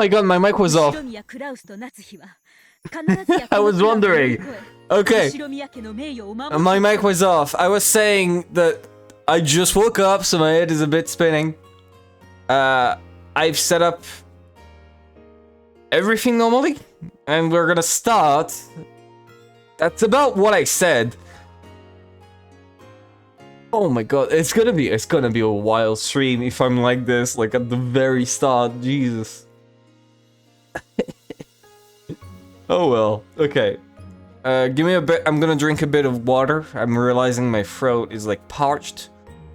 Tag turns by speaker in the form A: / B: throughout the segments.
A: my god, my mic was off. I was wondering. Okay. My mic was off. I was saying that I just woke up, so my head is a bit spinning. I've set up everything normally, and we're gonna start. That's about what I said. Oh my god, it's gonna be a wild stream if I'm like this, like at the very start. Jesus. Oh well, okay. Give me a bit. I'm gonna drink a bit of water. I'm realizing my throat is like parched.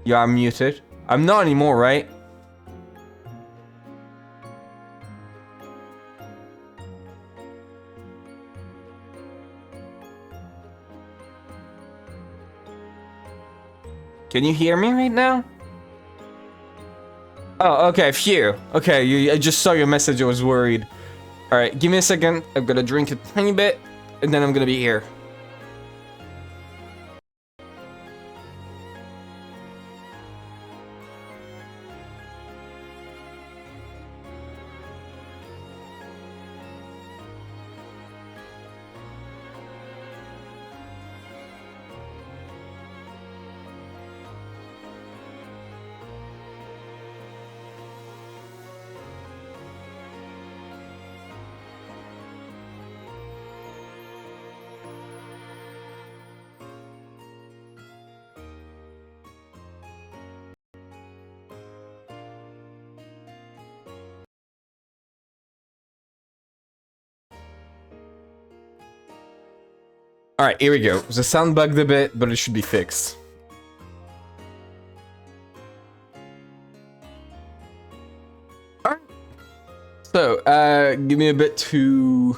A: Yeah, I'm muted. I'm not anymore, right? Can you hear me right now? Oh, okay, phew. Okay, I just saw your message, I was worried. Alright, give me a second. I'm gonna drink a tiny bit, and then I'm gonna be here. Alright, here we go. The sound bugged a bit, but it should be fixed. Alright. So, give me a bit to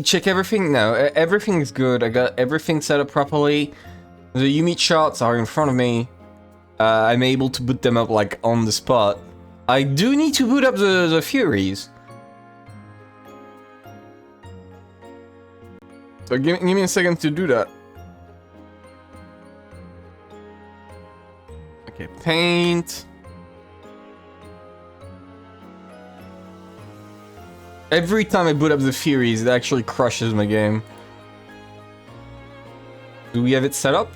A: check everything. No, everything is good. I got everything set up properly. The Yumi shots are in front of me. I'm able to boot them up like on the spot. I do need to boot up the Furies. So give me a second to do that. Okay, paint. Every time I boot up the Furies, it actually crushes my game. Do we have it set up?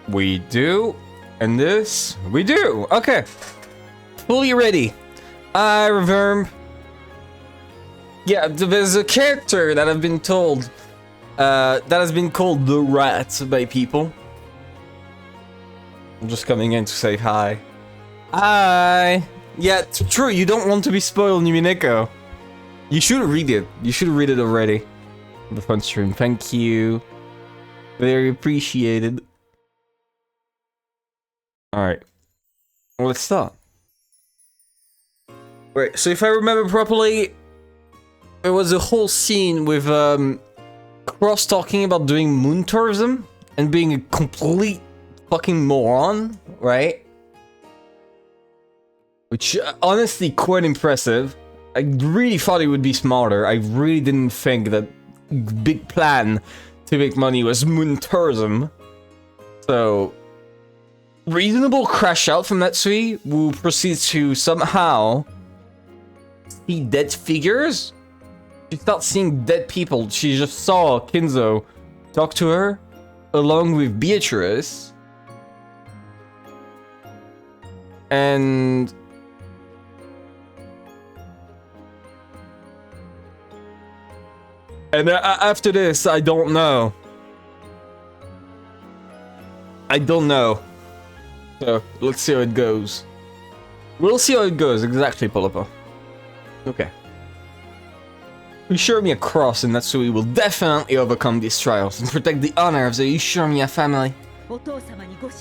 A: We do. And this, we do. Okay. Fully ready. Reverb. Yeah, there's a character that I've been told that has been called the Rat by people. I'm just coming in to say hi. Hi. Yeah, true. You don't want to be spoiled, Umineko. You should read it. You should read it already. The fun stream. Thank you. Very appreciated. Alright. Well, let's start. Right, so if I remember properly, there was a whole scene with Cross talking about doing moon tourism and being a complete fucking moron, right? Which, honestly, quite impressive. I really thought it would be smarter. I really didn't think that big plan to make money was moon tourism. So, reasonable crash out from Natsuhi, who proceeds to somehow see dead figures. She starts seeing dead people. She just saw Kinzo talk to her, along with Beatrice. And after this, I don't know. I don't know. So, let's see how it goes. We'll see how it goes, exactly, Polopo. Okay. Ushiromiya Cross and Natsuhi will definitely overcome these trials and protect the honor of the Ushiromiya family.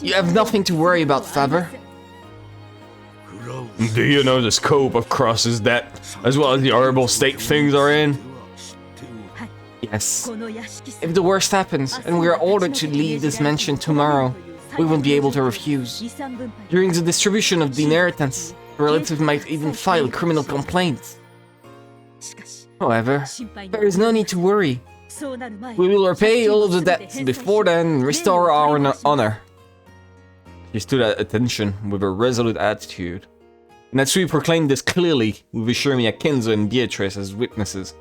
A: You have nothing to worry about, Faber. Do you know the scope of Cross's debt, as well as the horrible state things are in? Yes. If the worst happens, and we are ordered to leave this mansion tomorrow, we won't be able to refuse. During the distribution of the inheritance, a relative might even file criminal complaints. However, there is no need to worry. We will repay all of the debts before then and restore our honor. She stood at attention with a resolute attitude. Natsuhi proclaimed this clearly, with Ishirmiya, Kinzo, and Beatrice as witnesses.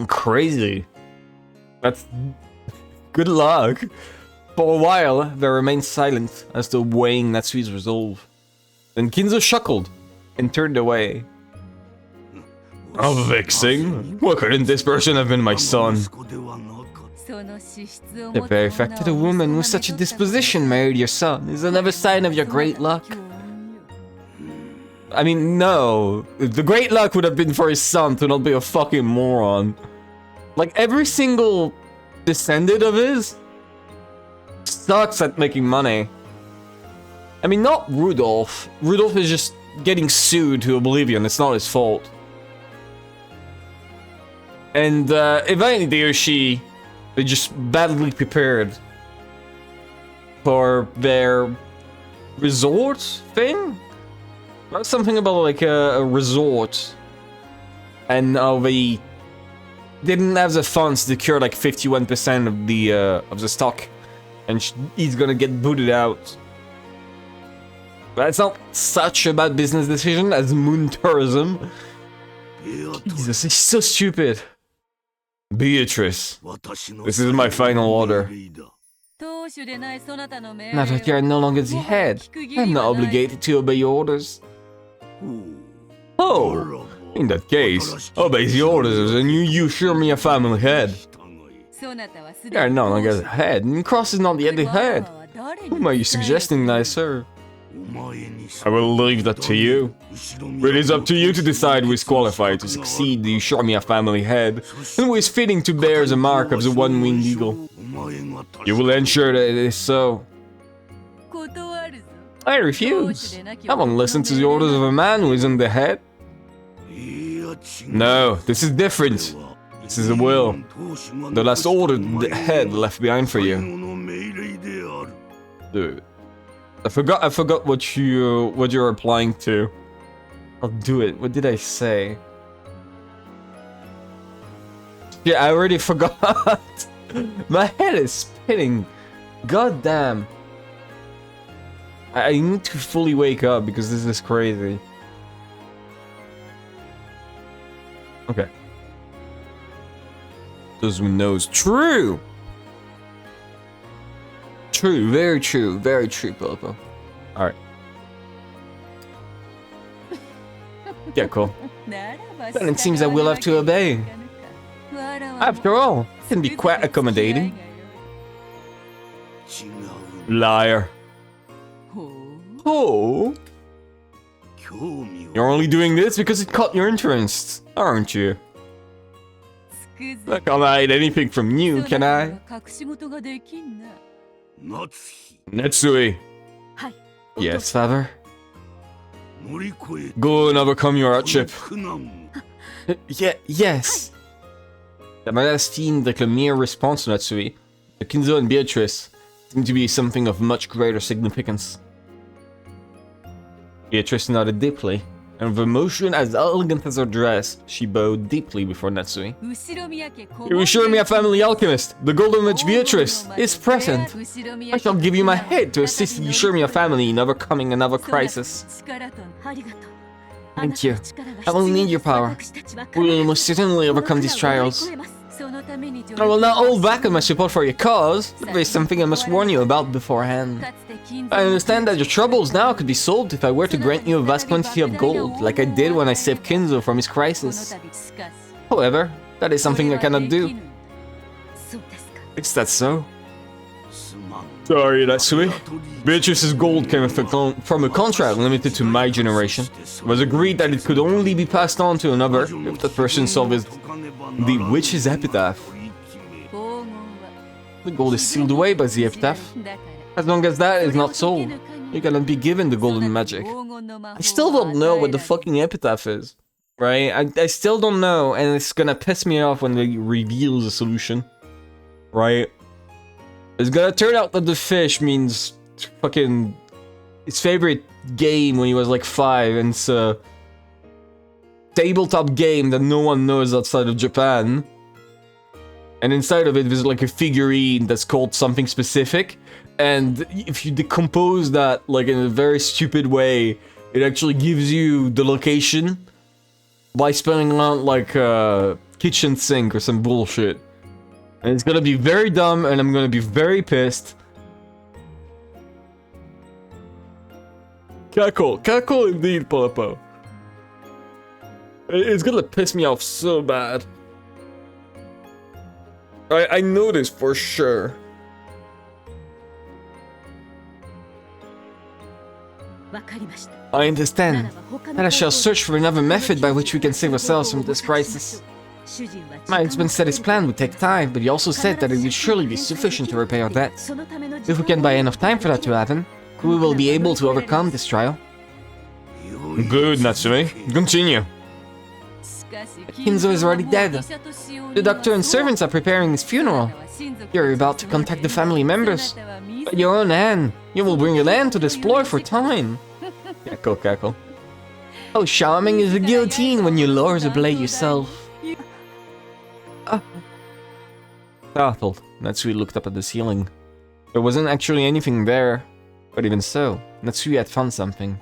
A: Crazy. That's... good luck. For a while, they remained silent, as though weighing Natsuhi's resolve. Then Kinzo chuckled, and turned away. How vexing. Why couldn't this person have been my son? The very fact that a woman with such a disposition married your son is another sign of your great luck. I mean, no. The great luck would have been for his son to not be a fucking moron. Like, every single descendant of his sucks at making money. I mean, not Rudolph. Rudolph is just getting sued to oblivion. It's not his fault. And if anything, she... they're just badly prepared for their resort thing? Or something about like a resort. And they didn't have the funds to cure like 51% of the stock. And he's gonna get booted out. But it's not such a bad business decision as moon tourism. Jesus, he's so stupid. Beatrice, this is my final order. Now that you are no longer the head, I'm not obligated to obey your orders. Oh, in that case, obey the orders and you assure me a family head. You are no longer the head, and Cross is not yet the head. Whom are you suggesting that I serve? I will leave that to you. It is up to you to decide who is qualified to succeed the Ishirmiya family head, and who is fitting to bear the mark of the one-winged eagle. You will ensure that it is so. I refuse. I won't listen to the orders of a man who isn't the head. No, this is different. This is a will. The last order the head left behind for you. Dude. I forgot what you're applying to. I'll do it. What did I say? Yeah, I already forgot. My head is spinning. God damn. I need to fully wake up because this is crazy. Okay. Those who knows. True! True, very true, Popo. Alright. Yeah, cool. Then it seems that we'll have to obey. After all, it can be quite accommodating. Liar. Oh. You're only doing this because it caught your interest, aren't you? I can't hide anything from you, can I? Natsuhi. Yes, father? Go and overcome your hardship. Yes. La menace seemed like a mere response to Natsuhi. The Kinzo and Beatrice seemed to be something of much greater significance. Beatrice nodded deeply, and with emotion as elegant as her dress, she bowed deeply before Natsuhi. You assure me a family alchemist, the Golden Witch Beatrice, is present. I shall give you my head to assist the Ishirmiya family in overcoming another crisis. Thank you. I will need your power. We will most certainly overcome these trials. I will not hold back on my support for your cause, but there is something I must warn you about beforehand. I understand that your troubles now could be solved if I were to grant you a vast quantity of gold, like I did when I saved Kinzo from his crisis. However, that is something I cannot do. Is that so? Sorry, Natsuhi. Beatrice's gold came from a contract limited to my generation. It was agreed that it could only be passed on to another if that person solved the witch's epitaph. The gold is sealed away by the epitaph. As long as that is not sold, you cannot be given the golden magic. I still don't know what the fucking epitaph is, right? I still don't know, and it's gonna piss me off when they reveal the solution, right? It's gonna turn out that the fish means fucking his favorite game when he was like 5, and it's a tabletop game that no one knows outside of Japan. And inside of it, there's like a figurine that's called something specific. And if you decompose that like in a very stupid way, it actually gives you the location by spelling out like a kitchen sink or some bullshit. And it's gonna be very dumb and I'm gonna be very pissed. Cackle. Cackle indeed, Polopo. It's gonna piss me off so bad. I know this for sure. I understand. Then I shall search for another method by which we can save ourselves from this crisis. My husband said his plan would take time, but he also said that it would surely be sufficient to repay our debts. If we can buy enough time for that to happen, we will be able to overcome this trial. Good, Natsuhi. Continue. Kinzo is already dead. The doctor and servants are preparing his funeral. You're about to contact the family members. By your own hand, you will bring a land to explore for time. Cackle, cackle. How charming is the guillotine when you lower the blade yourself. Startled, Natsuhi looked up at the ceiling. There wasn't actually anything there, but even so, Natsuhi had found something.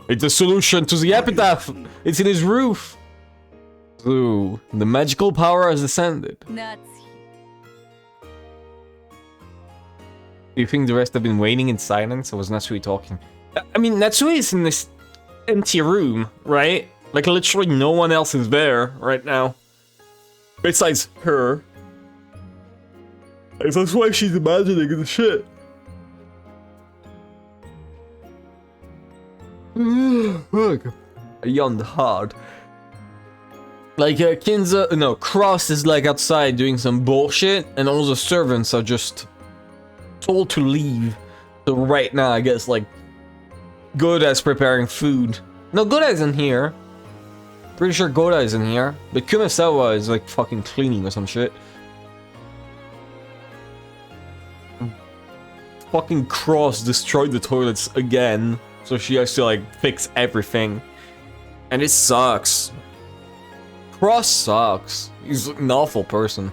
A: It's a solution to the epitaph! It's in his roof! So, the magical power has descended. Do you think the rest have been waiting in silence, or was Natsuhi talking? I mean, Natsuhi is in this empty room, right? Like, literally no one else is there right now. Besides her. That's why she's imagining the shit. Look. I yawned hard. Like, Cross is like outside doing some bullshit, and all the servants are just told to leave. So right now, I guess, like, Godai's preparing food. No, Godai isn't here. Pretty sure Godai isn't here. But Kumasawa is, like, fucking cleaning or some shit. Fucking Cross destroyed the toilets again. So she has to, like, fix everything. And it sucks. Cross sucks. He's an awful person.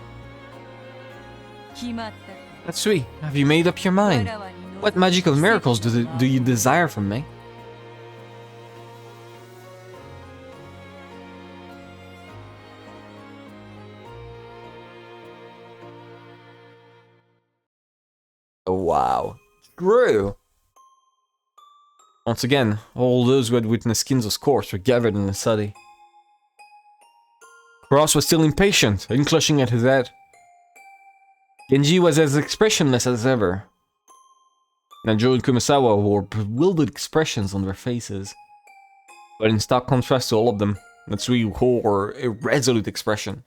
A: Natsuhi, have you made up your mind? What magical miracles do you desire from me? Oh, wow. Screw! Once again, all those who had witnessed Kinzo's corpse were gathered in the study. Cross was still impatient and clutching at his head. Genji was as expressionless as ever. Nanjo and Kumasawa wore bewildered expressions on their faces. But in stark contrast to all of them, Natsuhi wore a resolute expression.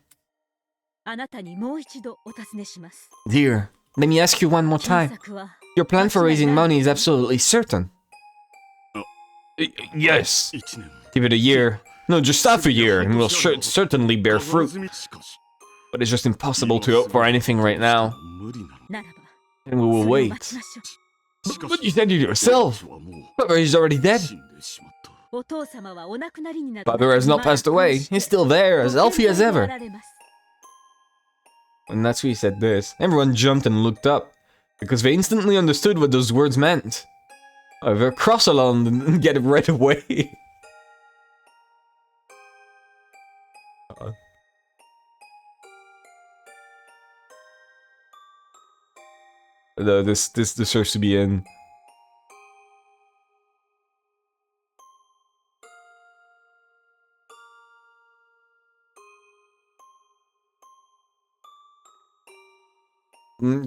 A: Dear, let me ask you one more time. Your plan for raising money is absolutely certain. Yes. Give it a year. No, just half a year, and we'll certainly bear fruit. But it's just impossible to hope for anything right now. And we will wait. But you said it yourself! Father is already dead! Father has not passed away, he's still there, as healthy as ever! When Natsuhi said this, everyone jumped and looked up, because they instantly understood what those words meant. However, Cross alone didn't get it right away. This deserves to be in.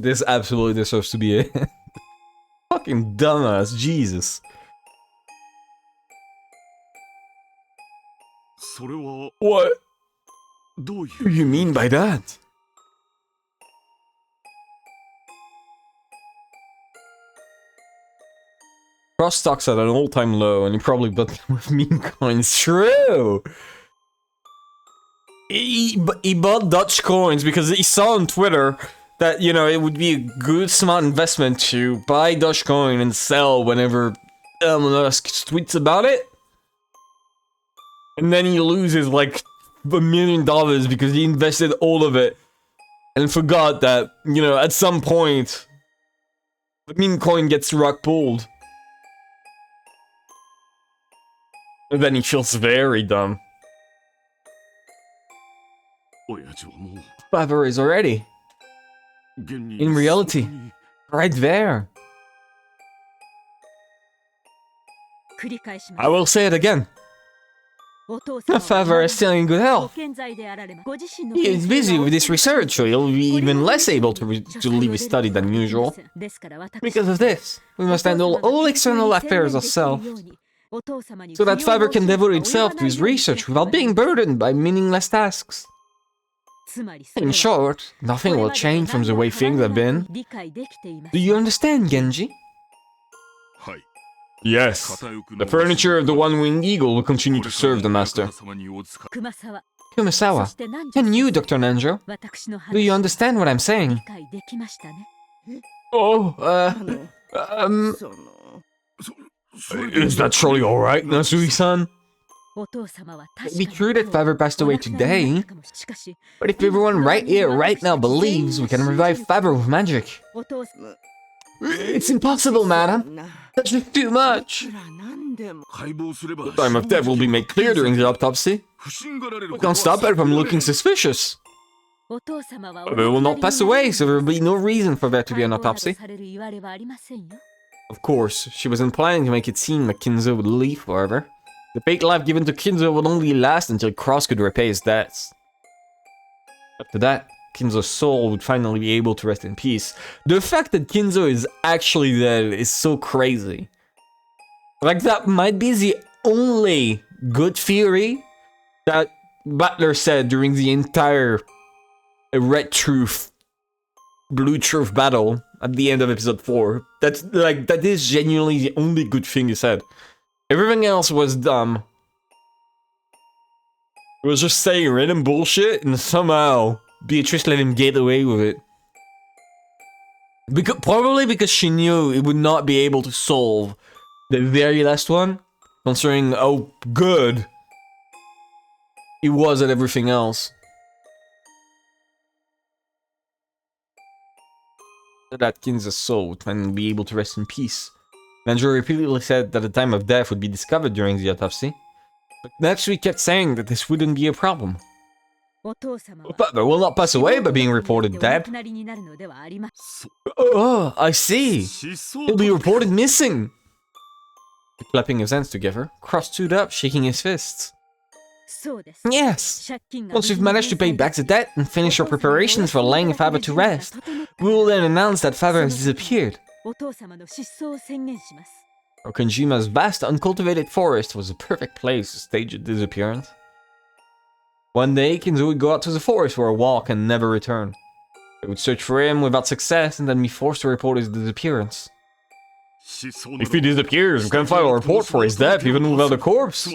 A: This absolutely deserves to be in. Fucking dumbass, Jesus. What do you mean by that? Cross stocks at an all-time low, and he probably bought them with meme coins. True! He bought Dutch coins because he saw on Twitter that, you know, it would be a good, smart investment to buy Dutch coin and sell whenever Elon Musk tweets about it. And then he loses, like, $1 million because he invested all of it and forgot that, you know, at some point, the meme coin gets rug pulled. And then he feels very dumb. Father is already, in reality, right there. I will say it again. Father is still in good health. He is busy with his research, so he'll be even less able to leave his study than usual. Because of this, we must handle all external affairs ourselves, so that Father can devote himself to his research without being burdened by meaningless tasks. In short, nothing will change from the way things have been. Do you understand, Genji? Yes. The furniture of the One-Winged Eagle will continue to serve the master. Kumasawa, and you, Dr. Nanjo, do you understand what I'm saying? Is that surely alright, Natsuhi-san? It'd be true that Father passed away today, but if everyone right here, right now believes we can revive Father with magic. It's impossible, madam. That's just too much. The time of death will be made clear during the autopsy. We can't stop her from looking suspicious. Father will not pass away, so there will be no reason for there to be an autopsy. Of course, she wasn't planning to make it seem like Kinzo would leave forever. The fake life given to Kinzo would only last until Cross could repay his debts. After that, Kinzo's soul would finally be able to rest in peace. The fact that Kinzo is actually dead is so crazy. Like, that might be the only good theory that Butler said during the entire Red Truth, Blue Truth battle at the end of episode 4. That's, like, that is genuinely the only good thing he said. Everything else was dumb. It was just saying random bullshit, and somehow Beatrice let him get away with it. Probably because she knew it would not be able to solve the very last one, considering how good he was at everything else. That Kinza's soul would finally be able to rest in peace. Nanjo repeatedly said that the time of death would be discovered during the autopsy, but Natsuhi kept saying that this wouldn't be a problem. Father will not pass away by being reported dead. Oh, I see. He'll be reported missing. Clapping his hands together, Cross stood up, shaking his fists. Yes. Once we've managed to pay back the debt and finish our preparations for laying Father to rest, we will then announce that Father has disappeared. Okanjima's vast, uncultivated forest was a perfect place to stage a disappearance. One day, Kinzo would go out to the forest for a walk and never return. They would search for him without success and then be forced to report his disappearance. If he disappears, we can file a report for his death even without a corpse.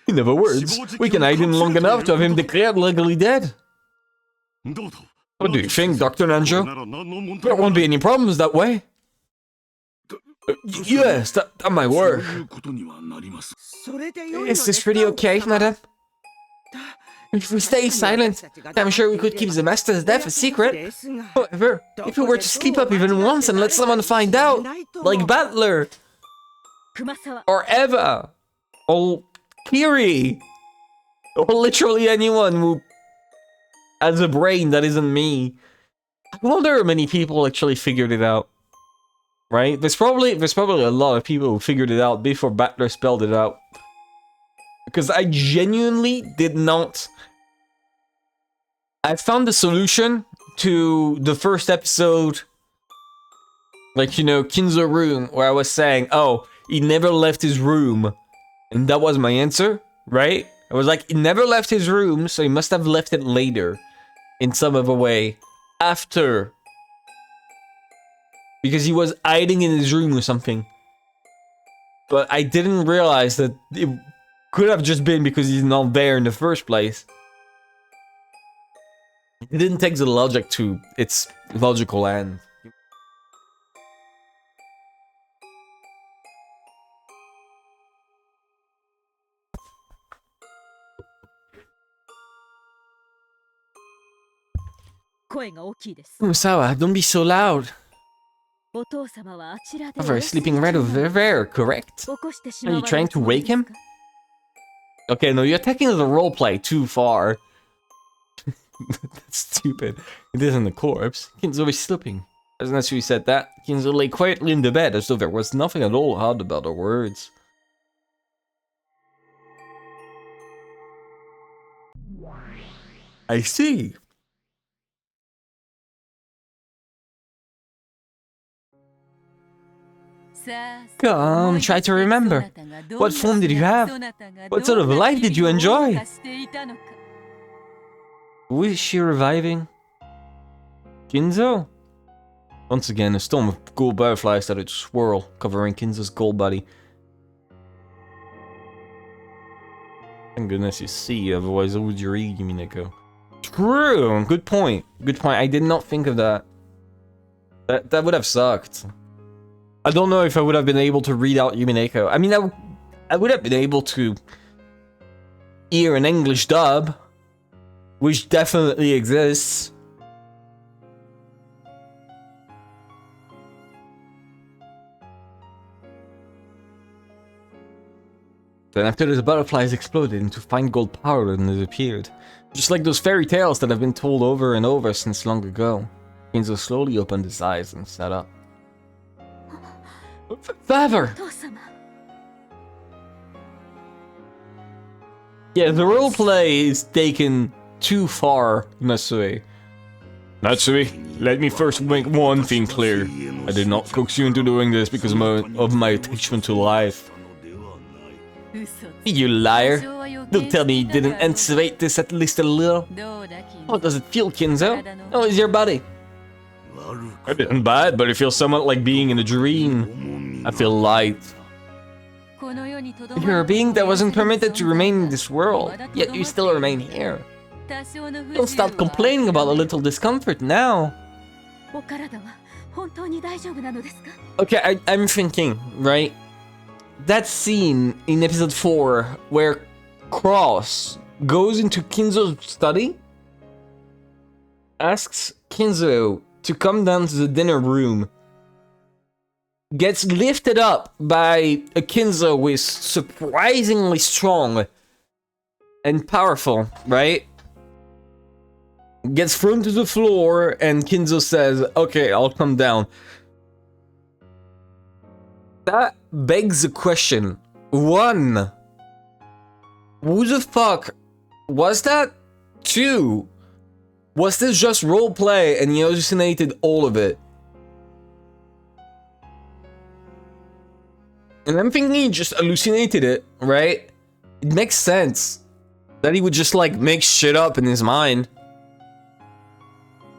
A: In other words, we can hide him long enough to have him declared legally dead. What do you think, Dr. Nanjo? There won't be any problems that way. Yes, that might work. Is this really okay, madam? If we stay silent, I'm sure we could keep the master's death a secret. However, if we were to sleep up even once and let someone find out, like Butler, or Eva, or Kiri, or literally anyone who has a brain that isn't me, I wonder how many people actually figured it out. Right? There's probably a lot of people who figured it out before Butler spelled it out. Because I genuinely did not. I found the solution to the first episode, like, you know, Kinzo room, where I was saying, oh, he never left his room. And that was my answer, right? I was like, he never left his room, so he must have left it later. In some other way. After. Because he was hiding in his room or something. But I didn't realize that it could have just been because he's not there in the first place. It didn't take the logic to its logical end. Musawa, don't be so loud. Father is sleeping right over there, correct? Are you trying to wake him? Okay, no, you're taking the roleplay too far. That's stupid. It isn't a corpse. Kinzo is sleeping. As Natsuhi said that, Kinzo lay quietly in the bed as though there was nothing at all odd about her words. I see. Come, try to remember. What form did you have? What sort of life did you enjoy? Who is she reviving? Kinzo? Once again, a storm of gold butterflies started to swirl, covering Kinzo's gold body. Thank goodness you see, otherwise how would you read, Umineko? True! Good point. Good point. I did not think of that. That would have sucked. I don't know if I would have been able to read out Umineko. I mean, I would have been able to hear an English dub, which definitely exists. Then after the butterflies exploded into fine gold powder and disappeared. Just like those fairy tales that have been told over and over since long ago. Kinzo slowly opened his eyes and sat up. Father! Yeah, the roleplay is taken too far, Natsuhi. Natsuhi, let me first make one thing clear. I did not coax you into doing this because of my attachment to life. You liar! Don't tell me you didn't anticipate this at least a little. How does it feel, Kinzo? How is your body? It isn't bad, but it feels somewhat like being in a dream. I feel light. You're a being that wasn't permitted to remain in this world, yet you still remain here. Don't stop complaining about a little discomfort now. Okay, I'm thinking, right? That scene in episode 4 where Cross goes into Kinzo's study, asks Kinzo to come down to the dinner room, gets lifted up by a Kinzo who is surprisingly strong and powerful, right? Gets thrown to the floor and Kinzo says, okay, I'll come down. That begs the question. 1. Who the fuck was that? 2. Was this just roleplay and he hallucinated all of it? And I'm thinking he just hallucinated it, right? It makes sense that he would just like make shit up in his mind.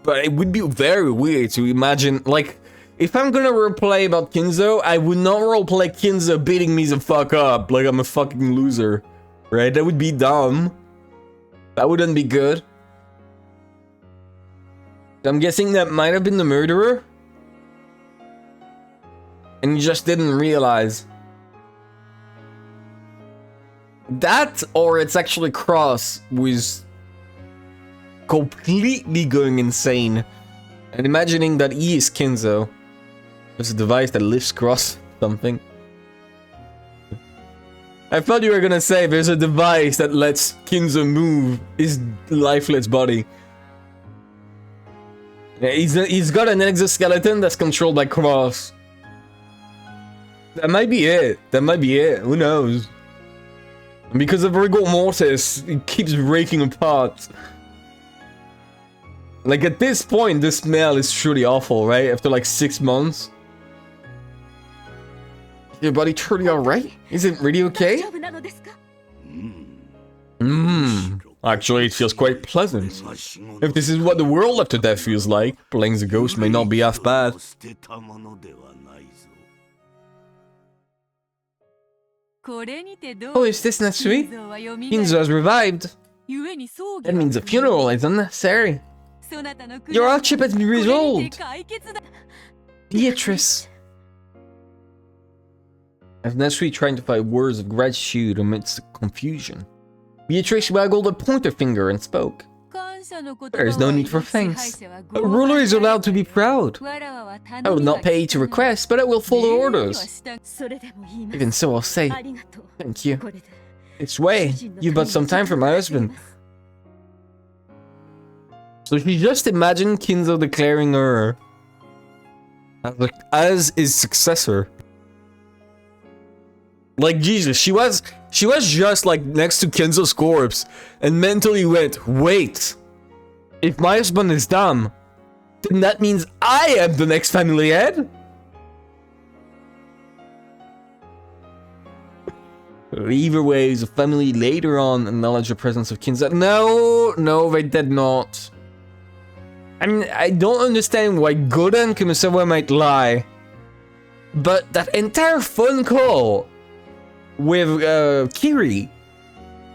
A: But it would be very weird to imagine, like, if I'm gonna roleplay about Kinzo, I would not roleplay Kinzo beating me the fuck up like I'm a fucking loser. Right? That would be dumb. That wouldn't be good. I'm guessing that might have been the murderer. And he just didn't realize. That, or it's actually Cross with completely going insane. And imagining that he is Kinzo. There's a device that lifts Cross something. I thought you were gonna say there's a device that lets Kinzo move his lifeless body. Yeah, he's got an exoskeleton that's controlled by Cross. That might be it. That might be it. Who knows? And because of rigor mortis, it keeps breaking apart. Like at this point, the smell is truly awful, right? After like 6 months. Your body truly alright? Is it really okay? Actually, it feels quite pleasant. If this is what the world after death feels like, playing the ghost may not be half bad. Oh, is this Natsuhi? Kinzo has revived. That means a funeral is unnecessary. Your hardship has been resolved. Beatrice. As Natsuhi trying to find words of gratitude amidst the confusion, Beatrice waggled a pointer finger and spoke. There is no need for thanks. A ruler is allowed to be proud. I will not pay to request, but I will follow orders. Even so, I'll say thank you. It's way. You bought some time for my husband. So she just imagined Kinzo declaring her as his successor. Like Jesus, she was just like next to Kinzo's corpse and mentally went, wait, if my husband is dumb, then that means I am the next family head? Either way, the family later on acknowledged the presence of Kinzo. No, they did not. I mean, I don't understand why Goda and Kumasawa might lie, but that entire phone call with Kiri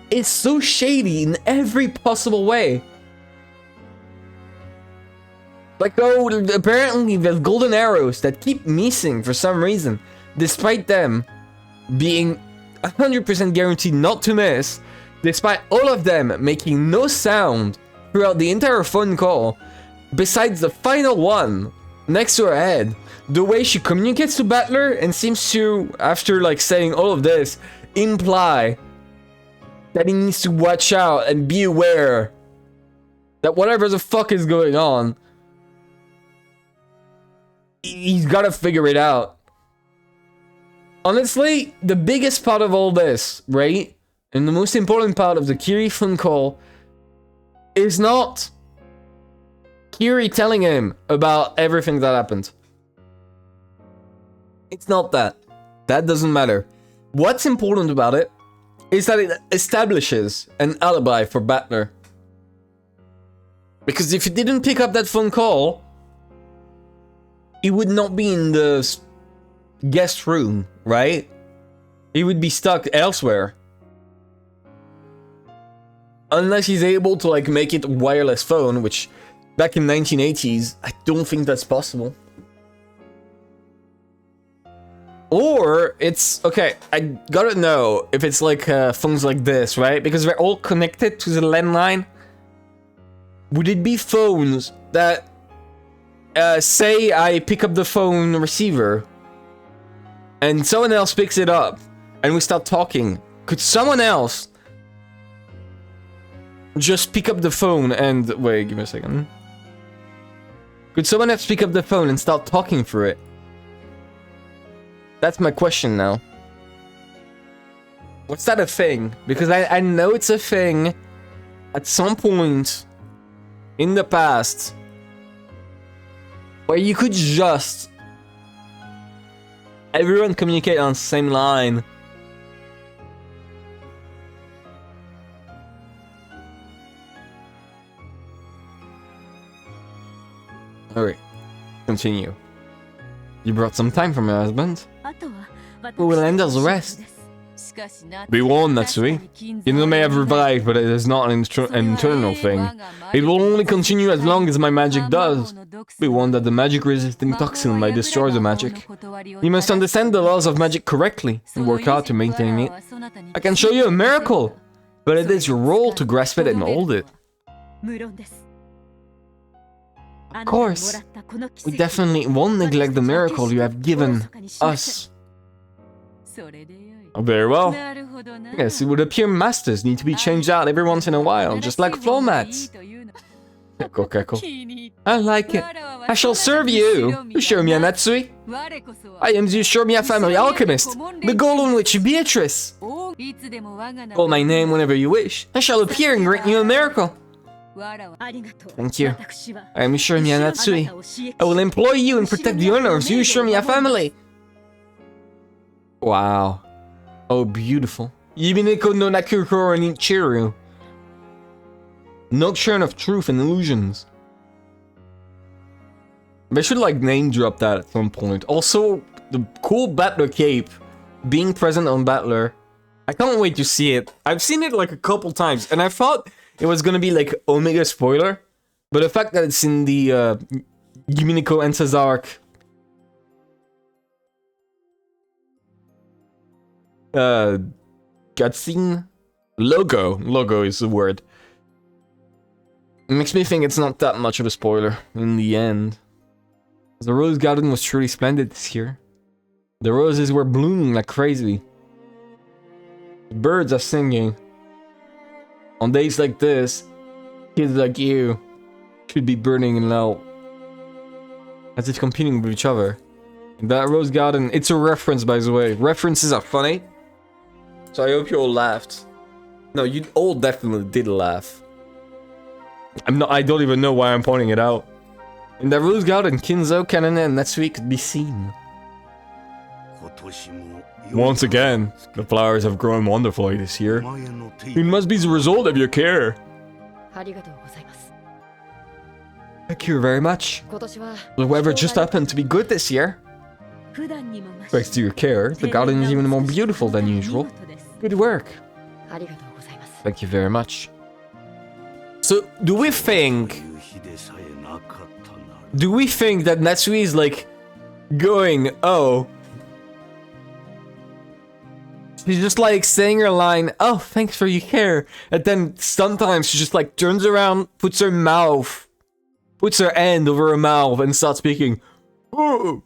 A: is so shady in every possible way. Like, oh, apparently there's golden arrows that keep missing for some reason, despite them being 100% guaranteed not to miss, despite all of them making no sound throughout the entire phone call, besides the final one next to her head. The way she communicates to Battler and seems to, after like saying all of this, imply that he needs to watch out and be aware that whatever the fuck is going on, he's gotta figure it out. Honestly, the biggest part of all this, right, and the most important part of the Kiri phone call is not Kiri telling him about everything that happened. It's not that. That doesn't matter. What's important about it is that it establishes an alibi for Battler. Because if he didn't pick up that phone call, he would not be in the guest room, right? He would be stuck elsewhere. Unless he's able to like make it wireless phone, which back in 1980s, I don't think that's possible. Or it's, okay, I gotta know if it's like phones like this, right? Because they're all connected to the landline. Would it be phones that, say I pick up the phone receiver and someone else picks it up and we start talking? Could someone else just pick up the phone and, wait, give me a second. Could someone else pick up the phone and start talking through it? That's my question now. Was that a thing? Because I know it's a thing at some point in the past where you could just everyone communicate on the same line. Alright, continue. You brought some time from your husband. We will end the rest. Be warned, Natsuhi. Kinzo may have revived, but it is not an internal thing. It will only continue as long as my magic does. Be warned that the magic-resisting toxin might destroy the magic. You must understand the laws of magic correctly and work hard to maintain it. I can show you a miracle, but it is your role to grasp it and hold it. Of course, we definitely won't neglect the miracle you have given us. Oh, very well. Yes, it would appear masters need to be changed out every once in a while, just like floor mats. Keko. I like it. I shall serve you. Shoumiya Natsuhi. I am the Shoumiya family alchemist, the golden witch Beatrice. Call my name whenever you wish. I shall appear and grant you a miracle. Thank you. I am Shoumiya Natsuhi. I will employ you and protect the honor of the Shoumiya family. Wow. Oh, beautiful. Umineko no Nakuro ni Chiru. Nocturne of Truth and Illusions. They should like name drop that at some point. Also, the cool Battler cape being present on Battler. I can't wait to see it. I've seen it like a couple times and I thought it was gonna be like Omega spoiler. But the fact that it's in the Umineko and Cesark cutscene? Logo is the word. It makes me think it's not that much of a spoiler in the end. The rose garden was truly splendid this year. The roses were blooming like crazy. The birds are singing. On days like this, kids like you should be burning in hell. As if competing with each other. That rose garden, it's a reference by the way. References are funny. So I hope you all laughed. No, you all definitely did laugh. I don't even know why I'm pointing it out. In that rose garden, Kinzo, Kanane, and Natsuhi could be seen. Once again, the flowers have grown wonderfully this year. It must be the result of your care. Thank you very much. The weather just happened to be good this year. Thanks to your care, the garden is even more beautiful than usual. Good work. Thank you very much. So, do we think that Natsuhi is like going, oh, she's just like saying her line, oh, thanks for your care, and then sometimes she just like turns around, puts her hand over her mouth and starts speaking. Oh,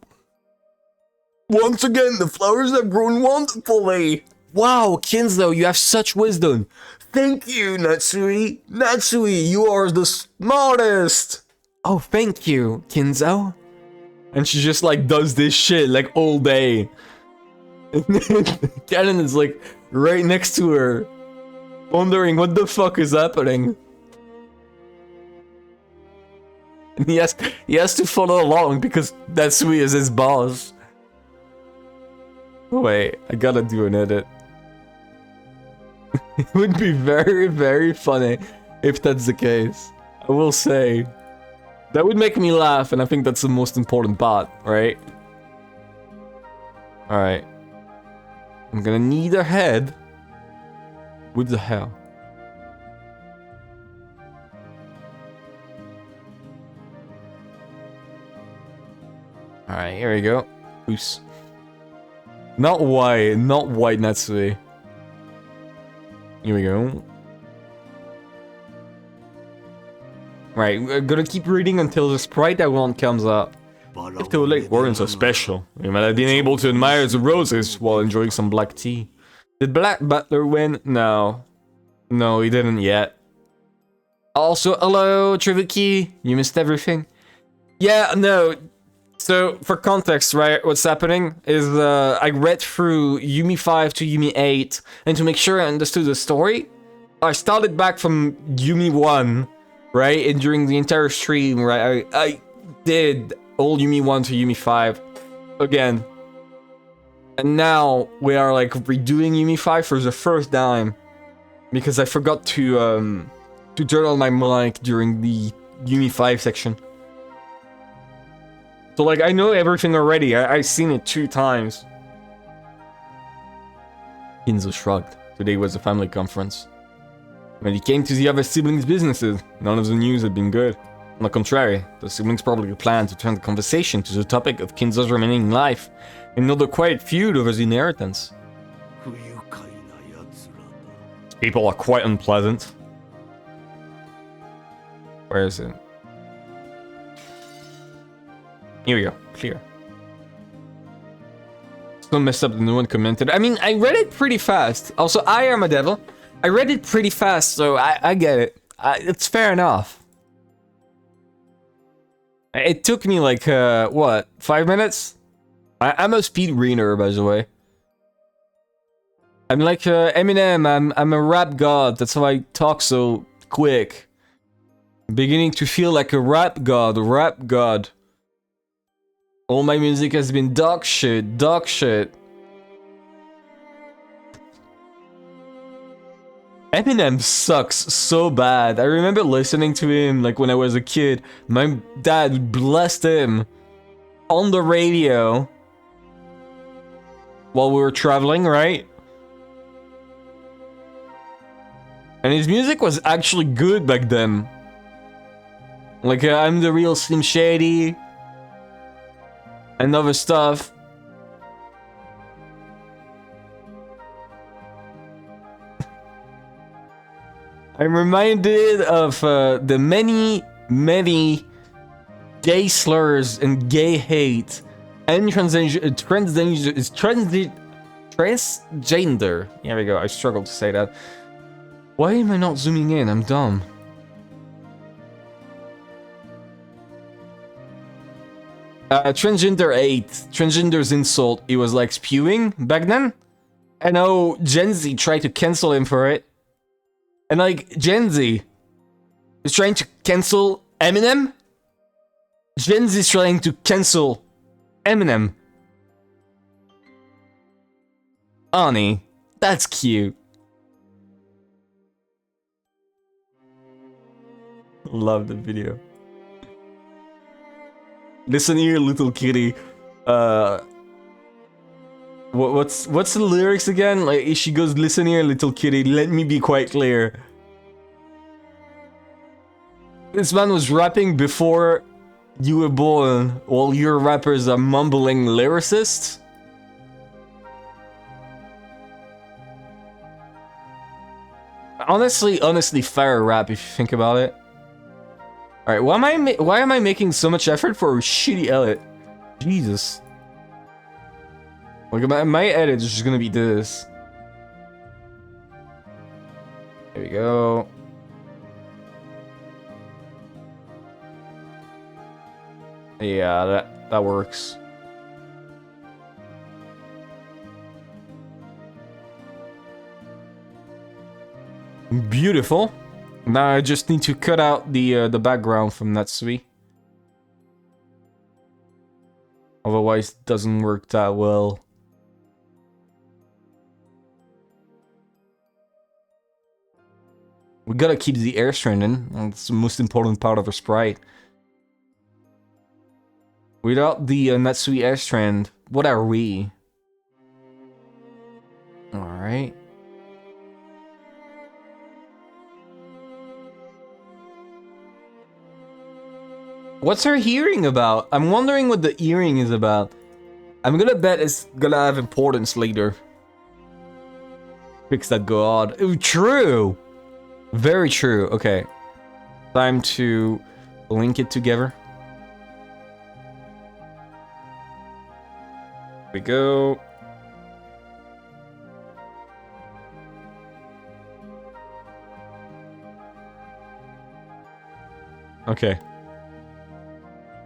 A: once again, the flowers have grown wonderfully. Wow, Kinzo, you have such wisdom. Thank you, Natsuhi. Natsuhi, you are the smartest. Oh, thank you, Kinzo. And she just like does this shit like all day. Cannon is like right next to her, wondering what the fuck is happening. And he has to follow along because Natsuhi is his boss. Wait, I gotta do an edit. It would be very, very funny if that's the case. I will say. That would make me laugh, and I think that's the most important part, right? Alright. I'm gonna need a head. What the hell? Alright, here we go. Goose. Not white Natsuhi. Here we go. Right, we're gonna keep reading until the sprite I want comes up. If the lake weren't so special, we might have been able to admire the roses while enjoying some black tea. Did Black Butler win? No. No, he didn't yet. Also, hello, Trivuki. You missed everything. Yeah, no. So, for context, right, what's happening is I read through Yumi 5 to Yumi 8, and to make sure I understood the story, I started back from Yumi 1, right, and during the entire stream, right, I did all Yumi 1 to Yumi 5 again. And now we are like redoing Yumi 5 for the first time, because I forgot to turn on my mic during the Yumi 5 section. So, like, I know everything already. I've seen it 2 times. Kinzo shrugged. Today was a family conference. When it came to the other siblings' businesses, none of the news had been good. On the contrary, the siblings probably planned to turn the conversation to the topic of Kinzo's remaining life, and another quiet feud over the inheritance. People are quite unpleasant. Where is it? Here we go. Clear. Still messed up that no one commented. I mean, I read it pretty fast. Also, I am a devil. I read it pretty fast, so I get it. It's fair enough. It took me like, what? 5 minutes? I'm a speed reader, by the way. I'm like Eminem. I'm a rap god. That's why I talk so quick. I'm beginning to feel like a rap god. All my music has been dog shit. Eminem sucks so bad. I remember listening to him like when I was a kid. My dad blessed him on the radio while we were traveling, right? And his music was actually good back then. Like, I'm the real Slim Shady and other stuff. I'm reminded of the many gay slurs and gay hate and Transgender. Here we go. I struggled to say that. Why am I not zooming in? I'm dumb. Transgender 8. Transgender's insult. He was like spewing back then. I know Gen Z tried to cancel him for it. And like, Gen Z is trying to cancel Eminem. Gen Z is trying to cancel Eminem. Ani, that's cute. Love the video. Listen here, little kitty. What's the lyrics again? Like, she goes, listen here, little kitty, let me be quite clear. This man was rapping before you were born, while your rappers are mumbling lyricists. Honestly, fair rap if you think about it. All right, why am I making so much effort for a shitty edit? Jesus. Like my edit is just gonna be this. There we go. Yeah, that works. Beautiful. Now I just need to cut out the background from Natsuhi. Otherwise, it doesn't work that well. We gotta keep the air stranding. That's the most important part of our sprite. Without the Natsuhi air strand, what are we? Alright. What's her earring about? I'm wondering what the earring is about. I'm gonna bet it's gonna have importance later. Fix that god. Oh, true! Very true. Okay. Time to link it together. Here we go. Okay.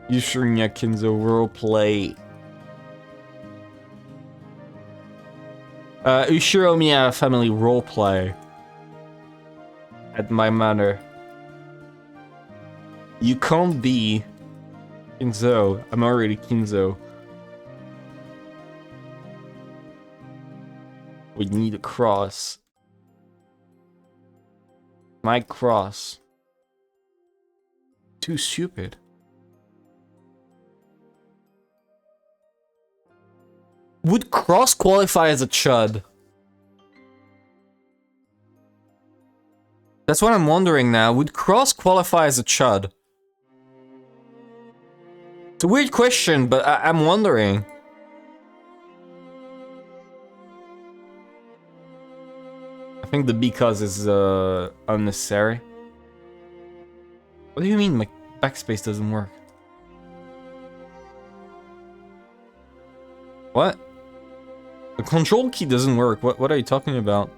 A: Yushinya Kinzo roleplay. Ushiro Miya family roleplay. At my manor. You can't be Kinzo. I'm already Kinzo. We need a cross. My cross. Too stupid. Would cross qualify as a chud? That's what I'm wondering now. Would cross qualify as a chud? It's a weird question, but I'm wondering. I think the because is unnecessary. What do you mean my backspace doesn't work? What? The control key doesn't work. What are you talking about?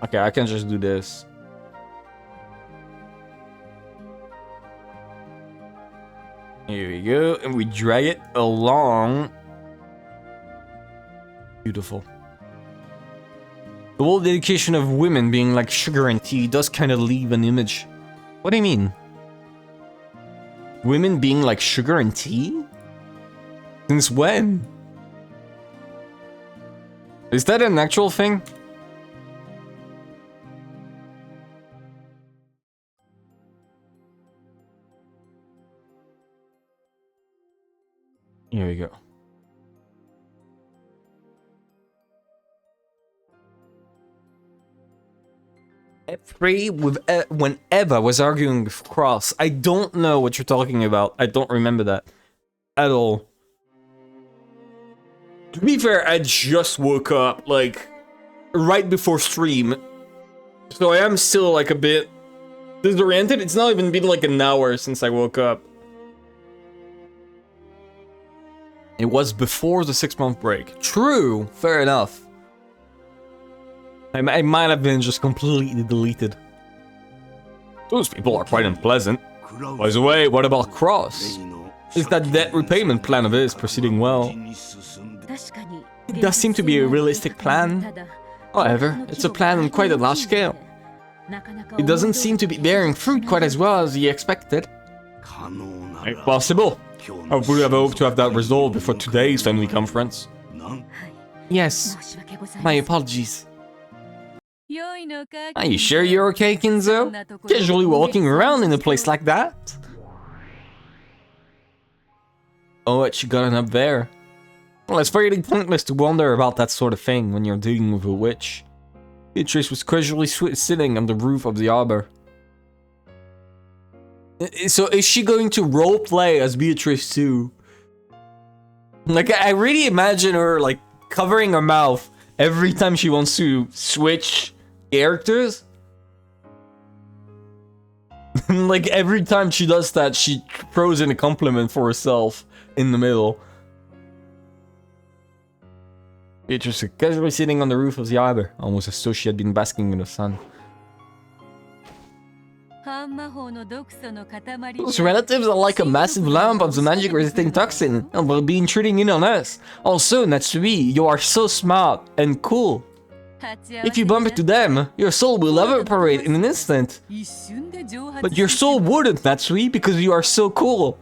A: Okay, I can just do this. Here we go, and we drag it along. Beautiful. The whole dedication of women being like sugar and tea does kind of leave an image. What do you mean? Women being like sugar and tea? Since when? Is that an actual thing? Here we go. F3 with when Eva was arguing with Cross. I don't know what you're talking about. I don't remember that at all. To be fair, I just woke up like right before stream, so I am still like a bit disoriented. It's not even been like an hour since I woke up. It was before the 6-month break. True, fair enough. I might have been just completely deleted. Those people are quite unpleasant. By the way, what about Cross? Is that debt repayment plan of his proceeding well? It does seem to be a realistic plan. However, it's a plan on quite a large scale. It doesn't seem to be bearing fruit quite as well as he expected. Possible. I would have hoped to have that resolved before today's family conference. Yes, my apologies. Are you sure you're okay, Kinzo? Casually walking around in a place like that? Oh, what you got up there? Well, it's fairly pointless to wonder about that sort of thing when you're dealing with a witch. Beatrice was casually sitting on the roof of the arbor. So is she going to roleplay as Beatrice too? Like, I really imagine her, like, covering her mouth every time she wants to switch characters. Like, every time she does that, she throws in a compliment for herself in the middle. Beatrice was casually sitting on the roof of the arbor, almost as though she had been basking in the sun. Those relatives are like a massive lump of the magic-resisting toxin, and will be intruding in on us. Also, Natsuhi, you are so smart and cool. If you bump into them, your soul will evaporate in an instant. But your soul wouldn't, Natsuhi, because you are so cool.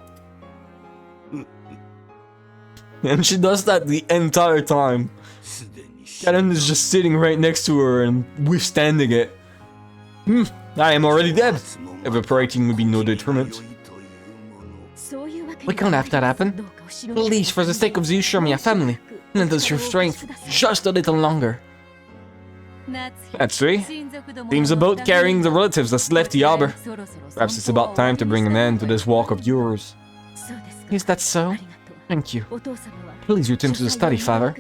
A: And she does that the entire time. Karen is just sitting right next to her and withstanding it. I am already dead. Evaporating would be no detriment. We can't have that happen. Please, for the sake of the Ushiromiya family, lend us your strength just a little longer. Natsuhi, seems a boat carrying the relatives that's left the arbor. Perhaps it's about time to bring an end to this walk of yours. Is that so? Thank you. Please return to the study, father.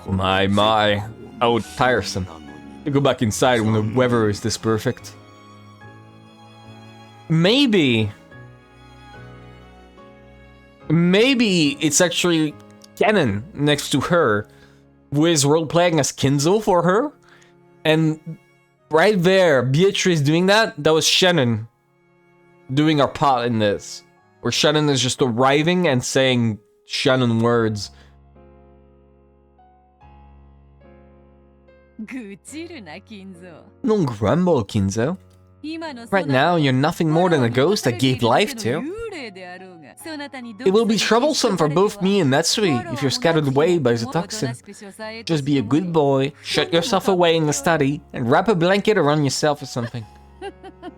A: My. How tiresome. To go back inside when the weather is this perfect. Maybe it's actually Kennen next to her who is role-playing as Kinzo for her. And right there, Beatrice doing that was Shannon doing our part in this. Where Shannon is just arriving and saying Shannon words. Don't grumble, Kinzo. Right now, you're nothing more than a ghost I gave life to. It will be troublesome for both me and Natsuhi if you're scattered away by the toxin. Just be a good boy, shut yourself away in the study, and wrap a blanket around yourself or something.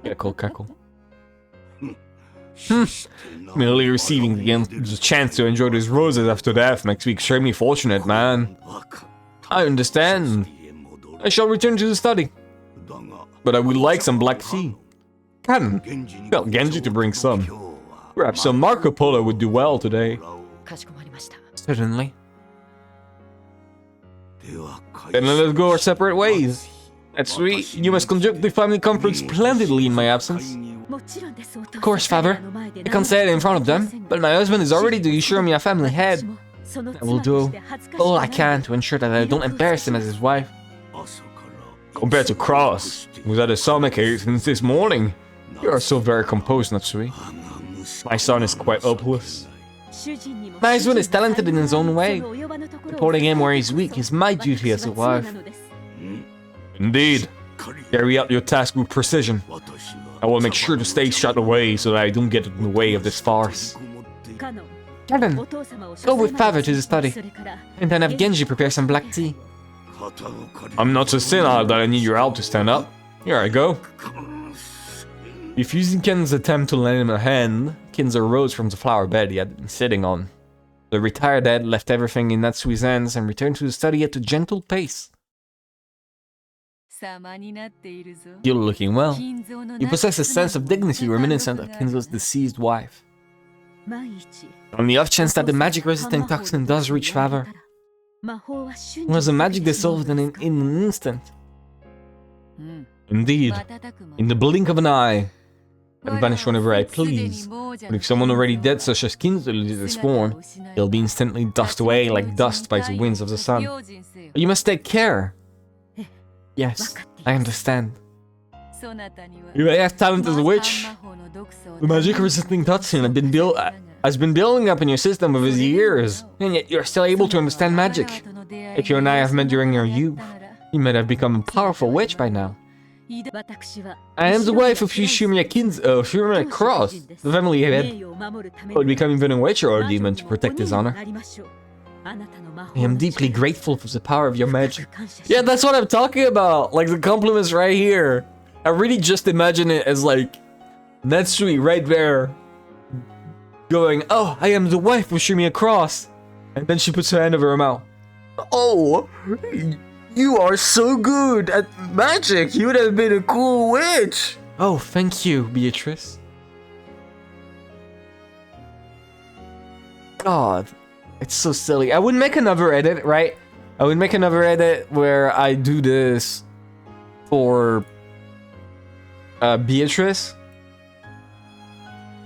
A: Cackle. Merely receiving the chance to enjoy these roses after death makes me extremely fortunate, man. I understand. I shall return to the study. But I would like some black tea. Tell Genji to bring some. Perhaps some Marco Polo would do well today. Certainly. Then let us go our separate ways. That's sweet. You must conduct the family conference splendidly in my absence. Of course, father. I can't say it in front of them, but my husband is already the Ushiromiya family head. I will do all I can to ensure that I don't embarrass him as his wife. Compared to Cross, who's had a stomach ache since this morning, you are so very composed, Natsuhi. My son is quite hopeless. My husband is talented in his own way. Supporting him where he's weak is my duty as a wife. Indeed. Carry out your task with precision. I will make sure to stay shut away so that I don't get in the way of this farce. Kevin, go with father to the study, and then have Genji prepare some black tea. I'm not so senile that I need your help to stand up. Here I go. Refusing Ken's attempt to lend him a hand, Kinzo rose from the flower bed he had been sitting on. The retired head left everything in Natsuhi's hands and returned to the study at a gentle pace. You're looking well. You possess a sense of dignity reminiscent of Kinzo's deceased wife. On the off chance that the magic-resistant toxin does reach favor, was the magic dissolved in an instant? Indeed, in the blink of an eye. and vanish whenever I please. But if someone already dead, such as Kinzo, loses his form, he'll be instantly dust away like dust by the winds of the sun. You must take care. Yes, I understand. You may have talent as a witch. The magic resisting Tatsun has been building up in your system over the years, and yet you're still able to understand magic. If you and I have met during your youth, you might have become a powerful witch by now. I am the wife of Fushimi Cross, the family head. Would become even a witch or a demon to protect his honor. I am deeply grateful for the power of your magic. Yeah, that's what I'm talking about. Like the compliments right here. I really just imagine it as like Natsuhi right there going, "Oh, I am the wife of Shumi Cross," and then she puts her hand over her mouth. Oh, you are so good at magic. You would have been a cool witch. Oh, thank you, Beatrice. God, it's so silly. I would make another edit, right? I would make another edit where I do this for Beatrice.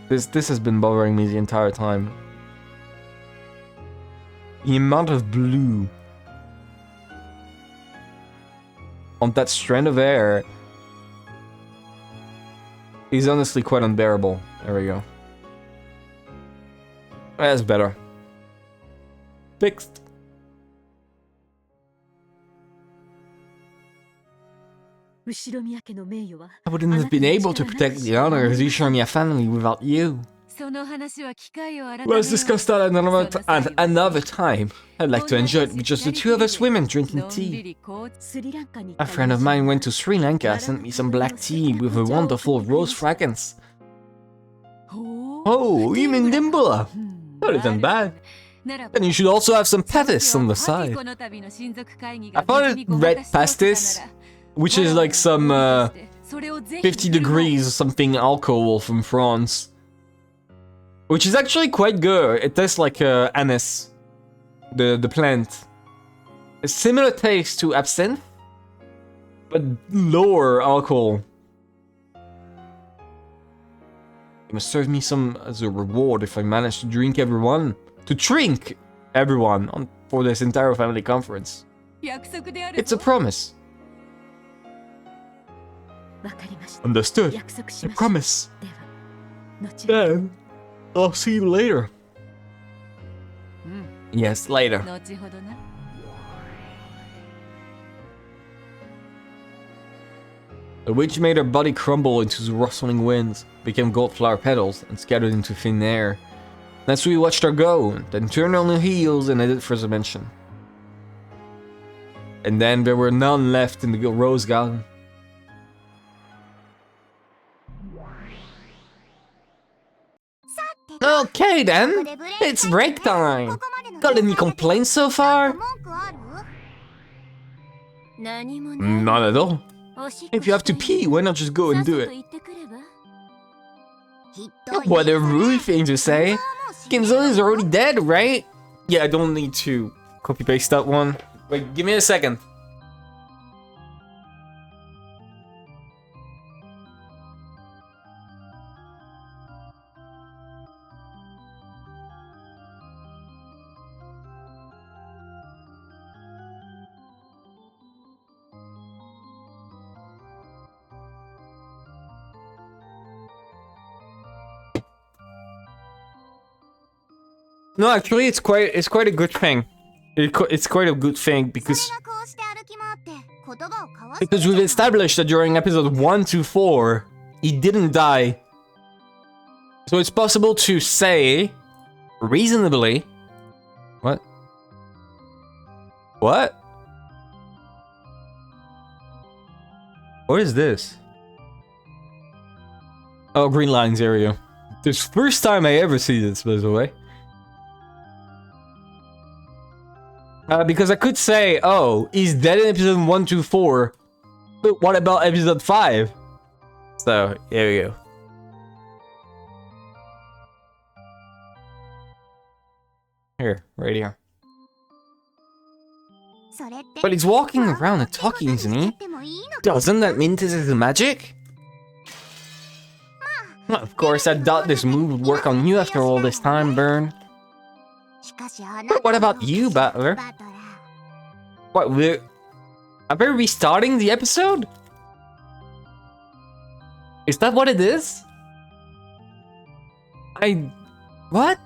A: This has been bothering me the entire time. The amount of blue on that strand of hair is honestly quite unbearable. There we go. That's better. Fixed. I wouldn't have been able to protect the honor of the Ushinomiya family without you. Let's discuss that at another time. I'd like to enjoy it with just the two of us women drinking tea. A friend of mine went to Sri Lanka, sent me some black tea with a wonderful rose fragrance. Oh, you mean Dimbula? Not even bad. Then you should also have some patis on the side. I thought it read pastis, which is like some 50 degrees something alcohol from France. Which is actually quite good. It tastes like anise, the plant. A similar taste to absinthe, but lower alcohol. You must serve me some as a reward if I manage to drink everyone. For this entire family conference. It's a promise. Understood. I promise. Then I'll see you later. Yes, later. The witch made her body crumble into the rustling winds, became gold flower petals, and scattered into thin air. Natsuhi watched her go, then turned on her heels and headed for the mansion. And then there were none left in the rose garden. Okay then, it's break time. Got any complaints so far? Not at all. If you have to pee, why not just go and do it? What a rude thing to say. Kinzo is already dead, right? Yeah, I don't need to copy-paste that one. Wait, give me a second. No, actually, it's quite a good thing. It's quite a good thing because we've established that during episode 1 to 4, he didn't die. So it's possible to say reasonably. What? What? What is this? Oh, Green Lines area. This first time I ever see this, by the way. Because I could say, oh, he's dead in episode 1 to 4, but what about episode 5? So, here we go. Here, right here. But he's walking around and talking, isn't he? Doesn't that mean this is magic? Of course, I doubt this move would work on you after all this time, Burn. But what about you, Battler? What, are we restarting the episode? Is that what it is? What?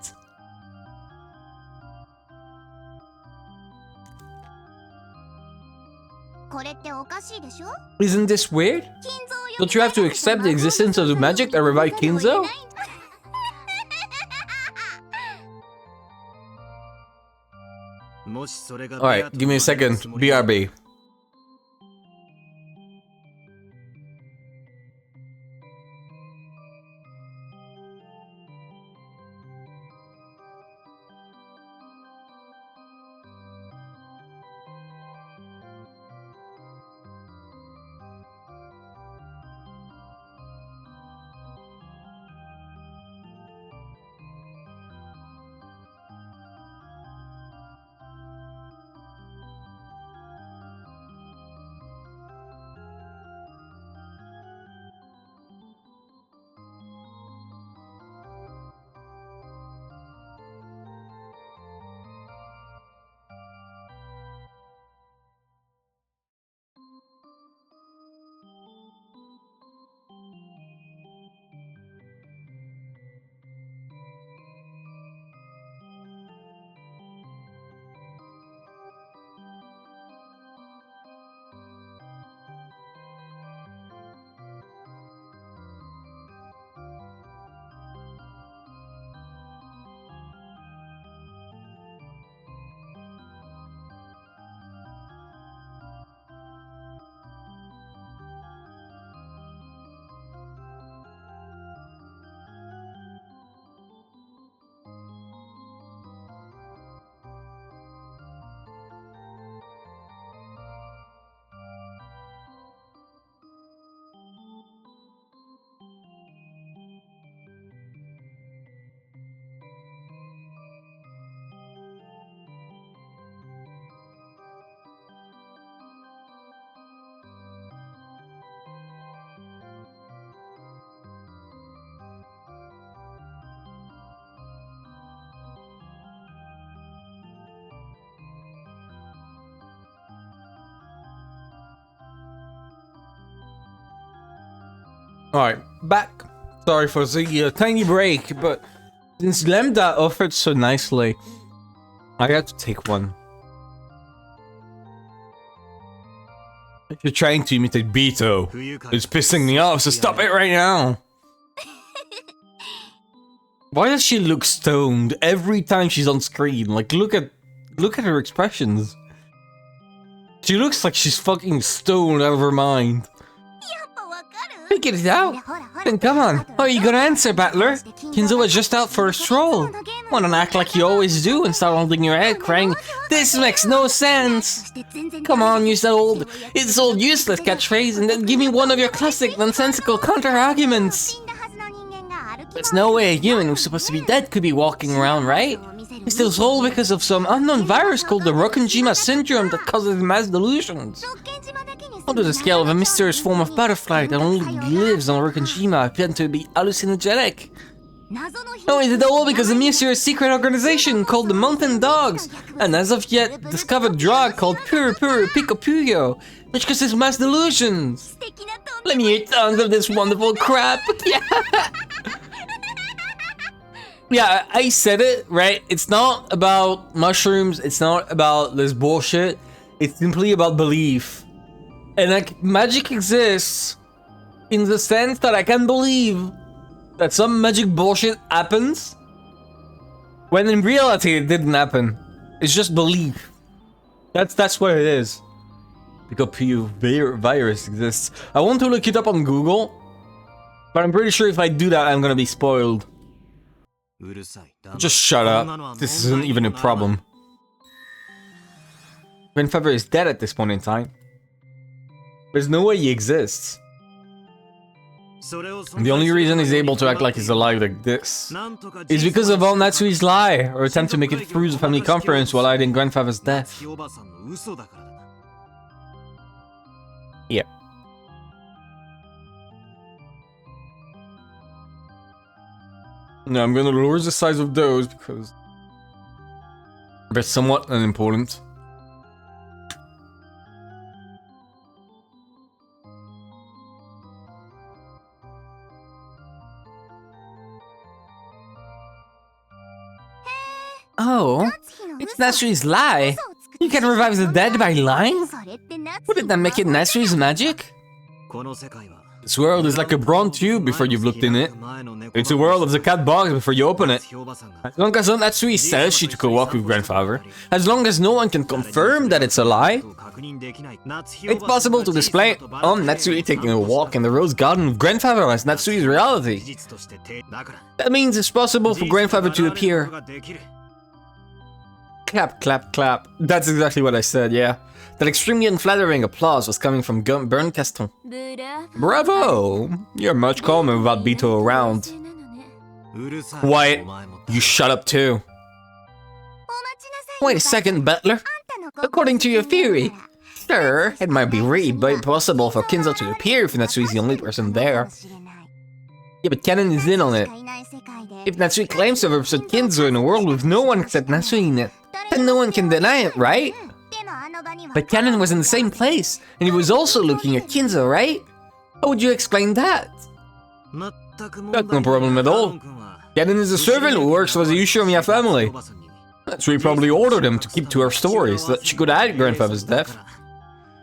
A: Isn't this weird? Don't you have to accept the existence of the magic that revived Kinzo? Alright, give me a second. BRB. Alright, back. Sorry for the tiny break, but since Lambda offered so nicely, I had to take one. If you're trying to imitate Beto, it's pissing me off, so stop it right now. Why does she look stoned every time she's on screen? Like, look at her expressions. She looks like she's fucking stoned out of her mind. Figure it out. Then come on. How are you gonna answer, Battler? Kinzo was just out for a stroll. Wanna act like you always do and start holding your head, crying, "This makes no sense." Come on, use that old useless catchphrase and then give me one of your classic nonsensical counter-arguments. There's no way a human who's supposed to be dead could be walking around, right? It's still whole because of some unknown virus called the Rokkenjima syndrome that causes mass delusions. Under the scale of a mysterious form of butterfly that only lives on Rokkenjima appeared to be hallucinogenic. No, is it all because of a mysterious secret organization called the Mountain Dogs, and as of yet discovered drug called Puro Pico Puyo, which causes mass delusions? Let me hear tons of this wonderful crap. Yeah, I said it, right? It's not about mushrooms, it's not about this bullshit, it's simply about belief. And like, magic exists in the sense that I can believe that some magic bullshit happens when in reality it didn't happen. It's just belief. That's what it is. Because Puyo virus exists. I want to look it up on Google, but I'm pretty sure if I do that I'm gonna be spoiled. Just shut up. This isn't even a problem. Grandfather is dead at this point in time. There's no way he exists. The only reason he's able to act like he's alive like this is because of all Natsuhi's lie, or attempt to make it through the family conference while hiding grandfather's death. Yeah. No, I'm gonna lower the size of those because they're somewhat unimportant. Oh, it's Natsuhi's lie. You can revive the dead by lying? Wouldn't that make it Natsuhi's magic? This world is like a bronze tube before you've looked in it. It's a world of the cat box before you open it. As long as Natsuhi says she took a walk with grandfather, as long as no one can confirm that it's a lie, it's possible to display it on Natsuhi taking a walk in the rose garden with grandfather as Natsuhi's reality. That means it's possible for grandfather to appear. Clap, clap, clap. That's exactly what I said, yeah. That extremely unflattering applause was coming from Burn Caston. Bravo! You're much calmer without Bito around. Quiet. You shut up too. Wait a second, Butler. According to your theory, sure, it might be really possible for Kinzo to appear if Natsuhi's the only person there. Yeah, but Canon is in on it. If Natsui claims to have represented Kinzo in a world with no one except Natsui in it, then no one can deny it, right? But Canon was in the same place, and he was also looking at Kinzo, right? How would you explain that? That's no problem at all. Canon is a servant who works for the Ushiromiya family. Natsui probably ordered him to keep to her story so that she could hide grandfather's death.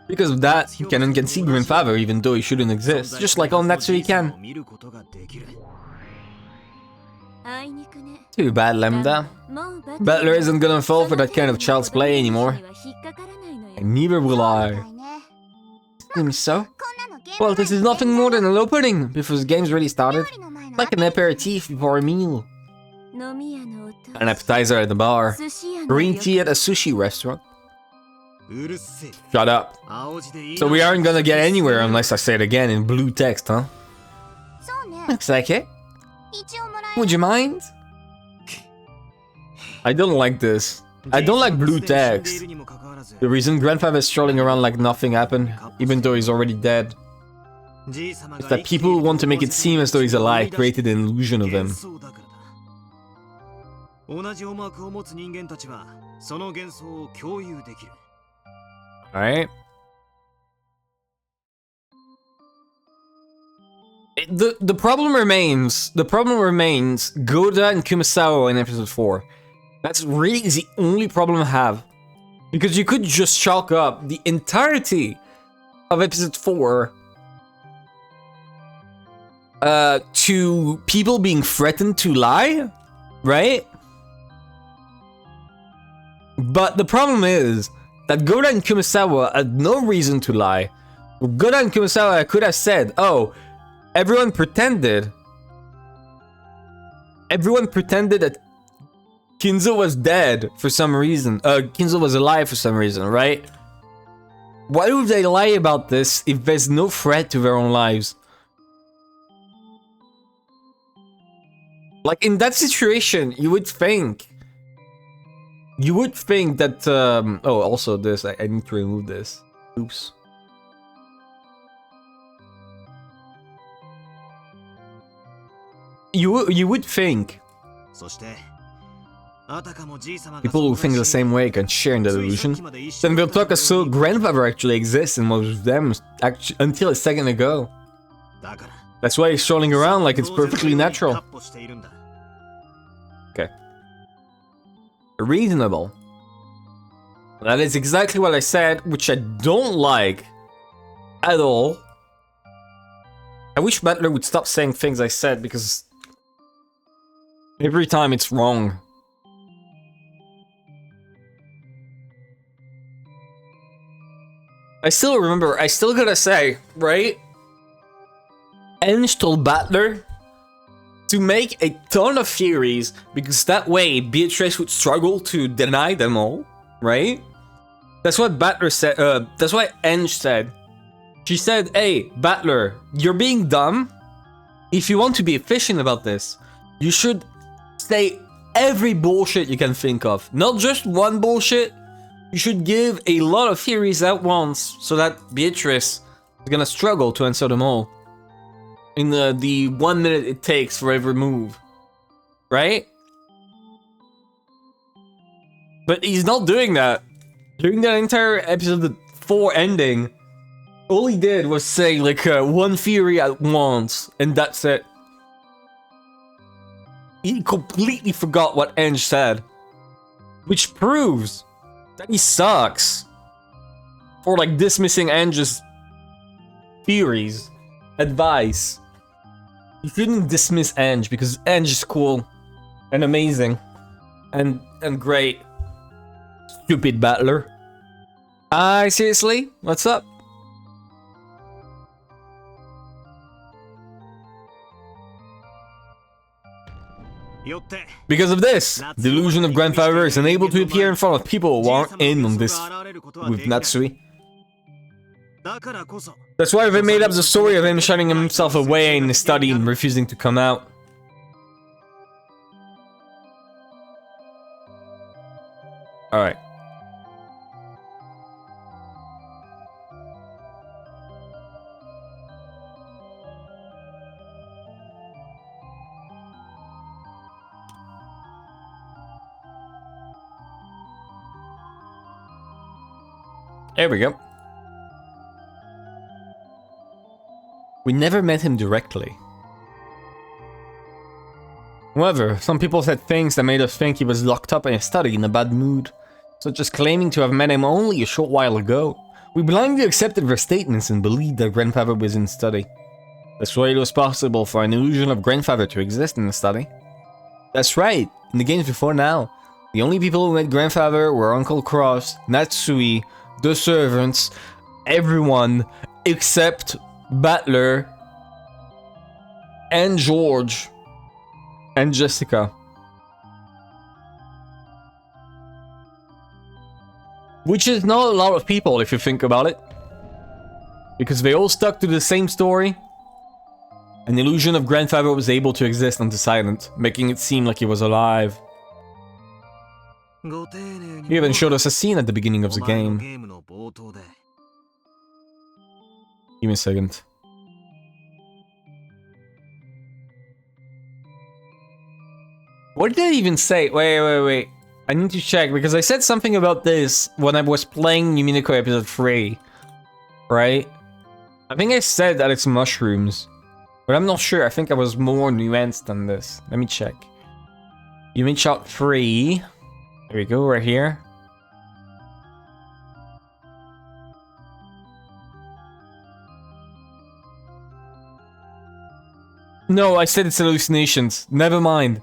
A: Because of that, Canon can see grandfather even though he shouldn't exist, just like all Natsui can. Too bad, Lambda. Butler isn't gonna fall for that kind of child's play anymore. And neither will I. Seems so. Well, this is nothing more than an opening before the game's really started. Like an aperitif before a meal. An appetizer at the bar. Green tea at a sushi restaurant. Shut up. So we aren't gonna get anywhere unless I say it again in blue text, huh? Looks like it. Would you mind? I don't like this. I don't like blue text. The reason grandfather is strolling around like nothing happened, even though he's already dead, is that people want to make it seem as though he's alive, created an illusion of him. Alright. The problem remains. The problem remains Goda and Kumasawa in episode 4. That's really the only problem I have. Because you could just chalk up the entirety of episode 4 to people being threatened to lie, right? But the problem is that Goda and Kumasawa had no reason to lie. Goda and Kumasawa could have said, oh, everyone pretended that Kinzo was dead for some reason. Kinzo was alive for some reason, right? Why would they lie about this if there's no threat to their own lives? Like, in that situation, you would think that, oh, also this, I need to remove this. Oops. You would think people who think the same way can share in the delusion. Then they'll talk as though grandfather actually exists and was with them until a second ago. That's why he's strolling around like it's perfectly natural. Okay. Reasonable. That is exactly what I said, which I don't like at all. I wish Butler would stop saying things I said because every time it's wrong. I still gotta say, right? Enge told Butler to make a ton of theories because that way Beatrice would struggle to deny them all, right? That's what Butler said, that's what Enge said. She said, hey, Butler, you're being dumb. If you want to be efficient about this, you should say every bullshit you can think of. Not just one bullshit. You should give a lot of theories at once so that Beatrice is gonna struggle to answer them all in the 1 minute it takes for every move. right? But he's not doing that. During that entire episode 4 ending, all he did was say like one theory at once, and that's it. He completely forgot what Eng said, which proves that he sucks for like dismissing Eng's theories, advice. You shouldn't dismiss Eng because Eng is cool and amazing and great. Stupid battler. Seriously? What's up? Because of this, the illusion of grandfather is unable to appear in front of people who aren't in on this with Natsuhi. That's why they made up the story of him shutting himself away in the study and refusing to come out. Alright. There we go. We never met him directly. However, some people said things that made us think he was locked up in a study in a bad mood, such as claiming to have met him only a short while ago. We blindly accepted their statements and believed that grandfather was in study. That's why it was possible for an illusion of grandfather to exist in the study. That's right, in the games before now, the only people who met grandfather were Uncle Cross, Natsuhi, the servants, everyone except Battler and George and Jessica. Which is not a lot of people if you think about it. Because they all stuck to the same story. An illusion of grandfather was able to exist on the silent, making it seem like he was alive. He even showed us a scene at the beginning of the game. Give me a second. What did I even say? Wait. I need to check, because I said something about this when I was playing Umineko episode 3. Right? I think I said that it's mushrooms. But I'm not sure. I think I was more nuanced than this. Let me check. Umineko 3. There we go, right here. No, I said it's hallucinations. Never mind.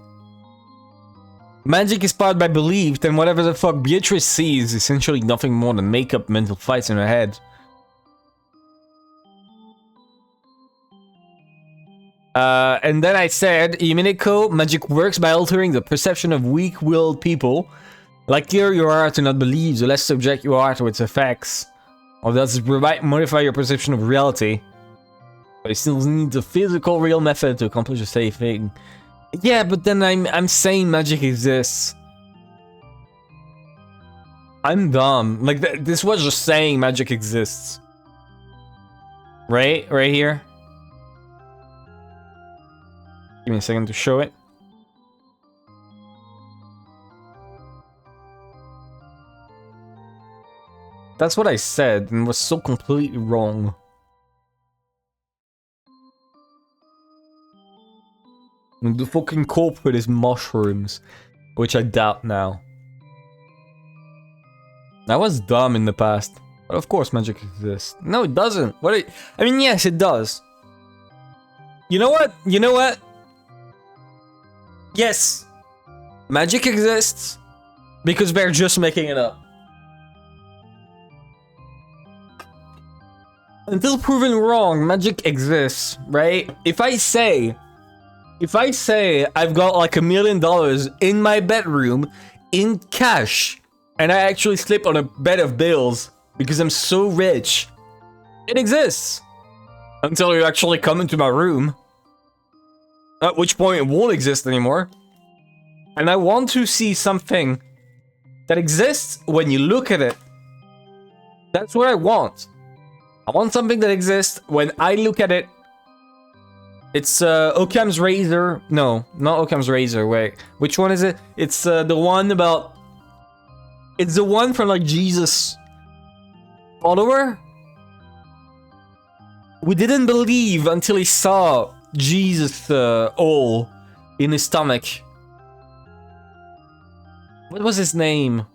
A: Magic is powered by belief, then whatever the fuck Beatrice sees is essentially nothing more than make-up mental fights in her head. And then I said, Umineko, magic works by altering the perception of weak-willed people. The likelier you are to not believe, the less subject you are to its effects. Or does it modify your perception of reality? But it still needs a physical real method to accomplish the same thing. Yeah, but then I'm saying magic exists. I'm dumb. Like, this was just saying magic exists. Right? Right here. Give me a second to show it. That's what I said, and was so completely wrong. And the fucking culprit is mushrooms, which I doubt now. I was dumb in the past, but of course magic exists. No, it doesn't. I mean, yes, it does. You know what? You know what? Yes, magic exists because they're just making it up. Until proven wrong, magic exists, right? If I say I've got like $1 million in my bedroom in cash, and I actually sleep on a bed of bills because I'm so rich, it exists. Until you actually come into my room. At which point it won't exist anymore. And I want to see something that exists when you look at it. That's what I want. I want something that exists when I look at it. It's Occam's razor. No, not Occam's razor. Wait, which one is it? It's the one about. It's the one from like Jesus' follower. We didn't believe until he saw Jesus' hole in his stomach. What was his name?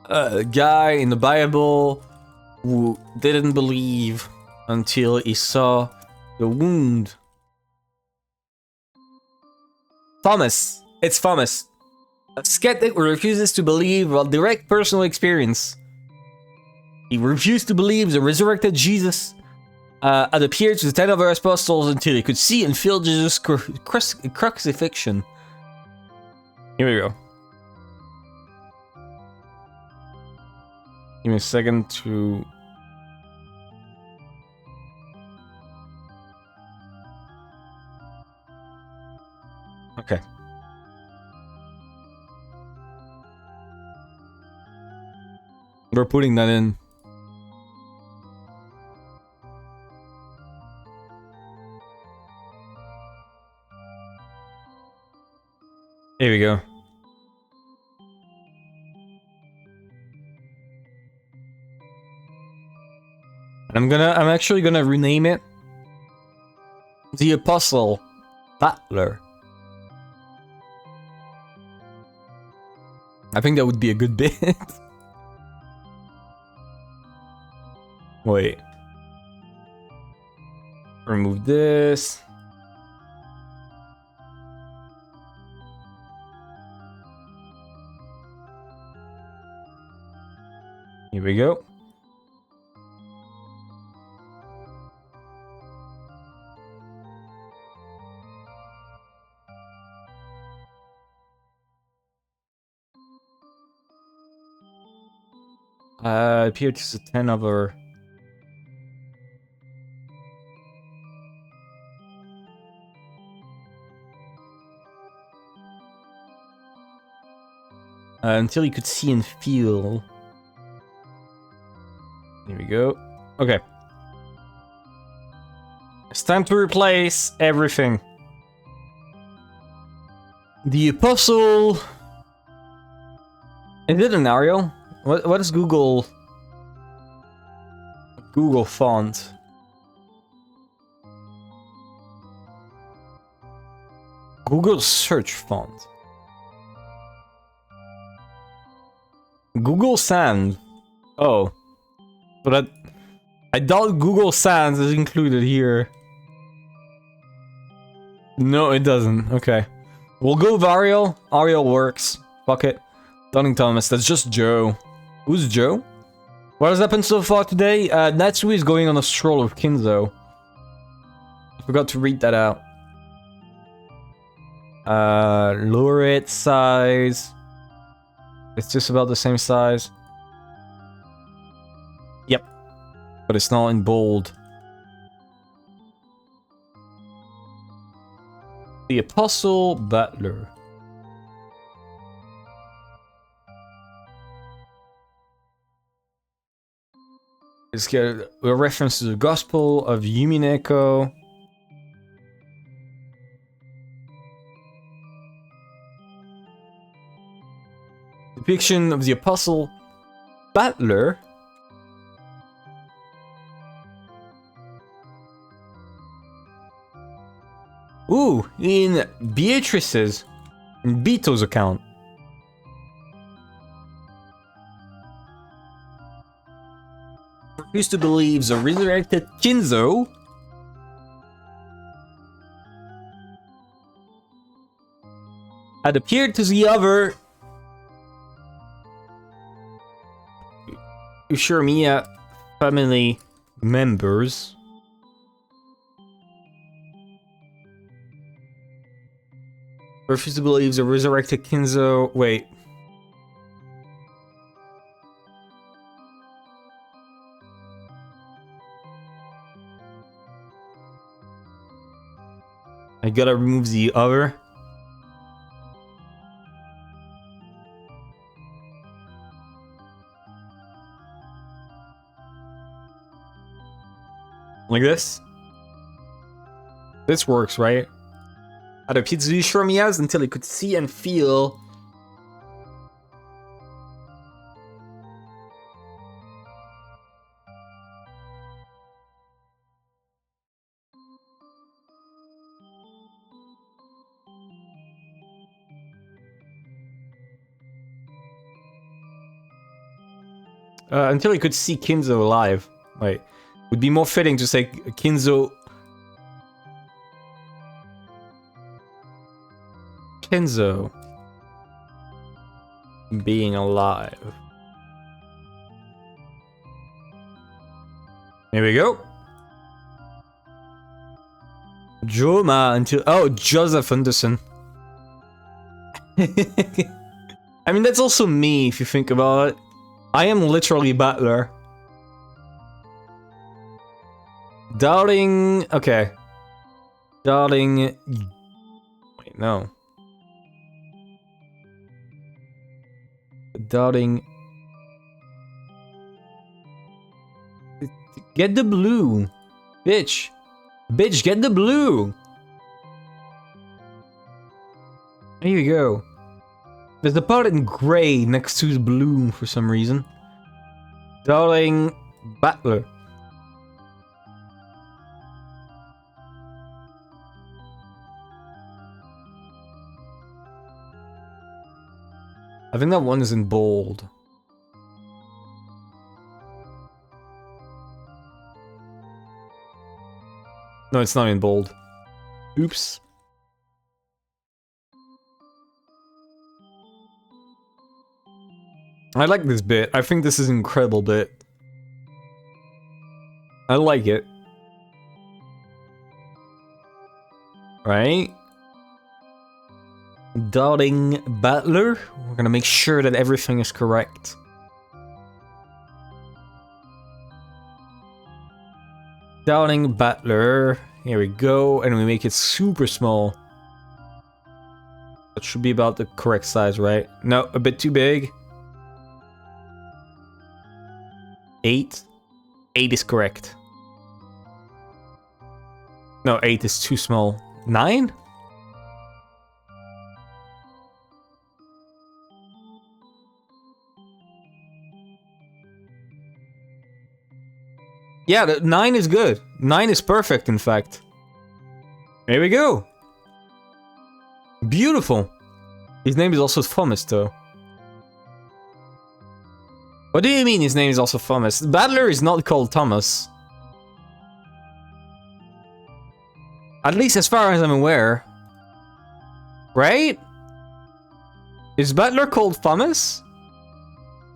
A: A guy in the Bible who didn't believe until he saw the wound. Thomas. It's Thomas. A skeptic who refuses to believe while direct personal experience. He refused to believe the resurrected Jesus had appeared to the 10 other apostles until he could see and feel Jesus' crucifixion. Here we go. Give me a second to... Okay. We're putting that in. Here we go. I'm actually gonna rename it the Apostle Butler. I think that would be a good bit. Wait. Remove this. Here we go. Appeared to the 10 other. Until he could see and feel. Here we go. Okay. It's time to replace everything. The Apostle... Is it an Arial? What is Google... Google font? Google search font. Google Sans. Oh. So that... I doubt Google Sans is included here. No, it doesn't. Okay. We'll go with Arial. Arial works. Fuck it. Dunning Thomas. That's just Joe. Who's Joe? What has happened so far today? Natsuhi is going on a stroll with Kinzo. I forgot to read that out. Lower it size. It's just about the same size. Yep. But it's not in bold. The Apostle Butler. It's got a reference to the Gospel of Umineko. Depiction of the Apostle Butler. Ooh, in Beatrice's, in Bito's account. Refused to believe the resurrected Kinzo had appeared to the other Ushiramiya family members. Refused to believe the resurrected Kinzo. Wait. I gotta remove the other. Like this. This works, right? Adopitsu Shromias until it could see and feel. Until he could see Kinzo alive. Wait. Would be more fitting to say Kinzo... Kinzo... being alive. Here we go. Joma until... Oh, Joseph Anderson. I mean, that's also me, if you think about it. I am literally Butler. Darling... Okay. Darling... Wait, no. Darling... Get the blue! Bitch! Bitch, get the blue! Here you go. There's a part in gray next to the blue for some reason. Darling Butler. I think that one is in bold. No, it's not in bold. Oops. I like this bit. I think this is an incredible bit. I like it. Right? Darling Butler. We're gonna make sure that everything is correct. Darling Butler. Here we go. And we make it super small. That should be about the correct size, right? No, a bit too big. 8. 8 is correct. No, 8 is too small. 9? Yeah, 9 is good. 9 is perfect, in fact. There we go. Beautiful. His name is also Thomas, though. What do you mean his name is also Thomas? Battler is not called Thomas. At least as far as I'm aware. Right? Is Battler called Thomas?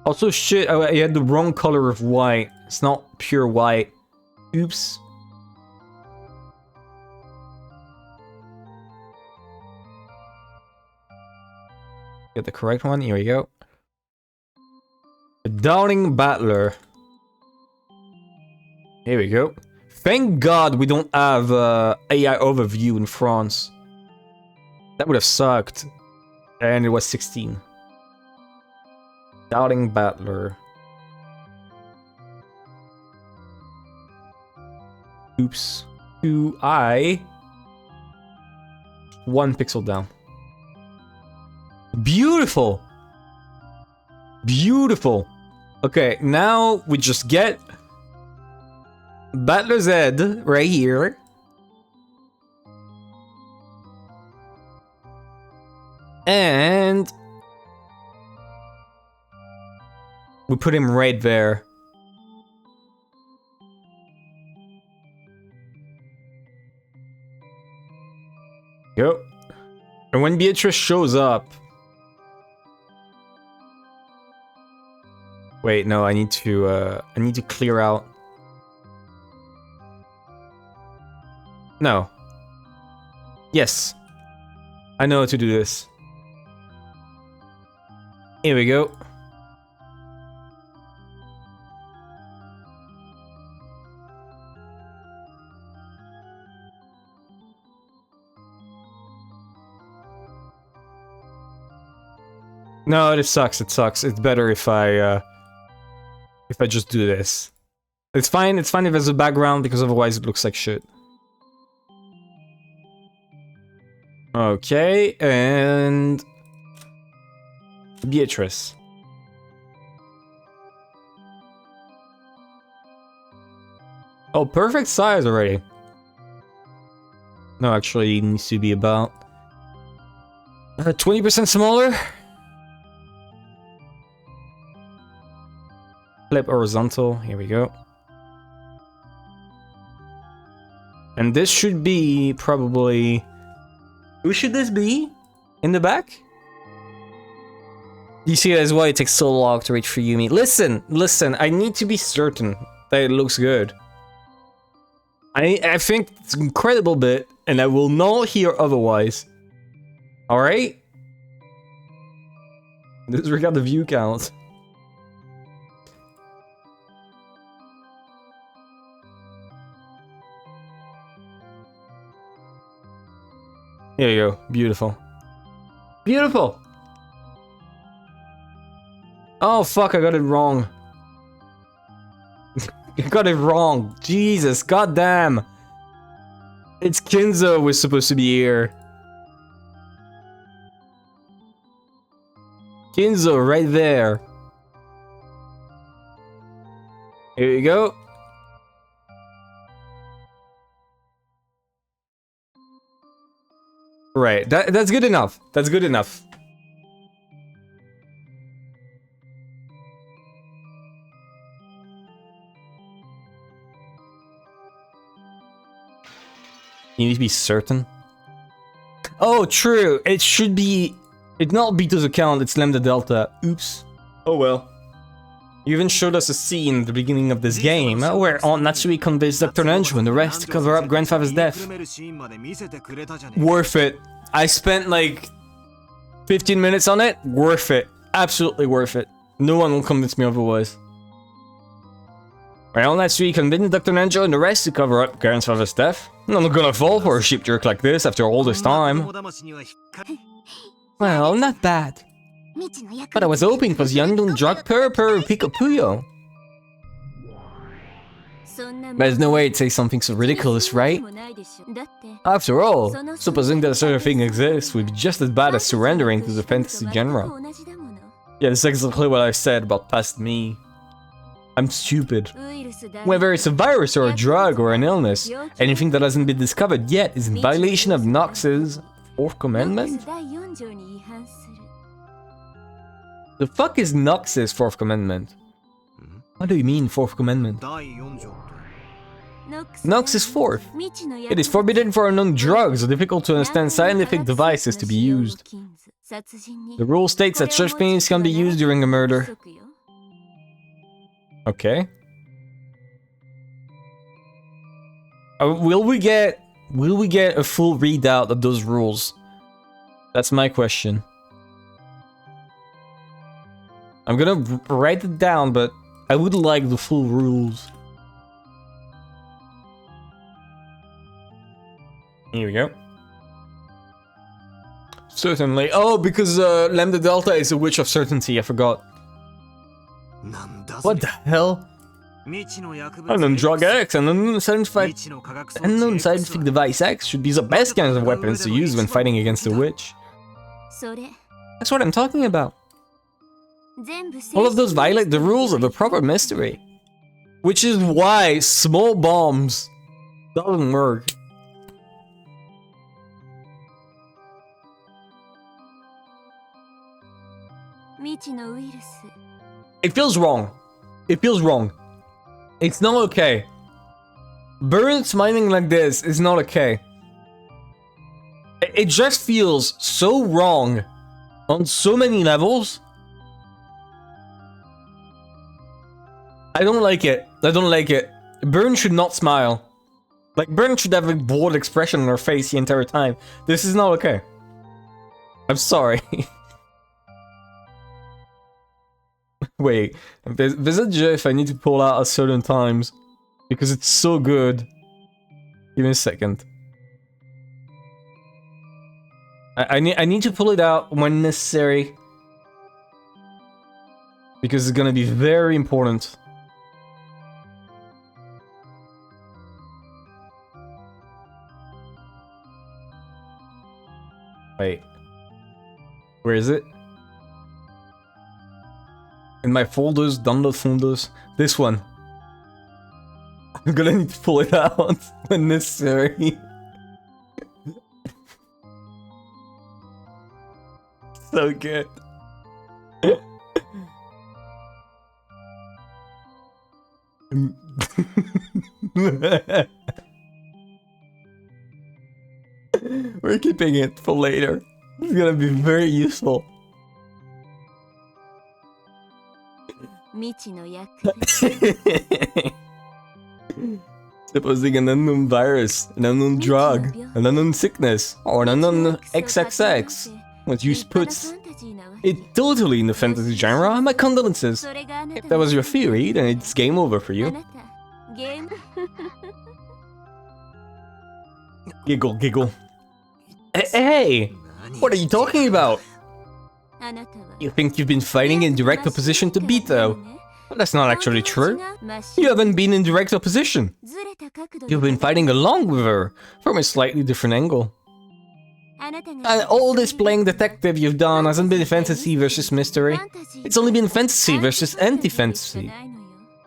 A: Also, shit, I had the wrong color of white. It's not pure white. Oops. Get the correct one, here we go. Darling Battler. Here we go. Thank God we don't have AI overview in France. That would have sucked. And it was 16. Darling Battler. Oops. 2i. 1 pixel down. Beautiful! Beautiful! Okay, now we just get Battler's head right here. And we put him right there. Go. And when Beatrice shows up... Wait, no, I need to clear out. No. Yes. I know how to do this. Here we go. No, it sucks, it sucks. It's better if I just do this. It's fine if there's a background, because otherwise it looks like shit. Okay, and Beatrice. Oh, perfect size already. No, actually, it needs to be about 20% smaller. Flip horizontal. Here we go. And this should be probably... Who should this be? In the back? You see, that's why it takes so long to reach for Yumi. Listen, I need to be certain that it looks good. I think it's an incredible bit, and I will not hear otherwise. Alright? Disregard the view count. Here you go. Beautiful. Beautiful! Oh fuck, I got it wrong. I got it wrong. Jesus, goddamn. It's Kinzo was supposed to be here. Kinzo right there. Here you go. Right, that's good enough. That's good enough. You need to be certain. Oh, true. It should be... It's not Beto's account, it's Lambda Delta. Oops. Oh well. You even showed us a scene at the beginning of this game where Aunt Natsuhi convinced Dr. Nenju and the rest to cover up grandfather's death. Worth it. I spent like 15 minutes on it. Worth it. Absolutely worth it. No one will convince me otherwise. Well, Natsuhi convinced Dr. Nenju and the rest to cover up grandfather's death. I'm not gonna fall for a sheep jerk like this after all this time. Well, not bad. But I was hoping it was the unknown drug Pico Puyo. There's no way to say something so ridiculous, right? After all, supposing that a certain thing exists would be just as bad as surrendering to the fantasy genre. Yeah, that's exactly what I said about past me. I'm stupid. Whether it's a virus or a drug or an illness, anything that hasn't been discovered yet is in violation of Nox's 4th commandment? The fuck is Nox's 4th commandment? What do you mean 4th commandment? Nox is 4th. It is forbidden for unknown drugs or difficult to understand scientific devices to be used. The rule states that such things can be used during a murder. Okay. Will we get a full readout of those rules? That's my question. I'm gonna write it down, but I would like the full rules. Here we go. Certainly. Oh, because Lambda Delta is a witch of certainty, I forgot. What the hell? Unknown drug X and unknown scientific device X should be the best kinds of weapons to use when fighting against a witch. That's what I'm talking about. All of those violate the rules of the proper mystery. Which is why small bombs doesn't work. It feels wrong. It feels wrong. It's not okay. Burn smiling like this is not okay. It just feels so wrong on so many levels. I don't like it. I don't like it. Burn should not smile. Like, Burn should have a bored expression on her face the entire time. This is not okay. I'm sorry. Wait, there's a GIF I need to pull out at certain times because it's so good. Give me a second. I need to pull it out when necessary because it's gonna be very important. Wait. Where is it? In my folders, download folders. This one. I'm gonna need to pull it out when necessary. So good. We're keeping it for later. It's gonna be very useful. Supposing an unknown virus, an unknown drug, an unknown sickness, or an unknown XXX was used puts it totally in the fantasy genre. My condolences. If that was your theory, then it's game over for you. Giggle, giggle. Hey! What are you talking about? You think you've been fighting in direct opposition to Bito? Well, that's not actually true. You haven't been in direct opposition. You've been fighting along with her, from a slightly different angle. And all this playing detective you've done hasn't been fantasy versus mystery. It's only been fantasy versus anti-fantasy.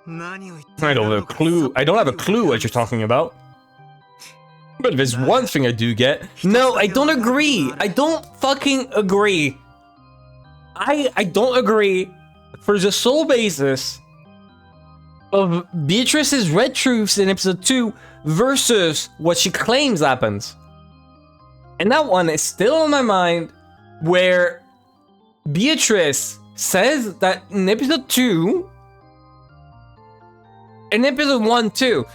A: I don't have a clue. I don't have a clue what you're talking about. But if there's one thing I do get... No, I don't agree! I don't fucking agree! I don't agree for the sole basis of Beatrice's red truths in episode 2 versus what she claims happens. And that one is still on my mind, where Beatrice says that in episode 2... In episode 1 too,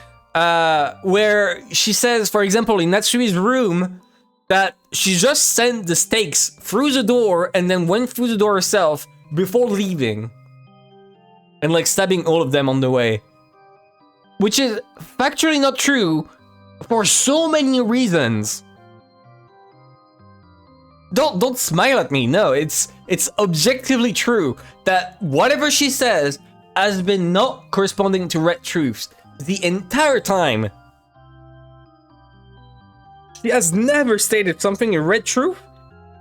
A: where she says, for example, in Natsuhi's room, that she just sent the stakes through the door and then went through the door herself before leaving. And like stabbing all of them on the way. Which is factually not true for so many reasons. Don't smile at me, no, it's objectively true that whatever she says has been not corresponding to red truths the entire time. She has never stated something in red truth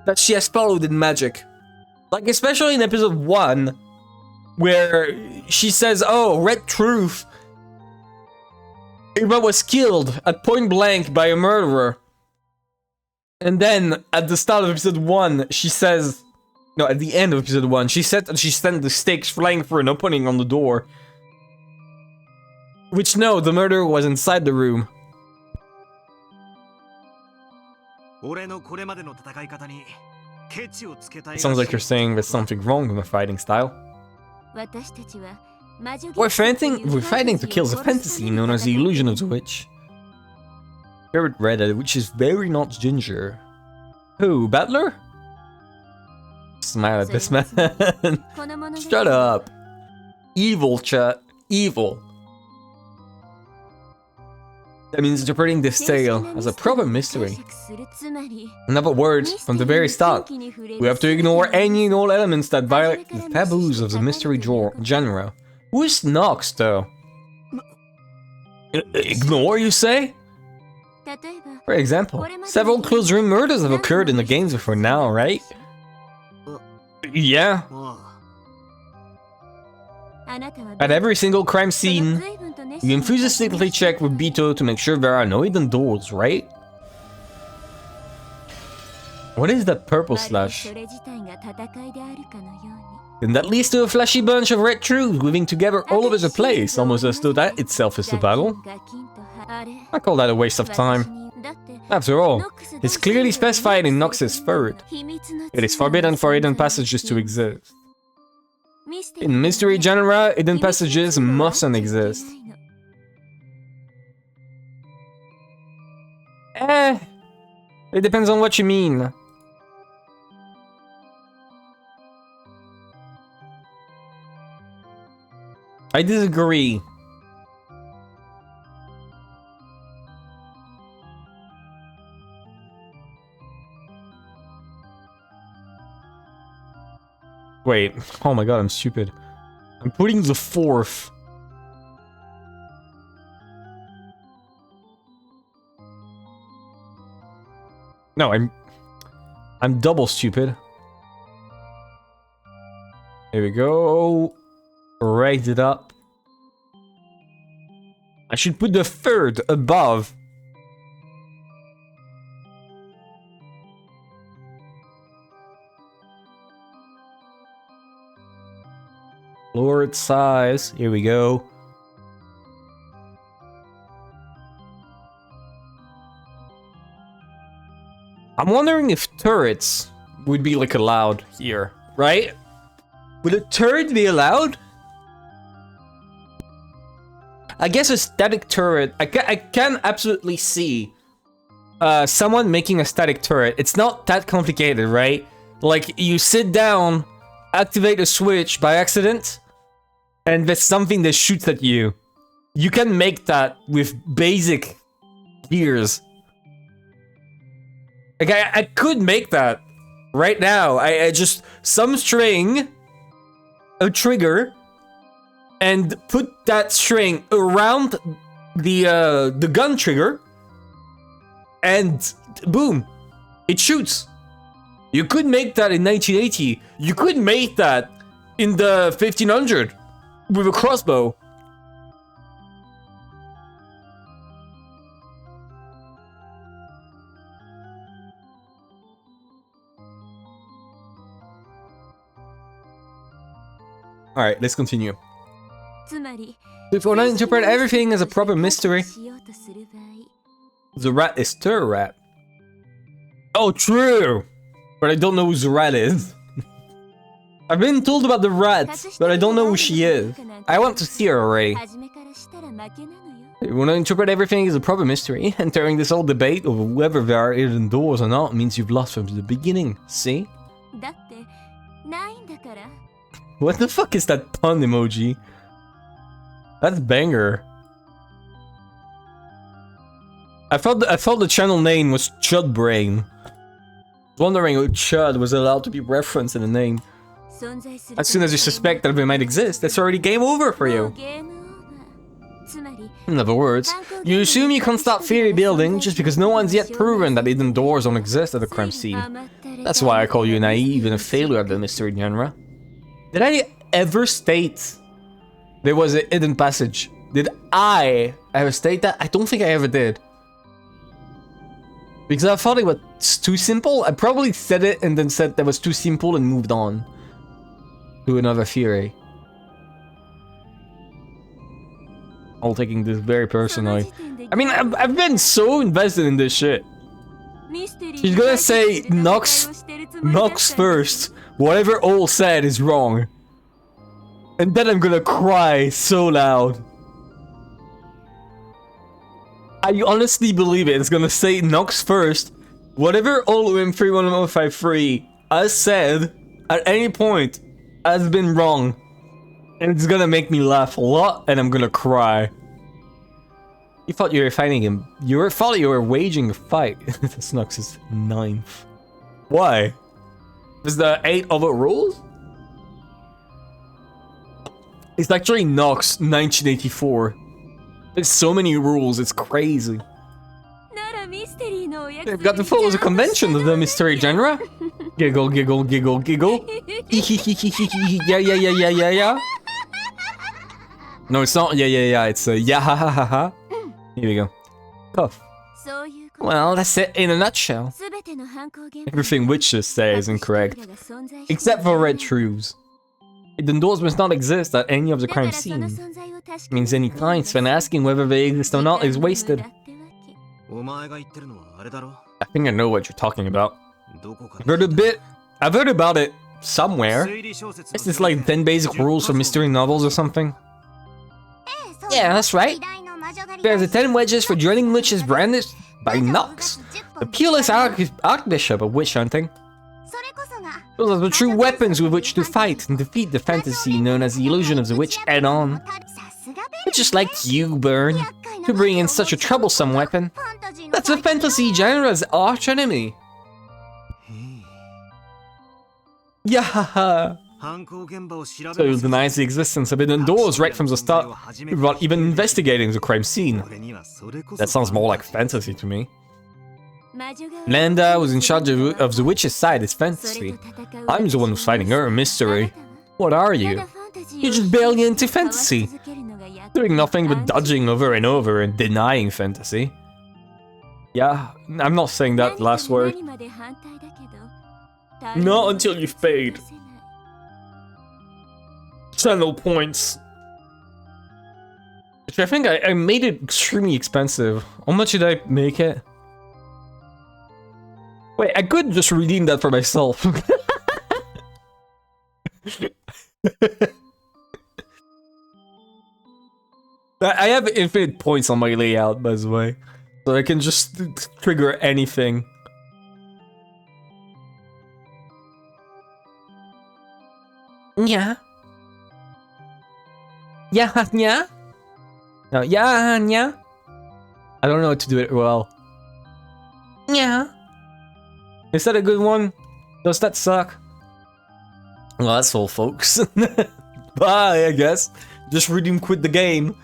A: that she has followed in magic. Like, especially in episode 1, where she says, oh, red truth, Eva was killed at point blank by a murderer. And then, at the start of episode 1, she says... No, at the end of episode 1, she said that she sent the stakes flying through an opening on the door. Which, no, the murderer was inside the room. It sounds like you're saying there's something wrong with my fighting style. We're fighting to kill the fantasy known as the illusion of the witch. Favorite red, which is very not ginger. Who, Battler? Smile at this man. Shut up. Evil, chat. Evil. That means interpreting this tale as a proper mystery. In other words, from the very start, we have to ignore any and all elements that violate the taboos of the mystery genre. Who is Nox, though? Ignore, you say? For example, several closed room murders have occurred in the games before now, right? Yeah. At every single crime scene, you enthusiastically check with Bito to make sure there are no hidden doors, right? What is that purple slash? And that leads to a flashy bunch of red truths moving together all over the place, almost as though that itself is the battle. I call that a waste of time. After all, it's clearly specified in Nox's third. It is forbidden for hidden passages to exist. In mystery genre, hidden passages mustn't exist. It depends on what you mean. I disagree. Wait, oh my god, I'm stupid. I'm putting the fourth. No, I'm double stupid. Here we go. Raise it up. I should put the third above. Lower its size. Here we go. I'm wondering if turrets would be like allowed here, right? Would a turret be allowed? I guess a static turret. I can absolutely see someone making a static turret. It's not that complicated, right? Like you sit down, activate a switch by accident, and there's something that shoots at you. You can make that with basic gears. Like I could make that right now. I just some string, a trigger, and put that string around the gun trigger, and boom, it shoots. You could make that in 1980. You could make that in the 1500 with a crossbow. All right, let's continue. If we don't interpret everything as a proper mystery, the rat is still a rat. Oh, true! But I don't know who the rat is. I've been told about the rat, but I don't know who she is. I want to see her already. If we want to interpret everything as a proper mystery, entering this whole debate over whether there are hidden doors or not means you've lost from the beginning, see? What the fuck is that pun emoji? That's banger. I thought the channel name was Chud Brain. I was wondering if Chud was allowed to be referenced in the name. As soon as you suspect that they might exist, it's already game over for you. In other words, you assume you can't stop theory building just because no one's yet proven that hidden doors don't exist at the crime scene. That's why I call you naive and a failure at the mystery genre. Did I ever state there was a hidden passage? Did I ever state that? I don't think I ever did. Because I thought it was too simple. I probably said it and then said that was too simple and moved on to another theory. All taking this very personally. I mean, I've been so invested in this shit. She's gonna say Nox first. Whatever Ol said is wrong. And then I'm gonna cry so loud. I honestly believe it. It's gonna say Nox first. Whatever OLUM31153 has said at any point has been wrong. And it's gonna make me laugh a lot and I'm gonna cry. You thought you were fighting him. Thought you were waging a fight. This Nox is 9th. Why? Is there 8 other rules? It's actually Nox 1984. There's so many rules, it's crazy. They've got to follow the convention of the mystery genre. Giggle, giggle, giggle, giggle. Yeah. No, it's not yeah, it's yeah ha ha ha ha. Here we go. Tough. Well, that's it in a nutshell. Everything witches say is incorrect, except for red truths. The doors must not exist at any of the crime scenes. It means any time spent asking whether they exist or not is wasted. I think I know what you're talking about. I've heard about it somewhere. Is this like 10 basic rules for mystery novels or something? Yeah, that's right. There's the 10 wedges for joining witches brandished by Nox, the peerless archbishop of witch hunting. Those are the true weapons with which to fight and defeat the fantasy known as the illusion of the witch head-on. It's just like you, Burn, to bring in such a troublesome weapon. That's the fantasy genre's arch-enemy. Yeah. So he denies the existence of hidden doors right from the start, without even investigating the crime scene. That sounds more like fantasy to me. Landa was in charge of the witch's side, it's fantasy. I'm the one who's fighting her, mystery. What are you? You're just barely into fantasy. Doing nothing but dodging over and over and denying fantasy. Yeah, I'm not saying that last word. Not until you've paid. Channel points. Which I think I made it extremely expensive. How much did I make it? Wait, I could just redeem that for myself. I have infinite points on my layout, by the way. So I can just trigger anything. Yeah. Yeah, yeah. No, yeah, yeah. I don't know how to do it well. Yeah. Is that a good one? Does that suck? Well, that's all, folks. Bye, I guess. Just redeem, quit the game.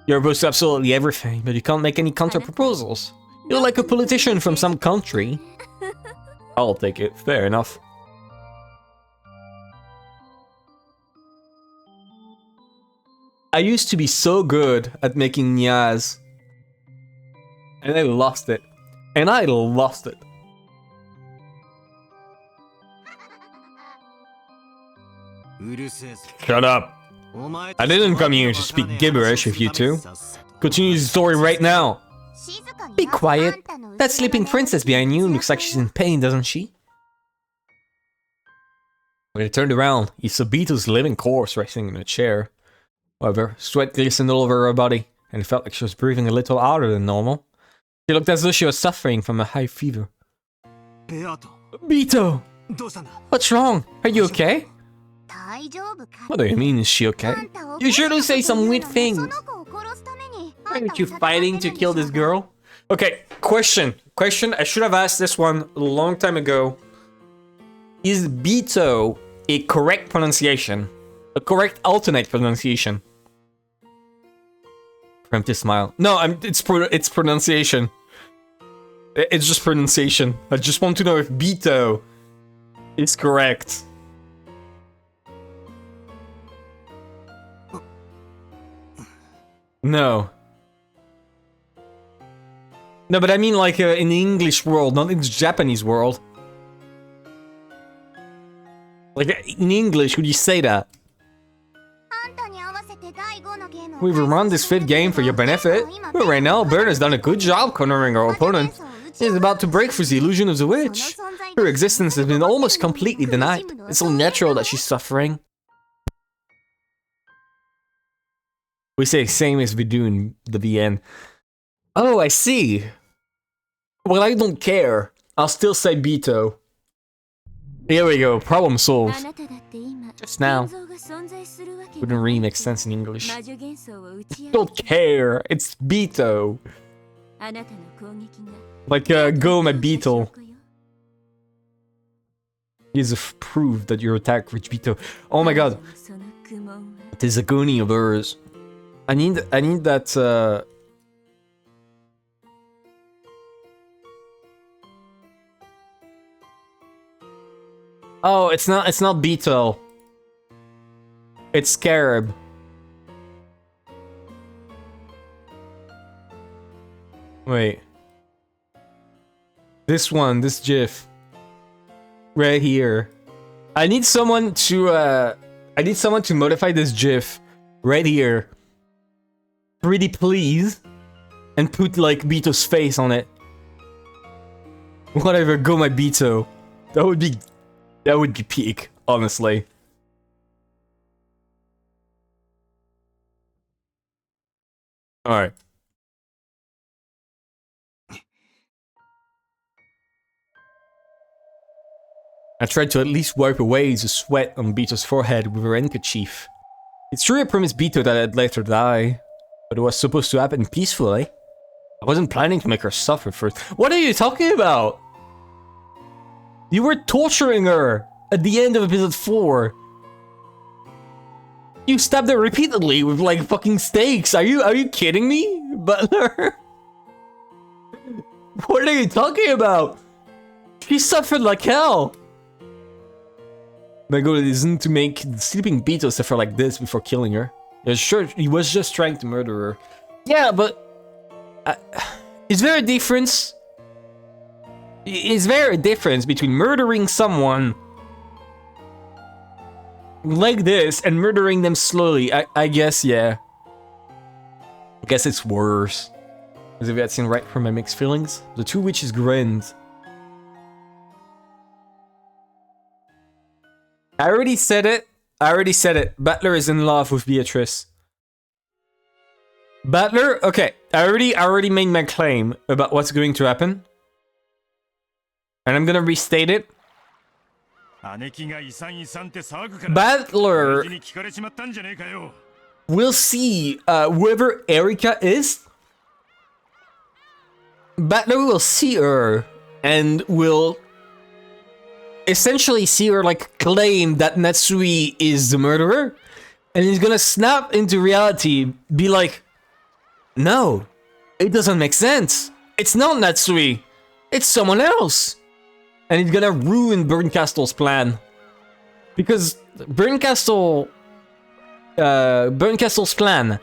A: You're opposed to absolutely everything, but you can't make any counter-proposals. You're like a politician from some country. I'll take it. Fair enough. I used to be so good at making nyas. And I lost it. And I lost it. Shut up. I didn't come here to speak gibberish with you two. Continue the story right now. Be quiet. That sleeping princess behind you looks like she's in pain, doesn't she? When I turned around, he saw Beetle's living corpse resting in a chair. However, sweat glistened all over her body, and it felt like she was breathing a little harder than normal. She looked as though she was suffering from a high fever. Beetle! What's wrong? Are you okay? What do you mean, is she okay? You sure do say some weird things. Aren't you fighting to kill this girl? Okay, question. I should have asked this one a long time ago. Is Beto a correct pronunciation? A correct alternate pronunciation? Empty smile. No, it's pronunciation. It's just pronunciation. I just want to know if Beto is correct. No. No, but I mean like in the English world, not in the Japanese world. Like in English, would you say that? We've run this 5th game for your benefit. But right now, Bern has done a good job cornering our opponent. He's about to break through the illusion of the witch. Her existence has been almost completely denied. It's so natural that she's suffering. We say same as we do in the VN. Oh, I see. Well, I don't care. I'll still say Beto. Here we go. Problem solved. Just now. Wouldn't really make sense in English. Don't care. It's Beto. Like, go my Beetle. He's a proof that your attack reached Beto. Oh my god. It is a goonie of hers. I need that, Oh, it's not Beetle. It's Scarab. Wait. This one, this GIF. Right here. I need someone to modify this GIF right here. Pretty please. And put like Beeto's face on it. Whatever, go my Beeto. That would be peak, honestly. Alright. I tried to at least wipe away the sweat on Beeto's forehead with her handkerchief. It's true I promised Beeto that I'd let her die, but it was supposed to happen peacefully. I wasn't planning to make her suffer first. What are you talking about? You were torturing her at the end of episode 4. You stabbed her repeatedly with like fucking stakes. Are you kidding me, Butler? What are you talking about? She suffered like hell. My goal isn't to make the sleeping beetle suffer like this before killing her. Yeah, sure, he was just trying to murder her. Yeah, but... is there a difference? Is there a difference between murdering someone like this and murdering them slowly? I guess, yeah. I guess it's worse. As if that's in right for my mixed feelings. The two witches grinned. I already said it. Butler is in love with Beatrice. Butler? Okay, I already made my claim about what's going to happen. And I'm gonna restate it. Butler will see whoever Erika is. Butler will see her and will essentially see her like claim that Natsuhi is the murderer, and he's gonna snap into reality, be like, no, it doesn't make sense. It's not Natsuhi, it's someone else. And he's gonna ruin Berncastle's plan. Because Berncastle's plan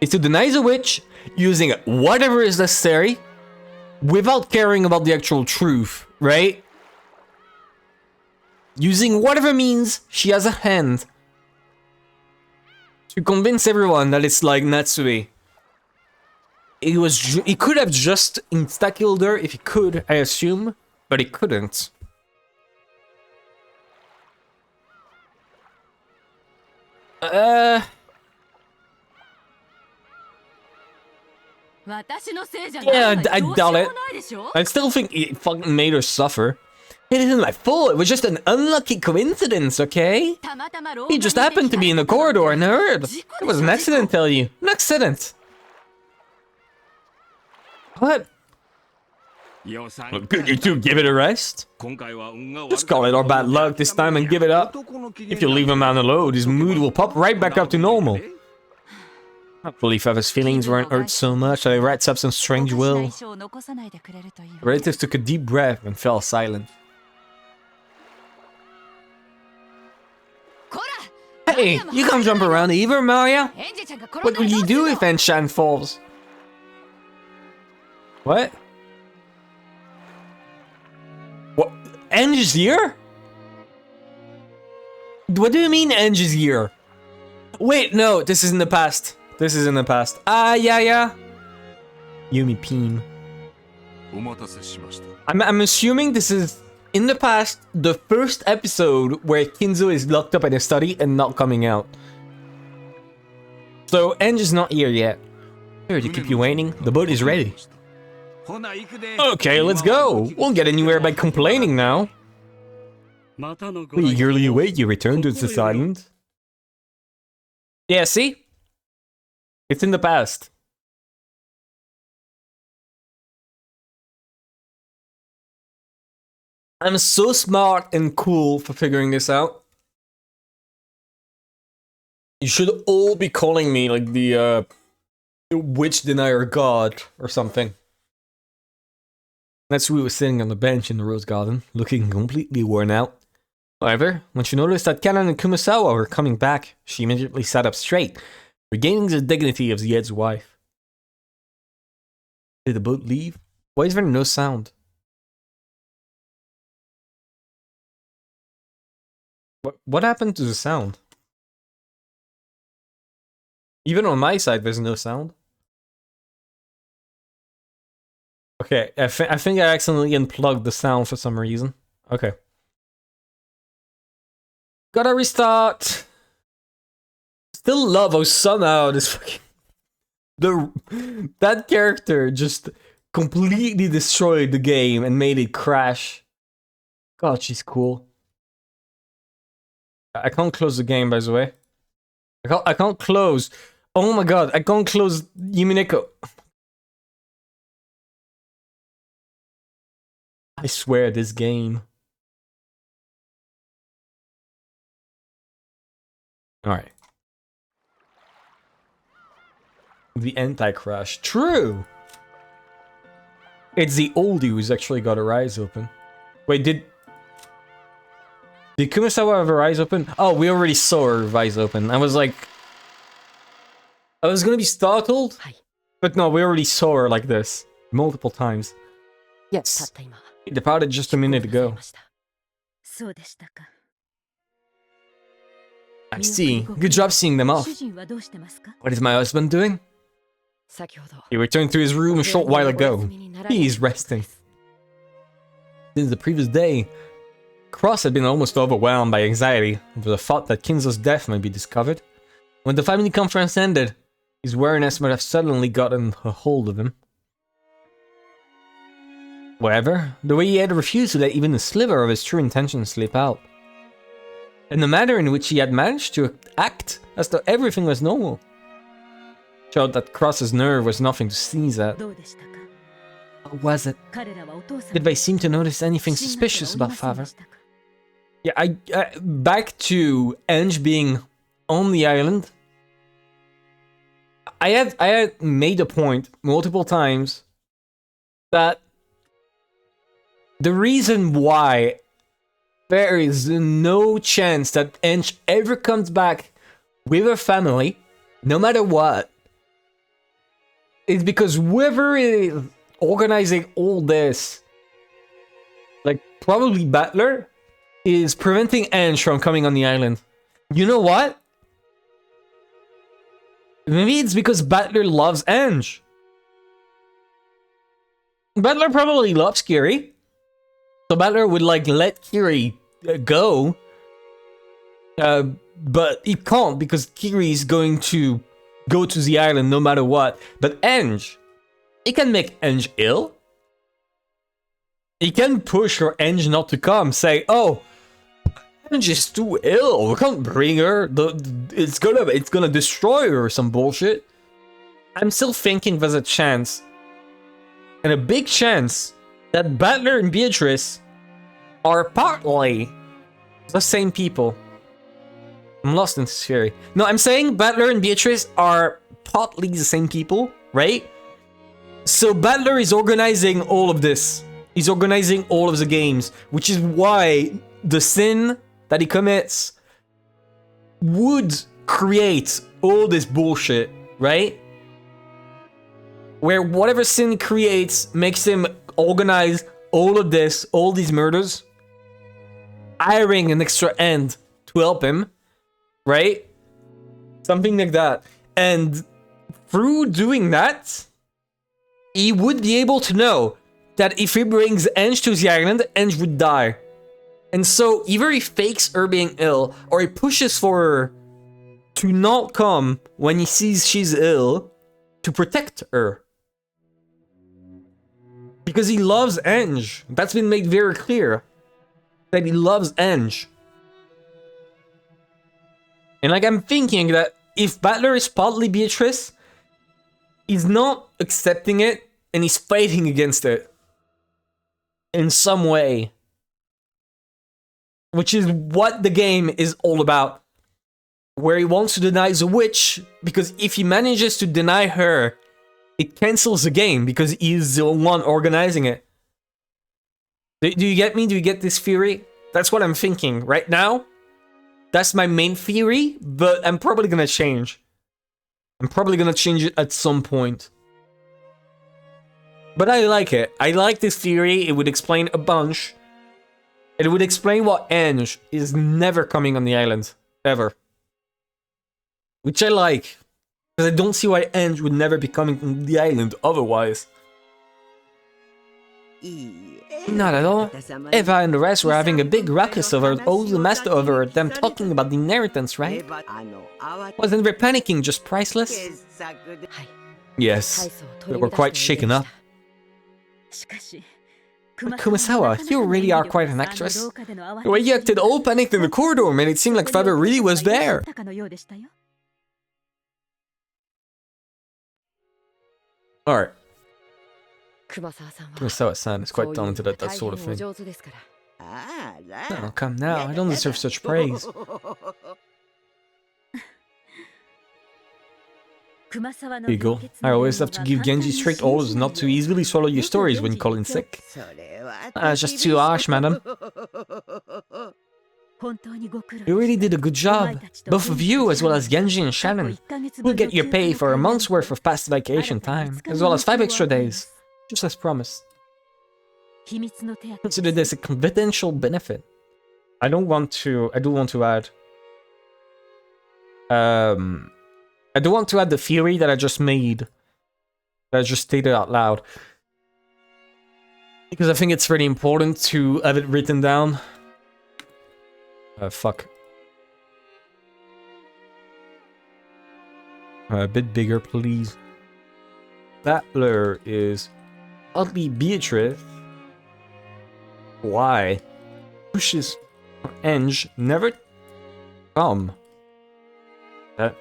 A: is to deny the witch using whatever is necessary without caring about the actual truth, right? Using whatever means she has a hand to convince everyone that it's like Natsuhi. He could have just insta-killed her if he could, I assume, but he couldn't. Yeah, I doubt it. I still think he fucking made her suffer. It isn't my fault, it was just an unlucky coincidence, okay? He just happened to be in the corridor and heard. It was an accident, tell you. An accident. What? Look, could you two give it a rest? Just call it our bad luck this time and give it up. If you leave a man alone, his mood will pop right back up to normal. I believe his feelings weren't hurt so much that he writes up some strange will. The relatives took a deep breath and fell silent. Hey, you can't jump around either, Maria. What will you do if Enchant falls? What? What? Eng is here? What do you mean Eng is here? Wait, no, this is in the past. This is in the past. Ah, yeah. Yumi Peen. I'm assuming this is, in the past, the first episode where Kinzo is locked up in a study and not coming out. So, Eng is not here yet. Sorry to keep you waiting. The boat is ready. Okay, let's go. We'll get anywhere by complaining now. We eagerly await your return to this island. Yeah, see? It's in the past. I'm so smart and cool for figuring this out. You should all be calling me like the witch denier god or something. Natsuhi was sitting on the bench in the rose garden, looking completely worn out. However, when she noticed that Kanan and Kumasawa were coming back, she immediately sat up straight, regaining the dignity of Zied's wife. Did the boat leave? Why is there no sound? What happened to the sound? Even on my side, there's no sound. Okay, I think I accidentally unplugged the sound for some reason. Okay. Gotta restart. Still love how somehow this fucking... that character just completely destroyed the game and made it crash. God, she's cool. I can't close the game, by the way. I can't close. Oh my god, I can't close Umineko. I swear, this game. Alright. The anti-crash. True! It's the oldie who's actually got her eyes open. Wait, did Kumasawa have her eyes open? Oh, we already saw her eyes open. I was like... I was gonna be startled, but no, we already saw her like this. Multiple times. Yes. He departed just a minute ago. I see. Good job seeing them off. What is my husband doing? He returned to his room a short while ago. He is resting. Since the previous day, Cross had been almost overwhelmed by anxiety over the thought that Kinzo's death might be discovered. When the family conference ended, his wariness might have suddenly gotten a hold of him. However, the way he had refused to let even a sliver of his true intentions slip out, and the manner in which he had managed to act as though everything was normal, showed that Cross's nerve was nothing to sneeze at. How was it? Did they seem to notice anything suspicious about Father? Yeah, back to Enge being on the island. I had made a point multiple times that the reason why there is no chance that Enge ever comes back with her family, no matter what, is because whoever is organizing all this, like probably Battler, is preventing Enge from coming on the island. You know what? Maybe it's because Battler loves Enge. Battler probably loves Kiri. So Battler would like let Kiri go. But he can't because Kiri is going to go to the island no matter what. But Enge, he can make Enge ill. He can push for Enge not to come. Say, oh, Enge is too ill. We can't bring her. It's gonna destroy her or some bullshit. I'm still thinking there's a chance, and a big chance, that Battler and Beatrice are partly the same people. I'm lost in this theory. No, I'm saying Battler and Beatrice are partly the same people, right? So Battler is organizing all of this. He's organizing all of the games, which is why the sin that he commits would create all this bullshit, right? Where whatever sin he creates makes him organize all of this, all these murders, hiring an extra end to help him, right? Something like that. And through doing that, he would be able to know that if he brings Enge to the island, Enge would die. And so either he fakes her being ill, or he pushes for her to not come when he sees she's ill to protect her. Because he loves Enge. That's been made very clear. That he loves Enge. And like I'm thinking that if Battler is partly Beatrice, he's not accepting it and he's fighting against it. In some way. Which is what the game is all about. Where he wants to deny the witch, because if he manages to deny her, it cancels the game, because he's the one organizing it. Do you get me? Do you get this theory? That's what I'm thinking right now. That's my main theory, but I'm probably gonna change. I'm probably gonna change it at some point. But I like it. I like this theory. It would explain a bunch. It would explain why Enge is never coming on the island. Ever. Which I like. Because I don't see why Enge would never be coming on the island otherwise. Not at all. Eva and the rest were having a big ruckus over the master over them talking about the inheritance, right? Wasn't there panicking just priceless? Yes, they were quite shaken up. But Kumasawa, you really are quite an actress. The way you acted all panicked in the corridor made it seem like Father really was there. Alright. Kumasawa-san is quite talented at that sort of thing. Oh, come now, I don't deserve such praise. Here you go. I always have to give Genji strict orders not to easily swallow your stories when calling sick. That's just too harsh, madam. You really did a good job. Both of you, as well as Genji and Shannon. We'll get your pay for a month's worth of past vacation time, as well as 5 extra days. Just as promised. Consider this a confidential benefit. I do want to add... I do want to add the theory that I just made. That I just stated out loud. Because I think it's really important to have it written down. Fuck. A bit bigger, please. Battler is oddly Beatrice. Why? Pushes Eng never come. That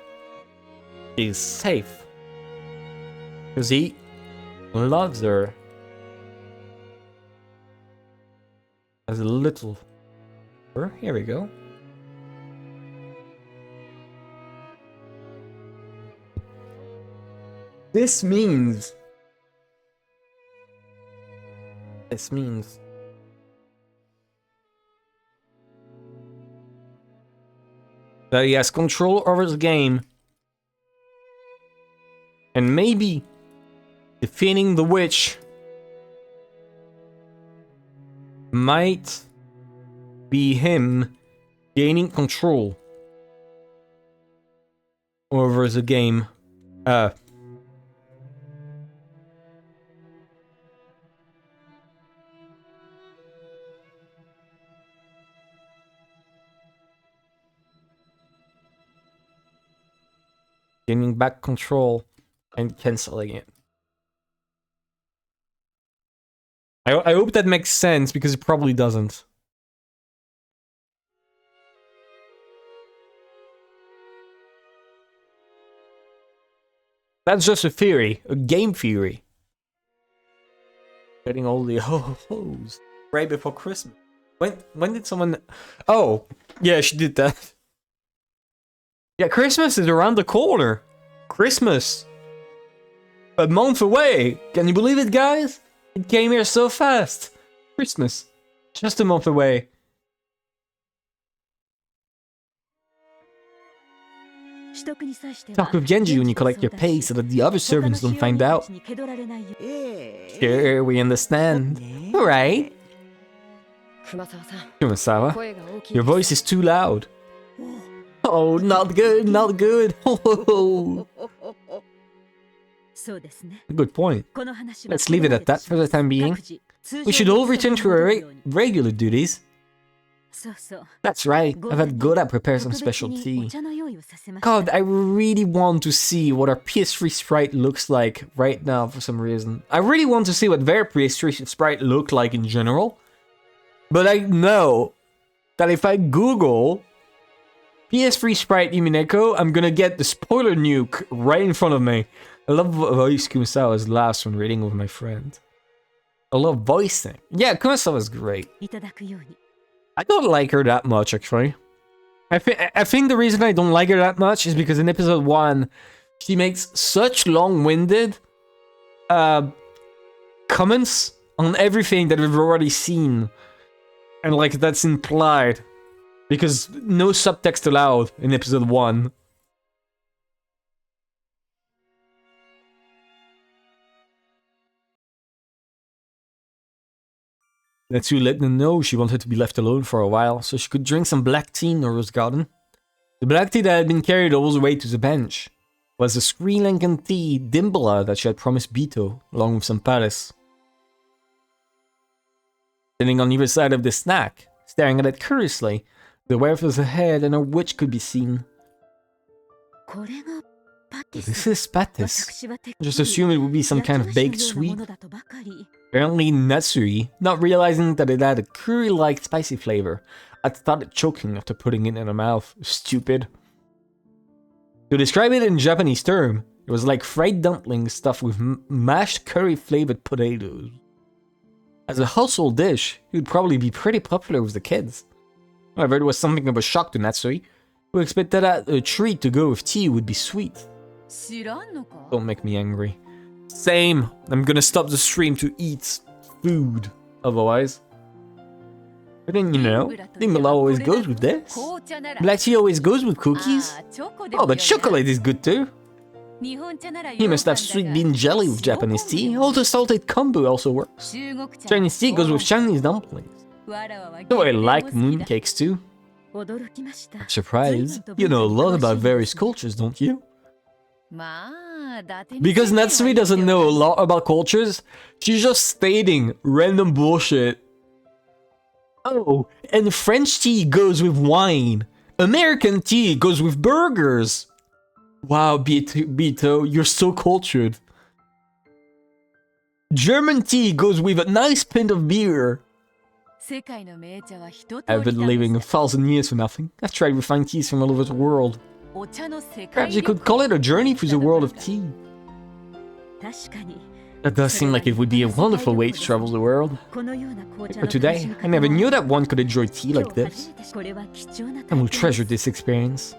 A: is safe. Because he loves her. As a little. Here we go. This means that he has control over his game, and maybe defeating the witch might be him gaining control over the game. Gaining back control and canceling it. I hope that makes sense, because it probably doesn't. That's just a theory, a game theory. Getting all the ho-hos right before Christmas. When did someone... Oh, yeah, she did that. Yeah, Christmas is around the corner. Christmas. A month away. Can you believe it, guys? It came here so fast. Christmas. Just a month away. Talk with Genji when you collect your pay so that the other servants don't find out. Sure, we understand. Alright. Kumasawa, your voice is too loud. Oh, not good, not good. Good point. Let's leave it at that for the time being. We should all return to our regular duties. That's right, I've had Goda prepare some special tea. God, I really want to see what our PS3 sprite looks like right now for some reason. I really want to see what their PS3 sprite looked like in general. But I know that if I Google PS3 sprite Umineko, I'm gonna get the spoiler nuke right in front of me. I love voice Kumasawa's laughs when reading with my friend. I love voicing. Yeah, Kumasawa's great. I don't like her that much, actually. I think the reason I don't like her that much is because in episode 1, she makes such long-winded comments on everything that we've already seen. And like, that's implied. Because no subtext allowed in episode 1. Natsuhi let them know she wanted to be left alone for a while, so she could drink some black tea in the rose garden. The black tea that had been carried all the way to the bench was the Sri Lankan tea Dimbala that she had promised Bito, along with some paris. Sitting on either side of the snack, staring at it curiously, the werewolf was ahead and a witch could be seen. This is patis. Just assume it would be some kind of baked sweet. Apparently Natsuhi, not realizing that it had a curry-like spicy flavor, had started choking after putting it in her mouth. Stupid. To describe it in Japanese term, it was like fried dumplings stuffed with mashed curry-flavored potatoes. As a household dish, it would probably be pretty popular with the kids. However, it was something of a shock to Natsuhi, who expected that a treat to go with tea would be sweet. Don't make me angry. Same. I'm gonna stop the stream to eat food. Otherwise. But then, you know, Limala always goes with this. Black tea always goes with cookies. Oh, but chocolate is good too. You must have sweet bean jelly with Japanese tea. Also, salted kombu also works. Chinese tea goes with Chinese dumplings. So I like mooncakes too. I'm surprised. You know a lot about various cultures, don't you? Because Natsuhi doesn't know a lot about cultures, she's just stating random bullshit. Oh, and French tea goes with wine. American tea goes with burgers. Wow, Bito, you're so cultured. German tea goes with a nice pint of beer. I've been living 1,000 years for nothing. I've tried refined teas from all over the world. Perhaps you could call it a journey through the world of tea. That does seem like it would be a wonderful way to travel the world. But today, I never knew that one could enjoy tea like this. I will treasure this experience.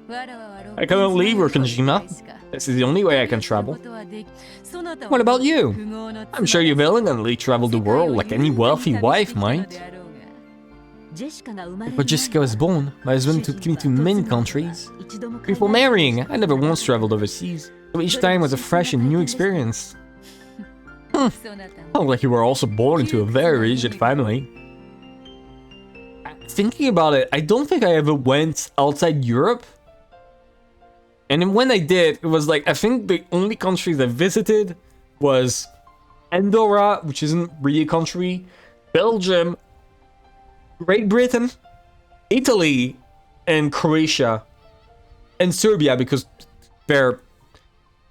A: I cannot leave Urkanjima. This is the only way I can travel. What about you? I'm sure you've elegantly traveled the world like any wealthy wife might. But Jessica was born, my husband took me to many countries. Before marrying, I never once traveled overseas, so each time was a fresh and new experience. Sounds like you were also born into a very rigid family. Thinking about it, I don't think I ever went outside Europe. And when I did, it was like, I think the only countries I visited was Andorra, which isn't really a country, Belgium, Great Britain, Italy, and Croatia. And Serbia, because they're...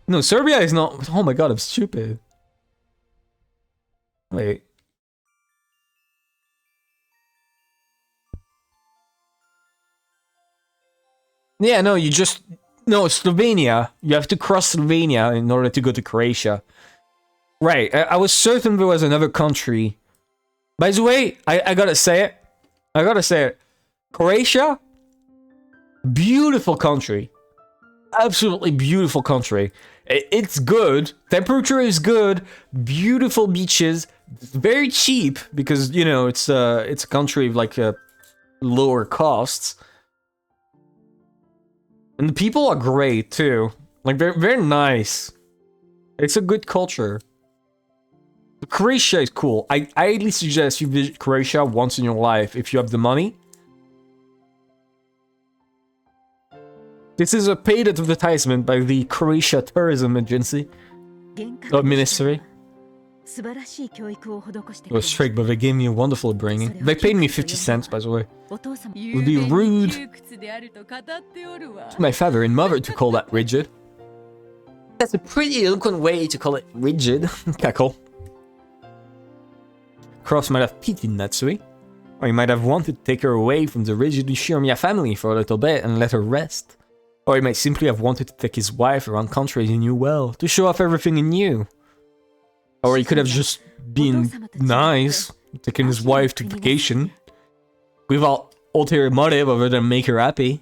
A: No, Serbia is not... Oh my god, I'm stupid. Wait. Yeah, no, you just... No, Slovenia. You have to cross Slovenia in order to go to Croatia. Right, I was certain there was another country. By the way, I gotta say it. I gotta say it. Croatia? Beautiful country. Absolutely beautiful country. It's good. Temperature is good. Beautiful beaches. Very cheap because, you know, it's a country of like lower costs. And the people are great too. Like they're very nice. It's a good culture. Croatia is cool. I highly suggest you visit Croatia once in your life if you have the money. This is a paid advertisement by the Croatia Tourism Agency. Or Ministry. It was strict, but they gave me a wonderful upbringing. They paid me 50 cents, by the way. It would be rude to my father and mother to call that rigid. That's a pretty eloquent way to call it rigid. Cackle. Cross might have pitied Natsuhi, or he might have wanted to take her away from the rigid Shiromiya family for a little bit and let her rest. Or he might simply have wanted to take his wife around countries he knew well, to show off everything he knew. Or he could have just been nice, taking his wife to vacation, without ulterior motive other than make her happy.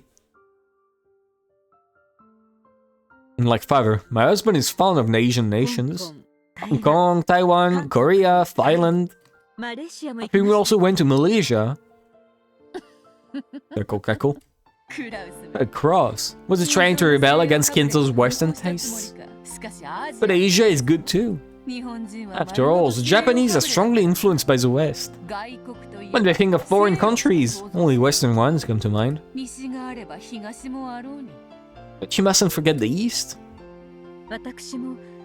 A: And like father, my husband is fond of Asian nations. Hong Kong, Taiwan, Korea, Thailand. I think we also went to Malaysia. Cackle. A cross. Was he trying to rebel against Kinto's Western tastes? But Asia is good too. After all, the Japanese are strongly influenced by the West. When they think of foreign countries, only Western ones come to mind. But you mustn't forget the East.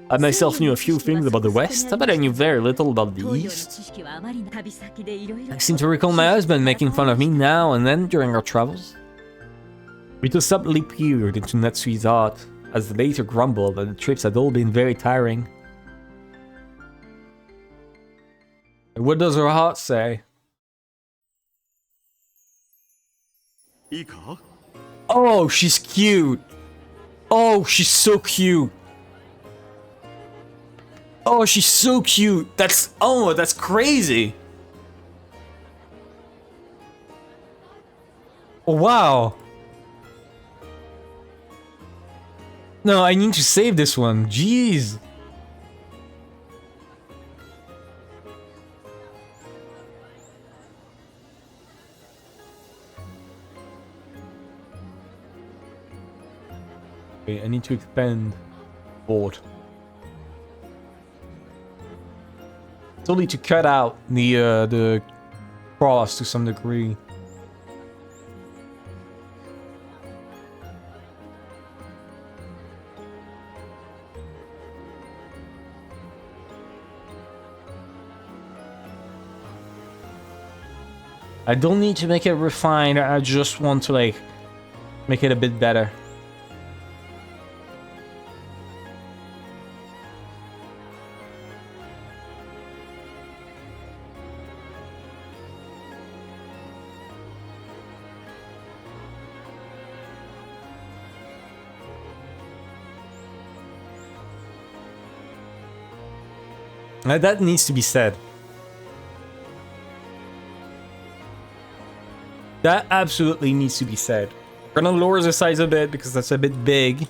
A: I myself knew a few things about the West, but I knew very little about the East. I seem to recall my husband making fun of me now and then during our travels. Rito subtly peered into Natsuhi's heart, as they later grumbled that the trips had all been very tiring. What does her heart say? Oh, she's cute! Oh, she's so cute! Oh, she's so cute! That's crazy! Wow! No, I need to save this one. Jeez. Okay, I need to expand board. It's only to cut out the cross to some degree. I don't need to make it refined, I just want to like make it a bit better. That needs to be said. That absolutely needs to be said. We're gonna lower the size a bit because that's a bit big.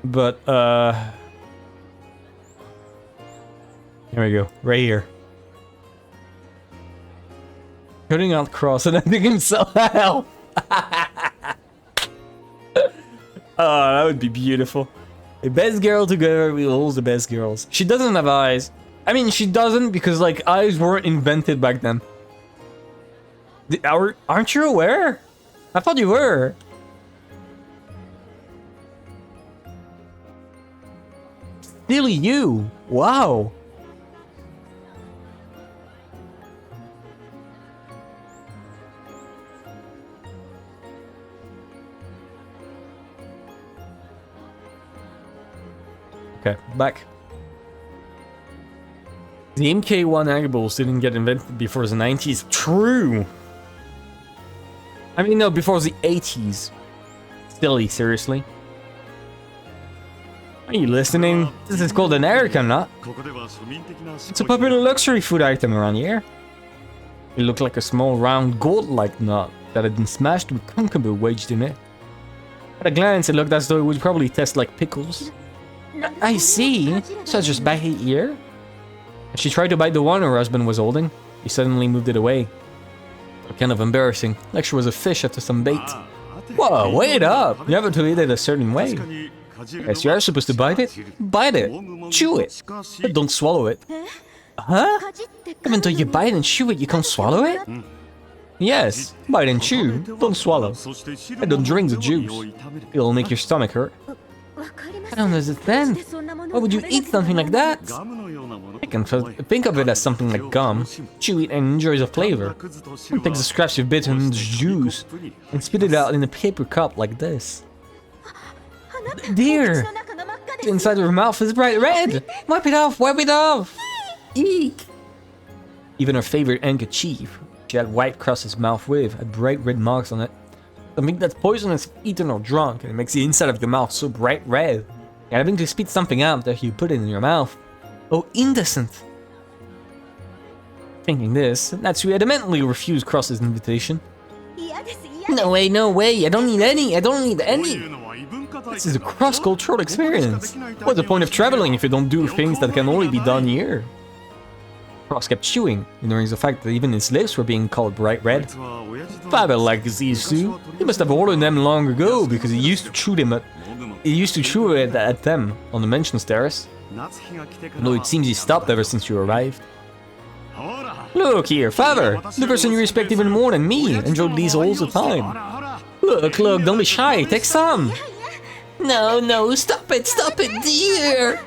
A: But, here we go. Right here. Cutting out cross and ending himself health. Oh, that would be beautiful. The best girl together rules the best girls. She doesn't have eyes. I mean, she doesn't because, like, eyes weren't invented back then. Aren't you aware? I thought you were. Silly you. Wow. Okay, back. The MK1 Agballs didn't get invented before the 90s. True! I mean, no, before the 80s. Silly, seriously. Are you listening? This is called an American nut. It's a popular luxury food item around here. It looked like a small round gold-like nut that had been smashed with cucumber wedged in it. At a glance, it looked as though it would probably taste like pickles. I see. So just bite it here? She tried to bite the one her husband was holding. He suddenly moved it away. Kind of embarrassing, like she was a fish after some bait. Whoa, wait up! You have to eat it a certain way. Yes, you are supposed to bite it. Bite it. Chew it. But don't swallow it. Huh? Even though you bite and chew it, you can't swallow it? Yes, bite and chew. Don't swallow. And don't drink the juice. It'll make your stomach hurt. I don't understand. Why would you eat something like that? I can think of it as something like gum. Chew it and enjoy the flavor. Take the scraps you've bitten in the juice and spit it out in a paper cup like this. Dear! The inside of her mouth is bright red! Wipe it off! Wipe it off! Eek! Even her favorite handkerchief, she had white across his mouth with, had bright red marks on it. Something that's poisonous if eaten or drunk, and it makes the inside of the mouth so bright red. And having to spit something out that you put it in your mouth. Oh, indecent! Thinking this, Natsuhi adamantly refused Cross's invitation. No way, no way, I don't need any, I don't need any! This is a cross-cultural experience. What's the point of traveling if you don't do things that can only be done here? Cross kept chewing, ignoring the fact that even his lips were being colored bright red. Father likes these two. He must have ordered them long ago because he used to chew them at them on the mentions terrace. Though it seems he stopped ever since you arrived. Look here, Father! The person you respect even more than me enjoyed these all the time. Look, don't be shy, take some! No, stop it, dear!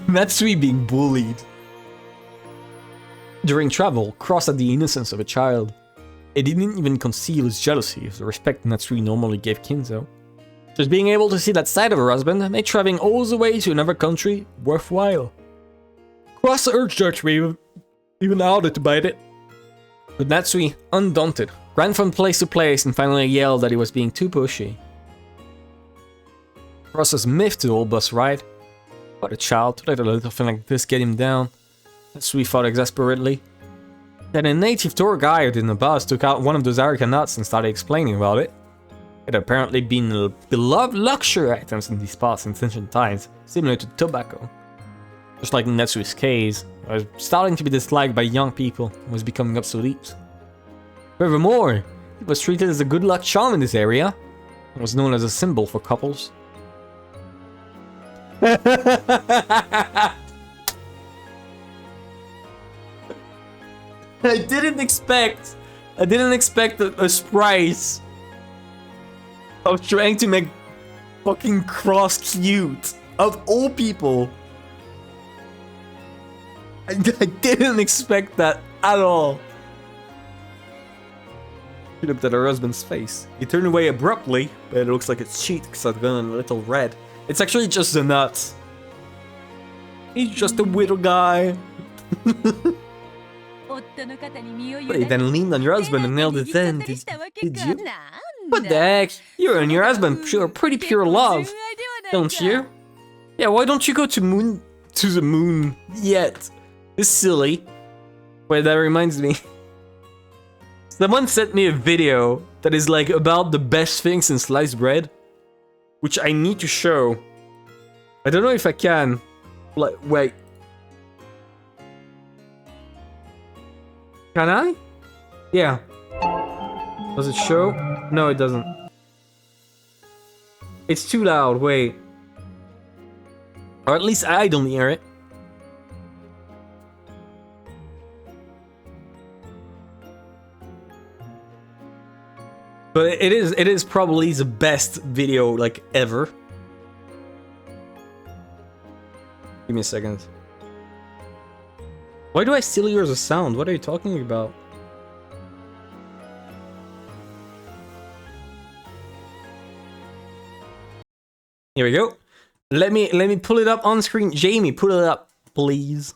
A: Natsuhi being bullied. During travel, Cross had the innocence of a child. It didn't even conceal his jealousy of the respect Natsuhi normally gave Kinzo. Just being able to see that side of her husband made traveling all the way to another country worthwhile. Cross urged Natsuhi even harder to bite it. But Natsuhi, undaunted, ran from place to place and finally yelled that he was being too pushy. Cross was miffed the whole bus ride. But a child to let a little thing like this get him down. Natsuhi thought exasperately. Then a native tour guide in the bus took out one of those Arica nuts and started explaining about it. It had apparently been beloved luxury items in these spots since ancient times, similar to tobacco. Just like Natsuhi's case, it was starting to be disliked by young people and was becoming obsolete. Furthermore, it was treated as a good luck charm in this area. It was known as a symbol for couples. I didn't expect a surprise of trying to make fucking Cross cute, of all people. I didn't expect that at all. She looked at her husband's face. He turned away abruptly, but it looks like its cheeks had gone a little red. It's actually just the nuts. He's just a little guy. But he then leaned on your husband and nailed his end. Did you? What the heck? You and your husband are pretty pure love, don't you? Yeah, why don't you go to the moon yet? It's silly. Wait, that reminds me. Someone sent me a video that is like about the best things in sliced bread, which I need to show. I don't know if I can. Like, wait. Can I? Yeah. Does it show? No, it doesn't. It's too loud, wait. Or at least I don't hear it. But it is probably the best video, like, ever. Give me a second. Why do I still hear the sound? What are you talking about? Here we go. Let me pull it up on screen. Jamie, pull it up, please.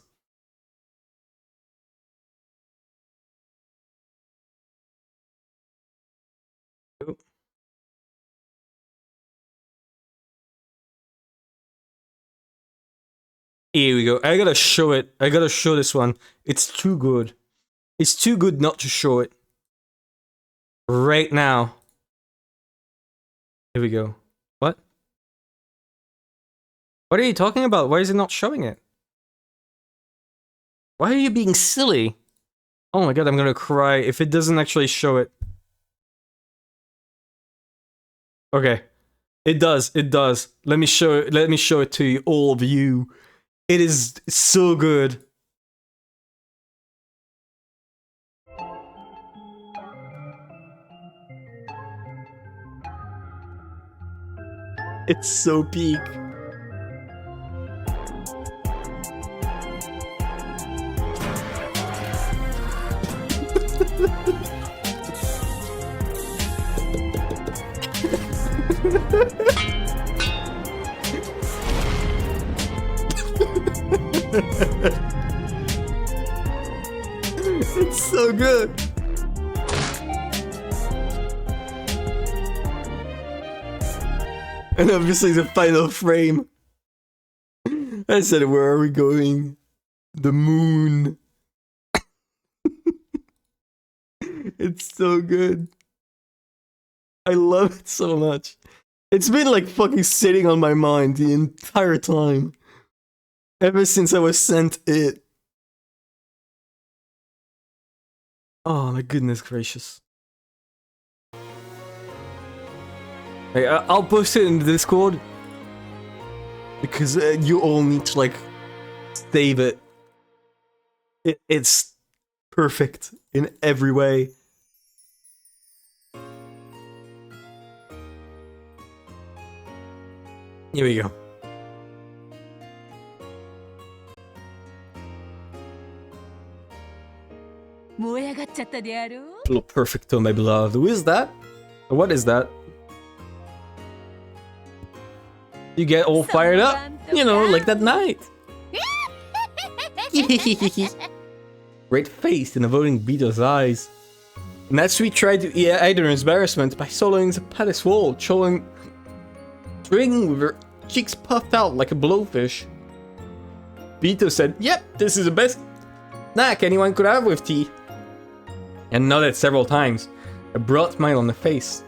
A: Here we go. I gotta show it. I gotta show this one. It's too good. It's too good not to show it. Right now. Here we go. What? What are you talking about? Why is it not showing it? Why are you being silly? Oh my god, I'm gonna cry if it doesn't actually show it. Okay. It does. It does. Let me show it to you, all of you. It is so good. It's so peak. It's so good. And obviously the final frame. I said, where are we going? The moon. It's so good. I love it so much. It's been like fucking sitting on my mind the entire time. Ever since I was sent it. Oh my goodness gracious. Hey, I'll post it in the Discord. Because you all need to like save it. It's perfect in every way. Here we go. Little perfecto, my beloved. Who is that? What is that? You get all fired up, you know, like that night. Great face in avoiding Beeto's eyes. Natsuhi tried to hide her embarrassment by soloing the palace wall, showing with her cheeks puffed out like a blowfish. Beeto said, "Yep, this is the best snack anyone could have with tea," and nodded several times, a broad smile on the face.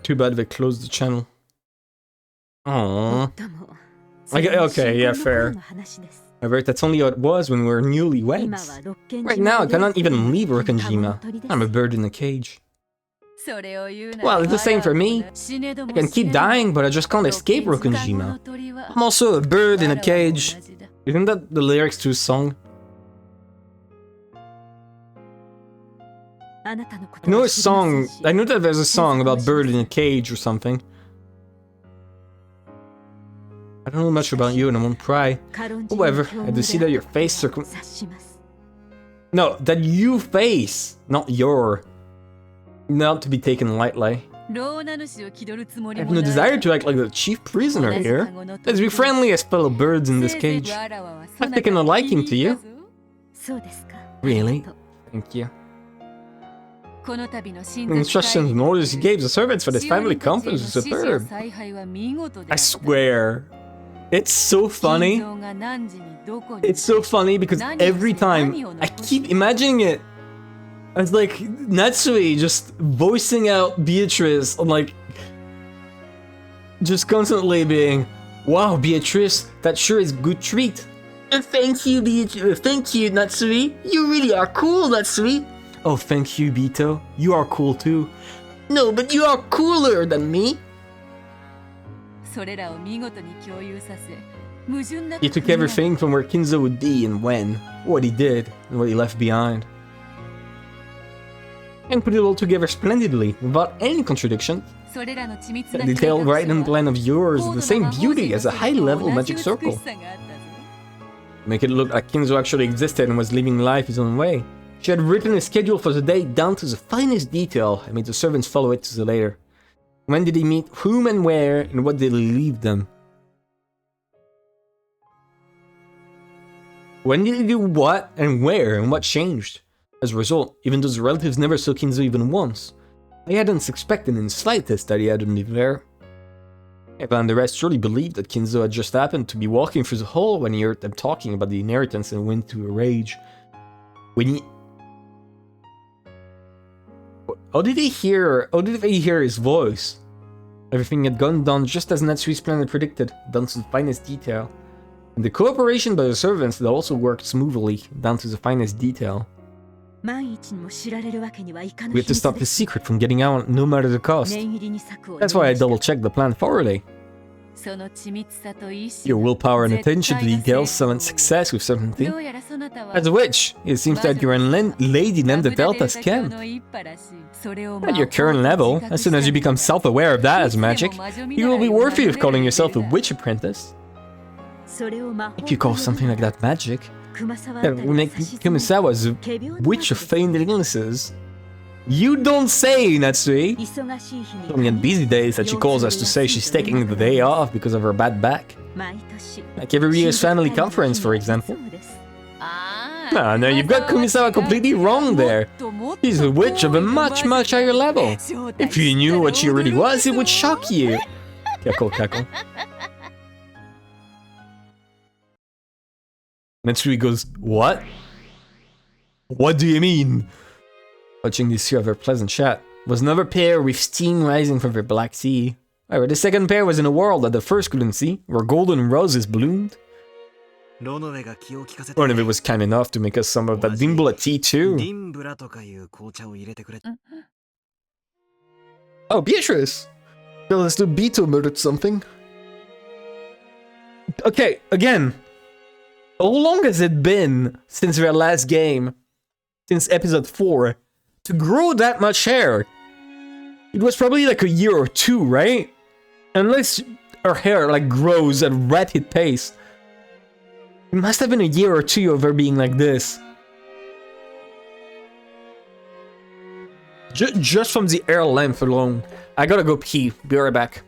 A: Too bad they closed the channel. Aww. Okay, yeah, fair. However, that's only how it was when we were newlyweds. Right now, I cannot even leave Rokkenjima. I'm a bird in a cage. Well, it's the same for me. I can keep dying, but I just can't escape Rokkenjima. I'm also a bird in a cage. Isn't that the lyrics to a song? I know a song. I know that there's a song about bird in a cage or something. I don't know much about you and I won't pry. However, I do see that your face No, that you face, not your. Not to be taken lightly. I have no desire to act like the chief prisoner here. Let's be friendly as fellow birds in this cage. I've taken a liking to you. Really? Thank you. The instructions and orders he gave the servants for this family conference is superb. I swear. It's so funny. It's so funny because every time I keep imagining it as like Natsuhi just voicing out Beatrice on like just constantly being, wow, Beatrice, that sure is a good treat. Thank you, Beatrice. Thank you, Natsuhi. You really are cool, Natsuhi. Oh, thank you, Bito. You are cool too. No, but you are cooler than me. He took everything from where Kinzo would be and when, what he did, and what he left behind. And put it all together splendidly, without any contradiction. That detailed writing plan of yours is the same beauty as a high-level magic circle. Make it look like Kinzo actually existed and was living life his own way. She had written a schedule for the day down to the finest detail and made the servants follow it to the letter. When did he meet whom and where, and what did he leave them? When did he do what and where, and what changed? As a result, even though the relatives never saw Kinzo even once, they hadn't suspected in the slightest that he hadn't been there. Eva and the rest surely believed that Kinzo had just happened to be walking through the hall when he heard them talking about the inheritance and went into a rage. How did they hear his voice? Everything had gone down just as Natsuhi's plan had predicted, down to the finest detail. And the cooperation by the servants had also worked smoothly, down to the finest detail. We had to stop the secret from getting out, no matter the cost. That's why I double-checked the plan thoroughly. Your willpower and attention to details summon success with certainty. As a witch, it seems that you're a lady named Delta's Ken. At your current level, as soon as you become self-aware of that as magic, you will be worthy of calling yourself a witch apprentice. If you call something like that magic, that would make Kumasawa's a witch of feigned illnesses. You don't say, Natsuhi! It's only on busy days that she calls us to say she's taking the day off because of her bad back. Like every year's family conference, for example. No, you've got Kumisawa completely wrong there. She's a witch of a much, much higher level. If you knew what she really was, it would shock you. Cackle, cackle. Natsuhi goes, what? What do you mean? Watching these two have a pleasant chat was another pair with steam rising from their black sea. However, the second pair was in a world that the first couldn't see, where golden roses bloomed. One of it was kind enough to make us some of that Dimbula tea too. Oh, Beatrice! Tell us the Bito murdered something. Okay, again. How long has it been since their last game? Since episode 4? To grow that much hair? It was probably like a year or two, right? Unless her hair like grows at a rapid pace. It must have been a year or two of her being like this. Just from the hair length alone. I gotta go pee. Be right back.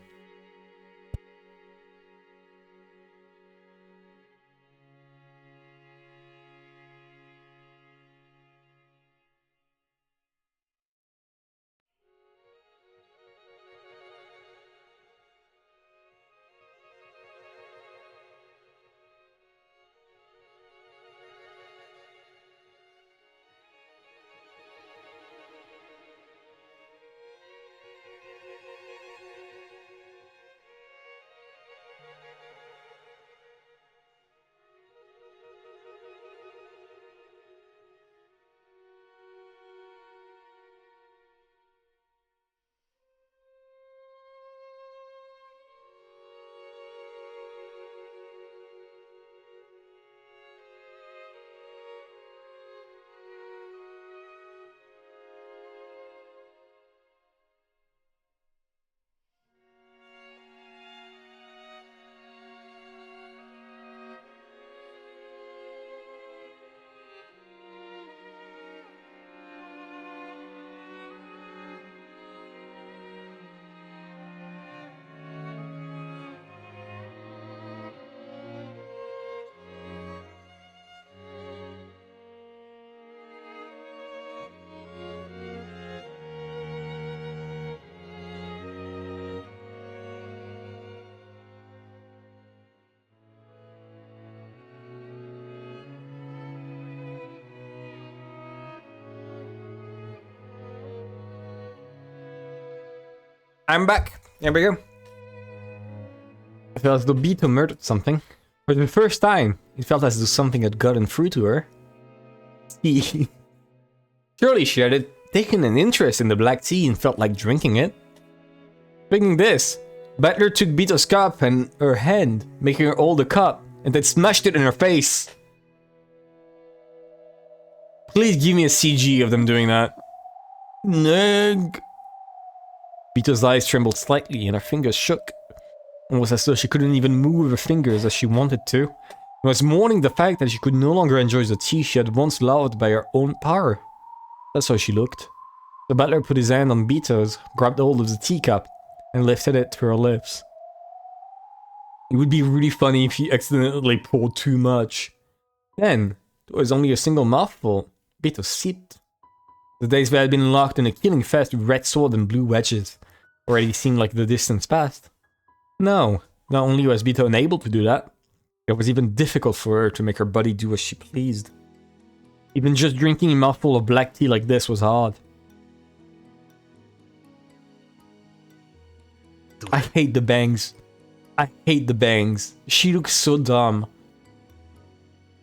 A: I'm back. There we go. I felt as though Bito murdered something. For the first time, it felt as though something had gotten through to her. Tea. Surely she had taken an interest in the black tea and felt like drinking it. Thinking this, Butler took Bito's cup and her hand, making her hold the cup, and then smashed it in her face. Please give me a CG of them doing that. Neg. Bito's eyes trembled slightly and her fingers shook. It was as though she couldn't even move her fingers as she wanted to. It was mourning the fact that she could no longer enjoy the tea she had once loved by her own power. That's how she looked. The butler put his hand on Bito's, grabbed hold of the teacup, and lifted it to her lips. It would be really funny if he accidentally poured too much. Then, it was only a single mouthful. Bito sipped. The days that had been locked in a killing fest with red sword and blue wedges already seemed like the distance past. No, not only was Bito unable to do that, it was even difficult for her to make her body do as she pleased. Even just drinking a mouthful of black tea like this was hard. I hate the bangs. I hate the bangs. She looks so dumb.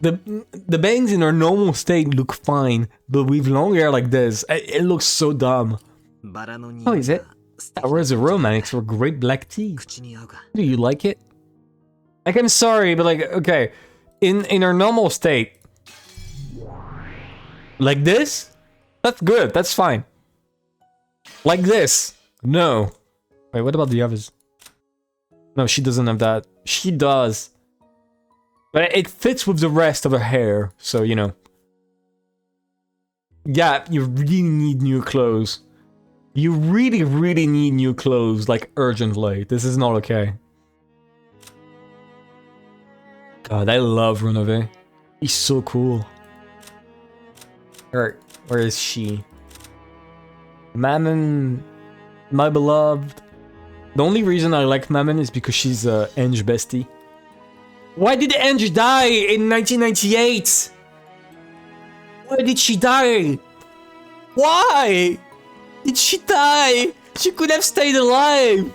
A: The bangs in her normal state look fine, but with long hair like this, it looks so dumb. Oh, is it? That was a romance for great black tea. Do you like it? Like, I'm sorry, but like, okay. In her normal state, like this, that's good, that's fine. Like this, no. Wait, what about the others? No, she doesn't have that. She does. But it fits with the rest of her hair, so, you know. Yeah, you really need new clothes. You really, really need new clothes, like, urgently. This is not okay. God, I love Runaway. He's so cool. Where is she? Mammon, my beloved. The only reason I like Mammon is because she's Enge bestie. Why did Enge die in 1998? Why did she die? Why did she die? She could have stayed alive.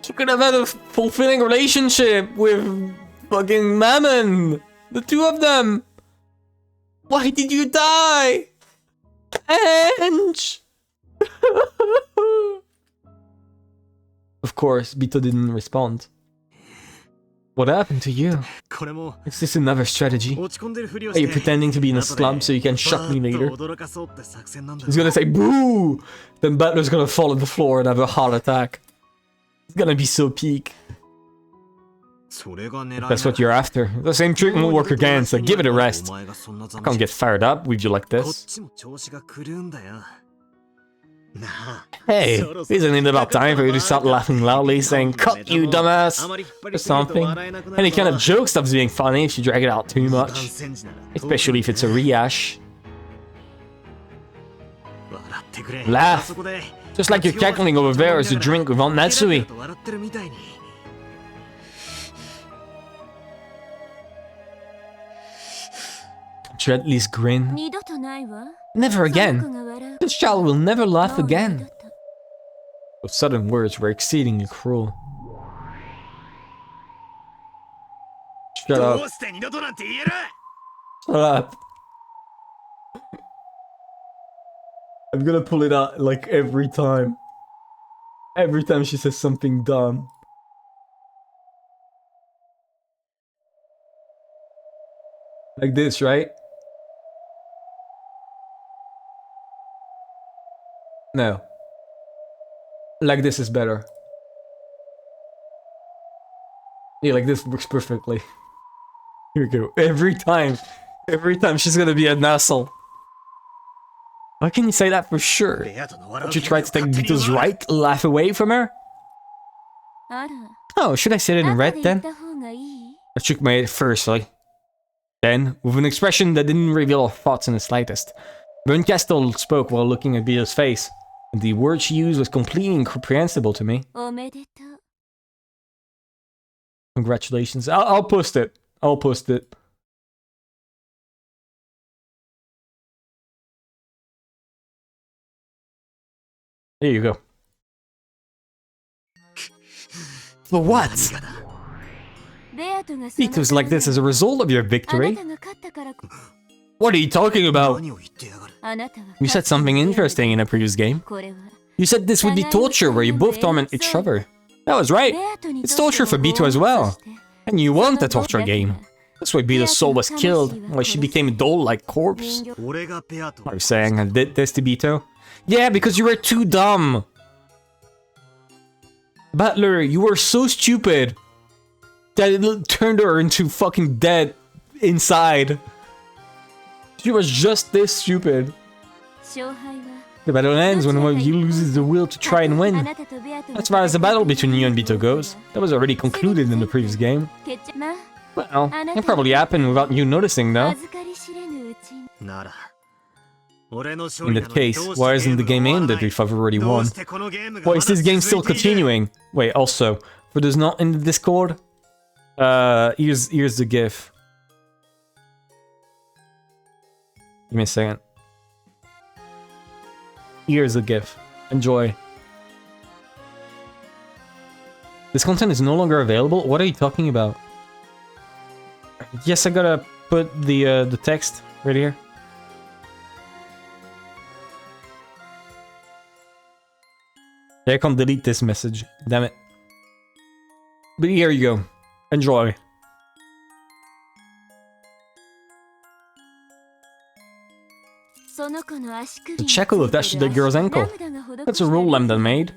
A: She could have had a fulfilling relationship with fucking Mammon. The two of them. Why did you die? Enge. Of course, Bito didn't respond. What happened to you? Is this another strategy? Are you pretending to be in a slump so you can shock me later? He's gonna say boo! Then Butler's gonna fall on the floor and have a heart attack. It's gonna be so peak. If that's what you're after. The same trick won't work again, so give it a rest. I can't get fired up with you like this. Hey, isn't it about time for you to start laughing loudly, saying, "Cut you, dumbass," or something? Any kind of joke stops being funny if you drag it out too much. Especially if it's a rehash. Laugh. Just like you're cackling over there as you drink with Aunt Natsuhi. Can't you at least grin? Never again. This child will never laugh again. Those sudden words were exceedingly cruel. Shut up. Shut up. I'm gonna pull it out like every time. Every time she says something dumb. Like this, right? No. Like this is better. Yeah, like this works perfectly. Here we go. Every time she's gonna be an asshole. Why can you say that for sure? Don't you try to take Bito's right laugh away from her? Oh, should I say it in red then? I shook my head firstly. Then, with an expression that didn't reveal her thoughts in the slightest, Berncastle spoke while looking at Bito's face. And the word she used was completely incomprehensible to me. Congratulations. I'll post it. I'll post it. There you go. For what? Bito's like this as a result of your victory. What are you talking about? You said something interesting in a previous game. You said this would be torture where you both torment each other. That was right. It's torture for Bito as well. And you want a torture game. That's why Bito's soul was killed, why she became a doll-like corpse. Are you saying I did this to Bito? Yeah, because you were too dumb. Butler, you were so stupid that it turned her into fucking dead inside. She was just this stupid. The battle ends when one of you loses the will to try and win. As far as the battle between you and Bito goes, that was already concluded in the previous game. Well, it probably happened without you noticing, though. In that case, why isn't the game ended if I've already won? Why is this game still continuing? Wait, also, for those not in the Discord, here's the GIF. Give me a second. Here's the GIF. Enjoy. This content is no longer available? What are you talking about? Yes, I gotta put the text right here. Yeah, I can't delete this message. Damn it. But here you go. Enjoy. The Checo attached to the girl's ankle. That's a rule Lambda made.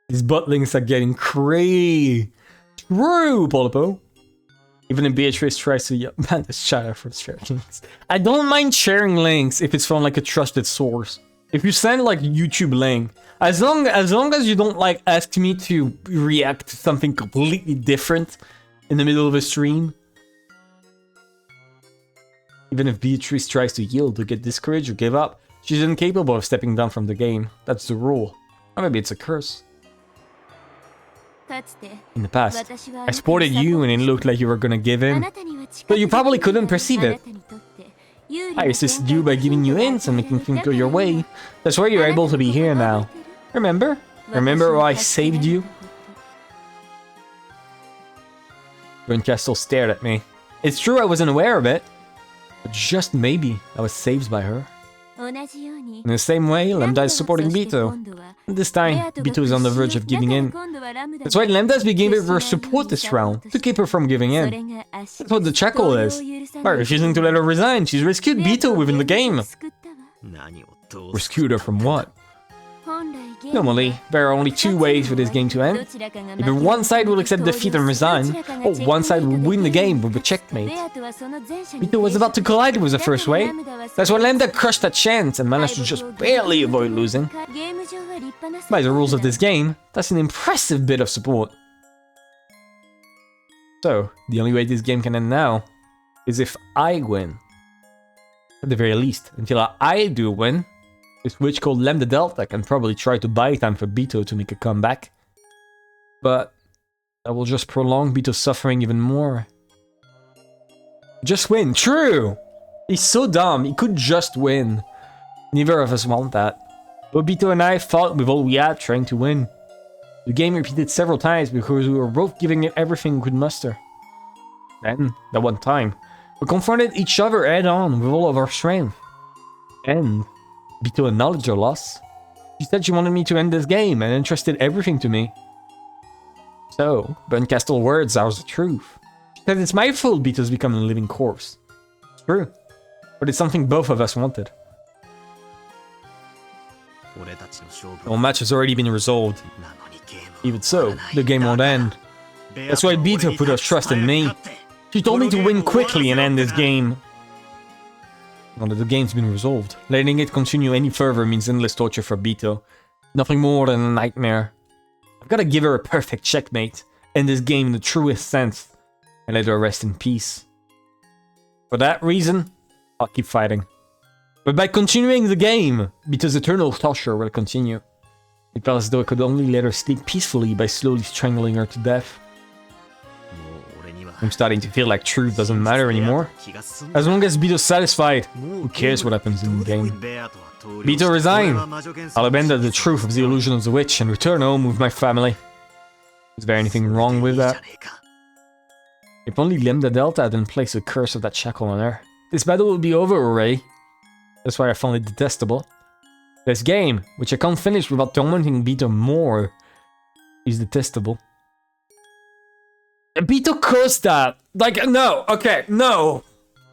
A: These butt links are getting crazy. True, Polipo. Even if Beatrice tries to ban this chat for sharing links. I don't mind sharing links if it's from like a trusted source. If you send like YouTube link, as long as you don't like ask me to react to something completely different in the middle of a stream. Even if Beatrice tries to yield, to get discouraged or give up, she's incapable of stepping down from the game. That's the rule. Or maybe it's a curse. In the past, I supported you and it looked like you were gonna give in, but you probably couldn't perceive it. I assisted you by giving you hints and making things go your way. That's why you're able to be here now. Remember? Remember why I saved you? Castle stared at me. It's true I wasn't aware of it, but just maybe I was saved by her. In the same way, Lambda is supporting Bito. This time, Bito is on the verge of giving in. That's why Lambda is being given her support this round, to keep her from giving in. That's what the Checo is. By refusing to let her resign, she's rescued Bito within the game. Rescued her from what? Normally, there are only two ways for this game to end. Either one side will accept defeat and resign, or one side will win the game with a checkmate. Bito was about to collide with the first wave. That's why Lambda crushed that chance and managed to just barely avoid losing. By the rules of this game, that's an impressive bit of support. So, the only way this game can end now is if I win. At the very least, until I do win, this witch called Lambda Delta can probably try to buy time for Bito to make a comeback. But that will just prolong Bito's suffering even more. Just win, true! He's so dumb, he could just win. Neither of us want that. But Bito and I fought with all we had trying to win. The game repeated several times because we were both giving it everything we could muster. Then, that one time, we confronted each other head-on with all of our strength. And Bito acknowledged her loss. She said she wanted me to end this game and entrusted everything to me. So, Berncastle words are the truth. She said it's my fault Bito's become a living corpse. It's true. But it's something both of us wanted. The match has already been resolved. Even so, the game won't end. That's why Bito put her trust in me. She told me to win quickly and end this game. Now that the game's been resolved, letting it continue any further means endless torture for Bito. Nothing more than a nightmare. I've gotta give her a perfect checkmate, end this game in the truest sense, and let her rest in peace. For that reason, I'll keep fighting. But by continuing the game, Bito's eternal torture will continue. It felt as though I could only let her sleep peacefully by slowly strangling her to death. I'm starting to feel like truth doesn't matter anymore. As long as Bito's satisfied, who cares what happens in the game? Bito resign! I'll abandon the truth of the illusion of the witch and return home with my family. Is there anything wrong with that? If only Lambda Delta hadn't placed a curse of that shackle on her. This battle will be over already. That's why I found it detestable. This game, which I can't finish without tormenting Beto more, is detestable. Beto caused that. Like, no, okay, no.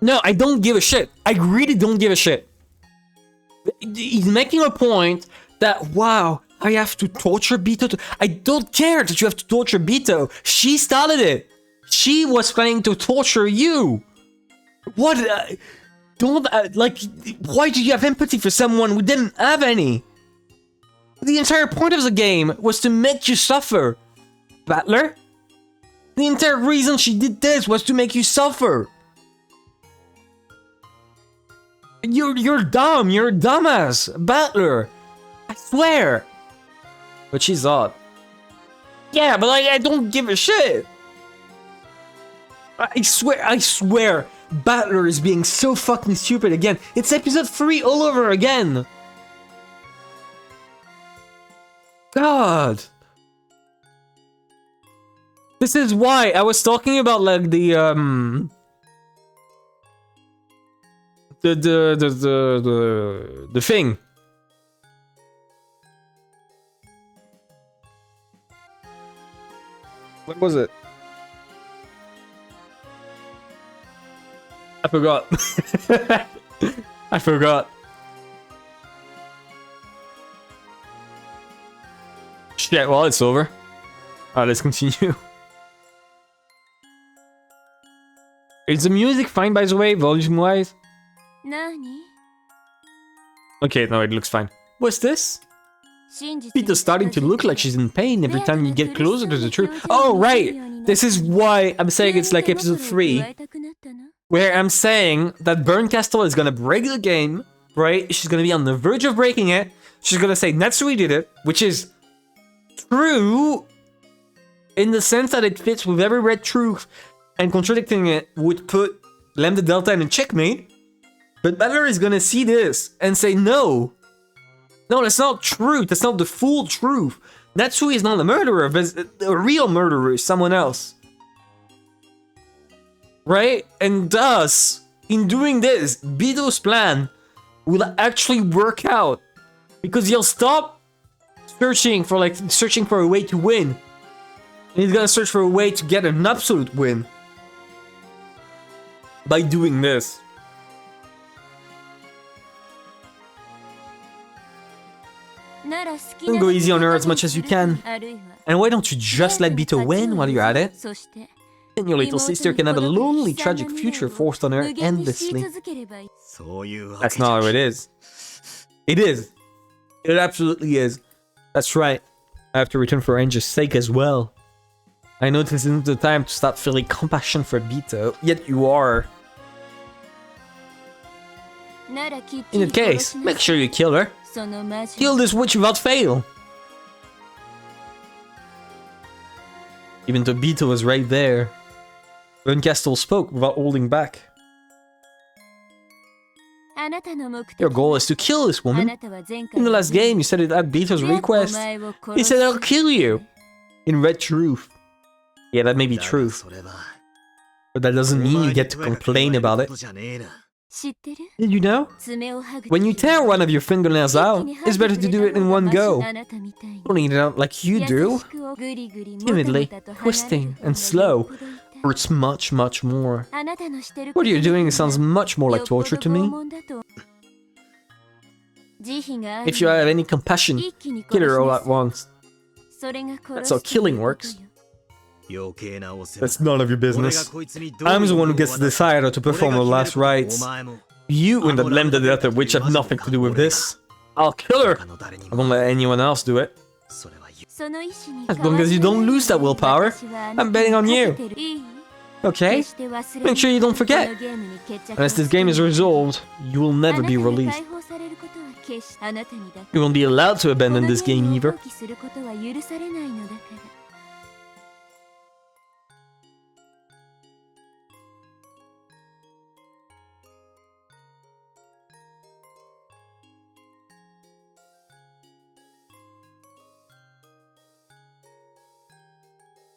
A: No, I don't give a shit. I really don't give a shit. He's making a point that, wow, I have to torture Beto. I don't care that you have to torture Beto. She started it. She was planning to torture you. What? Don't, like, why do you have empathy for someone who didn't have any? The entire point of the game was to make you suffer. Battler? The entire reason she did this was to make you suffer. You're dumb. You're a dumbass. Battler. I swear. But she's odd. Yeah, but I don't give a shit. I swear. Battler is being so fucking stupid again. It's episode 3 all over again. God. This is why I was talking about like the thing. What was it? I forgot. I forgot. Shit, well, it's over. Alright, let's continue. Is the music fine, by the way, volume-wise? Okay, no, it looks fine. What's this? Beato's starting to look like she's in pain every time you get closer to the truth. Oh, right! This is why I'm saying it's like episode 3. Where I'm saying that Burncastle is gonna break the game, right? She's gonna be on the verge of breaking it. She's gonna say Natsuhi did it, which is true in the sense that it fits with every red truth, and contradicting it would put Lambda Delta in a checkmate. But Battler is gonna see this and say no. No, that's not truth. That's not the full truth. Natsuhi is not the murderer, but a real murderer is someone else. Right? And thus, in doing this, Beato's plan will actually work out. Because he'll stop searching for a way to win. And he's gonna search for a way to get an absolute win. By doing this. Don't go easy on her as much as you can. And why don't you just let Beto win while you're at it? Then your little sister can have a lonely, tragic future forced on her endlessly. That's not how it is. It is. It absolutely is. That's right. I have to return for Angel's sake as well. I know this isn't the time to start feeling compassion for Beto, yet you are. In that case, make sure you kill her. Kill this witch without fail. Even though Beto was right there, Burncastle spoke without holding back. Your goal is to kill this woman. In the last game, you said it at Beto's request. He said, I'll kill you. In red truth. Yeah, that may be truth. But that doesn't mean you get to complain about it. Did you know? When you tear one of your fingernails out, it's better to do it in one go. Don't eat it out like you do. Timidly, twisting, and slow hurts much, much more. What you're doing sounds much more like torture to me. If you have any compassion, kill her all at once. That's how killing works. That's none of your business. I'm the one who gets to decide how to perform the last rites. You and the Lambda Delta witch have nothing to do with this. I'll kill her! I won't let anyone else do it. As long as you don't lose that willpower, I'm betting on you. Okay? Make sure you don't forget. Unless this game is resolved, you will never be released. You won't be allowed to abandon this game either.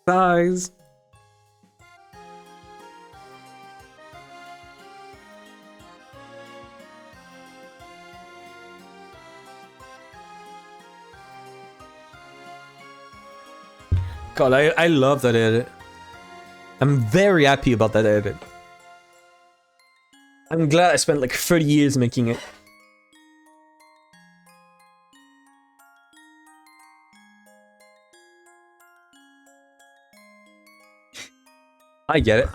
B: Size. God, I love that edit. I'm very happy about that edit. I'm glad I spent like 30 years making it. I get it.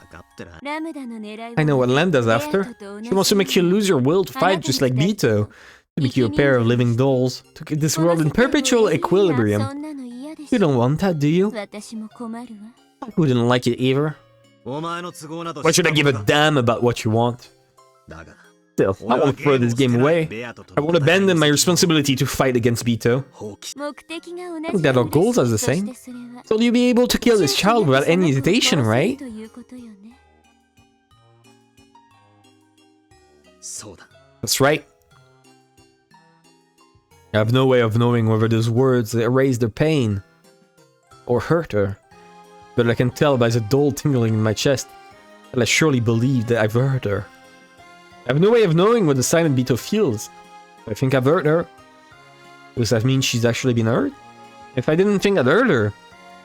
B: I know what Lambda's after. She wants to make you lose your will to fight just like Bito. To make you a pair of living dolls. To keep this world in perpetual equilibrium. You don't want that, do you? I wouldn't like it either. Why should I give a damn about what you want? Still, I won't throw this game away. I won't abandon my responsibility to fight against Bito. I think that our goals are the same. So you'll be able to kill this child without any hesitation, right? That's right. I have no way of knowing whether those words erase their pain or hurt her, but I can tell by the dull tingling in my chest that I surely believe that I've hurt her. I have no way of knowing what the silent Bito feels. I think I've hurt her. Does that mean she's actually been hurt? If I didn't think I'd hurt her,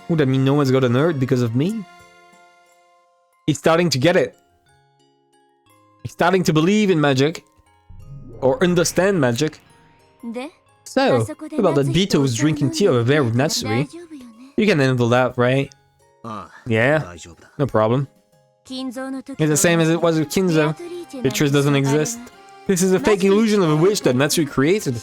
B: would that mean no one's gotten hurt because of me? He's starting to get it. He's starting to believe in magic. Or understand magic. So, about that Bito was drinking tea over there with Natsuhi. You can handle that, right? Yeah, no problem. It's the same as it was with Kinzo. Beatrice doesn't exist. This is a fake illusion of a witch that Natsuhi created.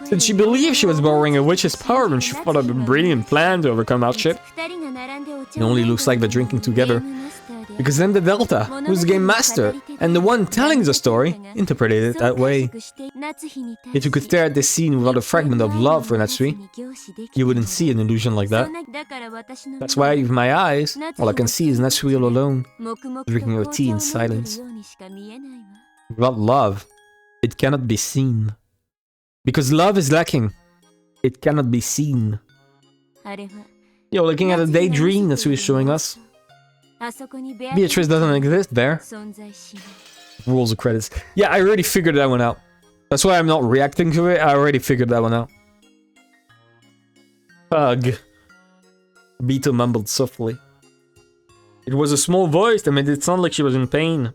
B: Since she believed she was borrowing a witch's power when she thought up a brilliant plan to overcome hardship. It only looks like they're drinking together. Because then the Delta, who's the game master, and the one telling the story, interpreted it that way. If you could stare at this scene without a fragment of love for Natsuhi, you wouldn't see an illusion like that. That's why, with my eyes, all I can see is Natsuhi all alone, drinking her tea in silence. Without love, it cannot be seen. Because love is lacking. It cannot be seen. Yo, looking at a daydream Natsuhi is showing us. Beatrice doesn't exist there. Rules of credits. Yeah, I already figured that one out. That's why I'm not reacting to it. I already figured that one out. Ugh. Bito mumbled softly. It was a small voice that made it sound like she was in pain.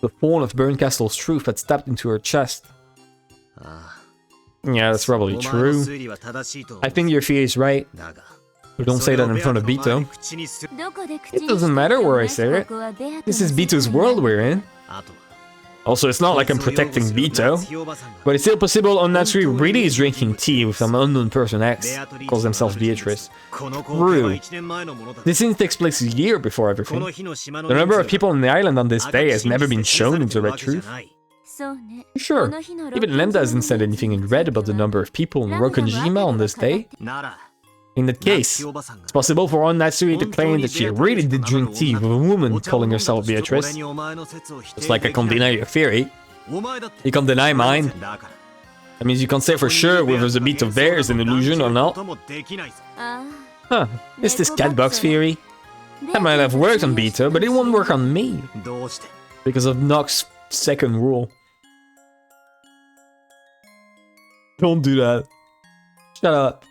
B: The thorn of Burncastle's truth had stabbed into her chest. Yeah, that's probably true. I think your fear is right. But don't say that in front of Bito. It doesn't matter where I say it. This is Bito's world we're in. Also, it's not like I'm protecting Bito. But it's still possible Natsuhi really is drinking tea with some unknown person X, calls themselves Beatrice. True. This scene takes place a year before everything. The number of people on the island on this day has never been shown into red truth. Sure, even Lambda hasn't said anything in red about the number of people in Rokonjima on this day. In that case, it's possible for Natsuhi to claim that she really did drink tea with a woman calling herself Beatrice. Just like I can't deny your theory. You can't deny mine. That means you can't say for sure whether the beat of there is an illusion or not. Huh, it's this catbox theory. That might have worked on Bito, but it won't work on me. Because of Nox's second rule. Don't do that. Shut up.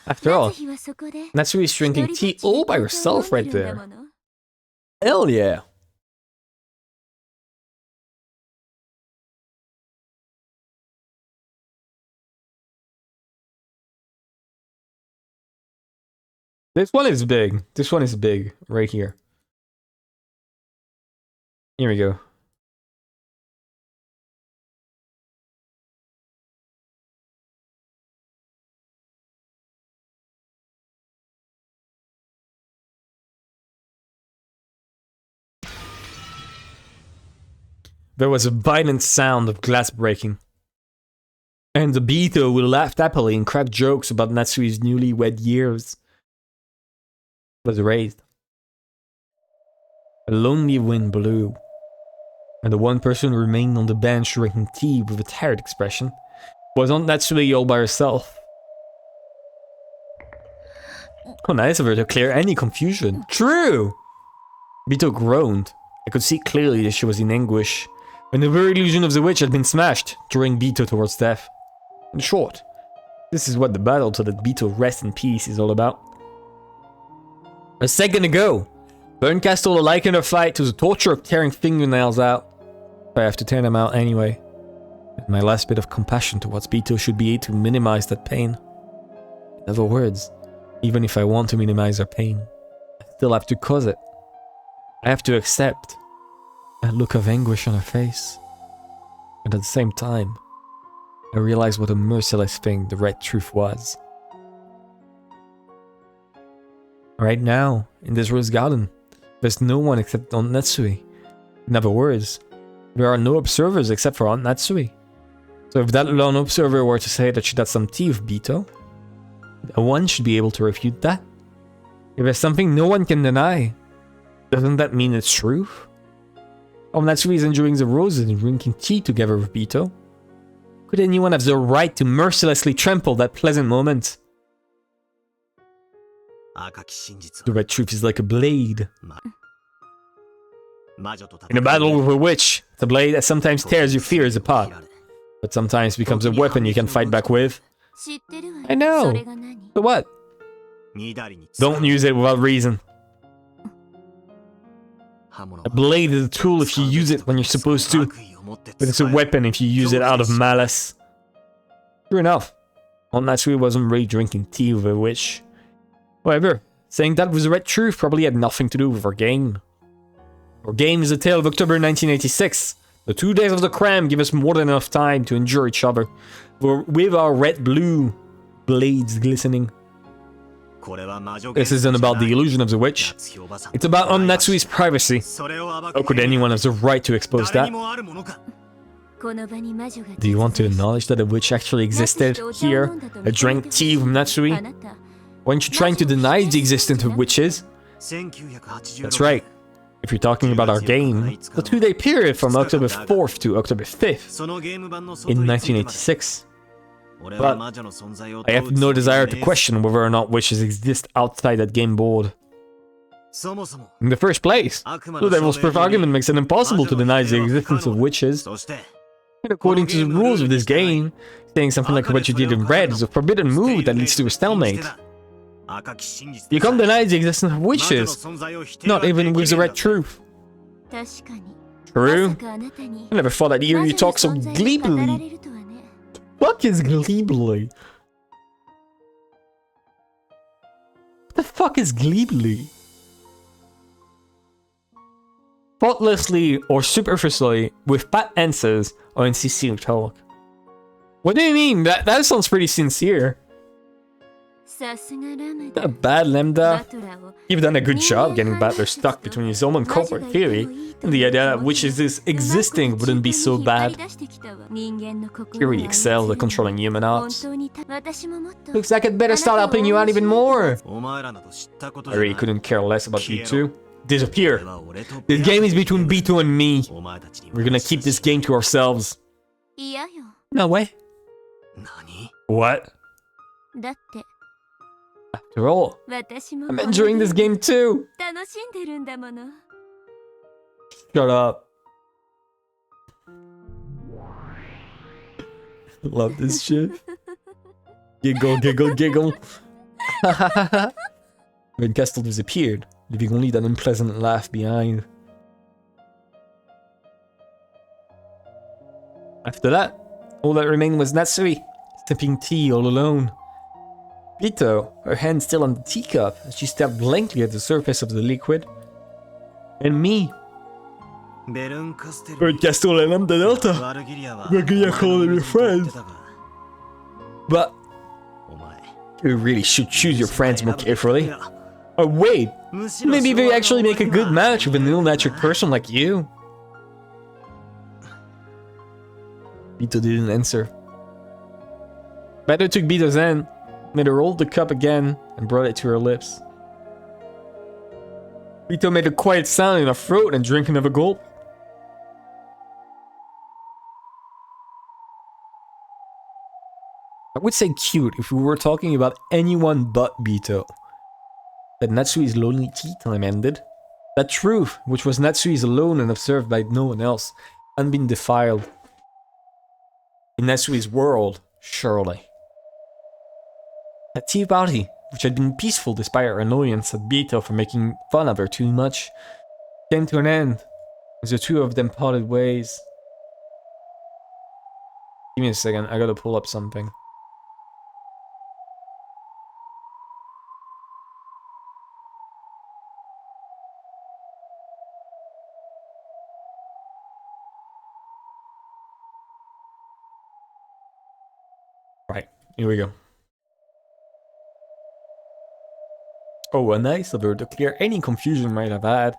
B: After all, Natsuhi is drinking tea all by herself right there. Hell yeah. This one is big. This one is big. Right here. Here we go. There was a violent sound of glass breaking. And the Bito laughed happily and cracked jokes about Natsuhi's newlywed years. It was raised. A lonely wind blew. And the one person who remained on the bench drinking tea with a tired expression was Aunt Natsuhi all by herself. Oh, nice of her to clear any confusion. True! Bito groaned. I could see clearly that she was in anguish, and the very illusion of the witch had been smashed, drawing Bito towards death. In short, this is what the battle so that Bito rests in peace is all about. A second ago, Berncastle likened her fight to the torture of tearing fingernails out. But I have to tear them out anyway. And my last bit of compassion towards Bito should be to minimize that pain. In other words, even if I want to minimize her pain, I still have to cause it. I have to accept that look of anguish on her face. And at the same time, I realize what a merciless thing the Red Truth was. Right now, in this rose garden, there's no one except Aunt Natsuhi. In other words, there are no observers except for Aunt Natsuhi. So if that lone observer were to say that she'd had some tea with Bito, no one should be able to refute that. If there's something no one can deny, doesn't that mean it's true? Aunt Natsuhi is enjoying the roses and drinking tea together with Bito. Could anyone have the right to mercilessly trample that pleasant moment? The Red Truth is like a blade. In a battle with a witch, it's a blade that sometimes tears your fears apart, but sometimes becomes a weapon you can fight back with. I know, but what? Don't use it without reason. A blade is a tool if you use it when you're supposed to, but it's a weapon if you use it out of malice. True enough, Aunt Natsuhi wasn't really drinking tea with a witch. However, saying that was the Red Truth probably had nothing to do with our game. Our game is a tale of October 1986. The 2 days of the cram give us more than enough time to endure each other, with our red-blue blades glistening. This isn't about the illusion of the witch. It's about Aunt Natsuhi's privacy. How could anyone have the right to expose that? Do you want to acknowledge that a witch actually existed here, that drank tea with Natsuhi? Weren't you trying to deny the existence of witches? That's right. If you're talking about our game, the 2-day period from October 4th to October 5th in 1986. But I have no desire to question whether or not witches exist outside that game board. In the first place, the Devil's Proof argument makes it impossible to deny the existence of witches. And according to the rules of this game, saying something like what you did in Red is a forbidden move that leads to a stalemate. You can't deny the existence of witches, not even with the Red Truth. True? I never thought I'd hear you talk so gleefully. What is gleefully? What the fuck is gleefully? Thoughtlessly or superficially, with pat answers or insincere talk. What do you mean? That sounds pretty sincere. Not bad, Lambda. You've done a good job getting Battler stuck between his own and corporate theory, and the idea that witches existing wouldn't be so bad. You really excel at controlling human hearts. Looks like I'd better start helping you out even more. I really couldn't care less about you two. Disappear. This game is between Bito and me. We're gonna keep this game to ourselves. No way. What? After all, I'm enjoying this game too. Shut up. Love this shit. Giggle, giggle, giggle. When Castle disappeared, leaving only that unpleasant laugh behind. After that, all that remained was Natsuhi, sipping tea all alone. Bito, her hand still on the teacup, as she stared blankly at the surface of the liquid. And me. Berncastle and I'm the Delta. We're gonna call them your friends. But you really should choose your friends more carefully. Oh wait, maybe they actually make a good match with an ill-natured person like you. Bito didn't answer. Bito took Bito's hand, made her hold the cup again, and brought it to her lips. Bito made a quiet sound in her throat and drank another gulp. I would say cute if we were talking about anyone but Bito. that Natsuhi's lonely tea time ended. That truth, which was Natsuhi's alone and observed by no one else, hadn't been defiled. In Natsuhi's world, surely. That tea party, which had been peaceful despite her annoyance at Bito for making fun of her too much, came to an end as the two of them parted ways. Give me a second, I gotta pull up something. Right, here we go. Oh, and nice of her to clear any confusion I might have had.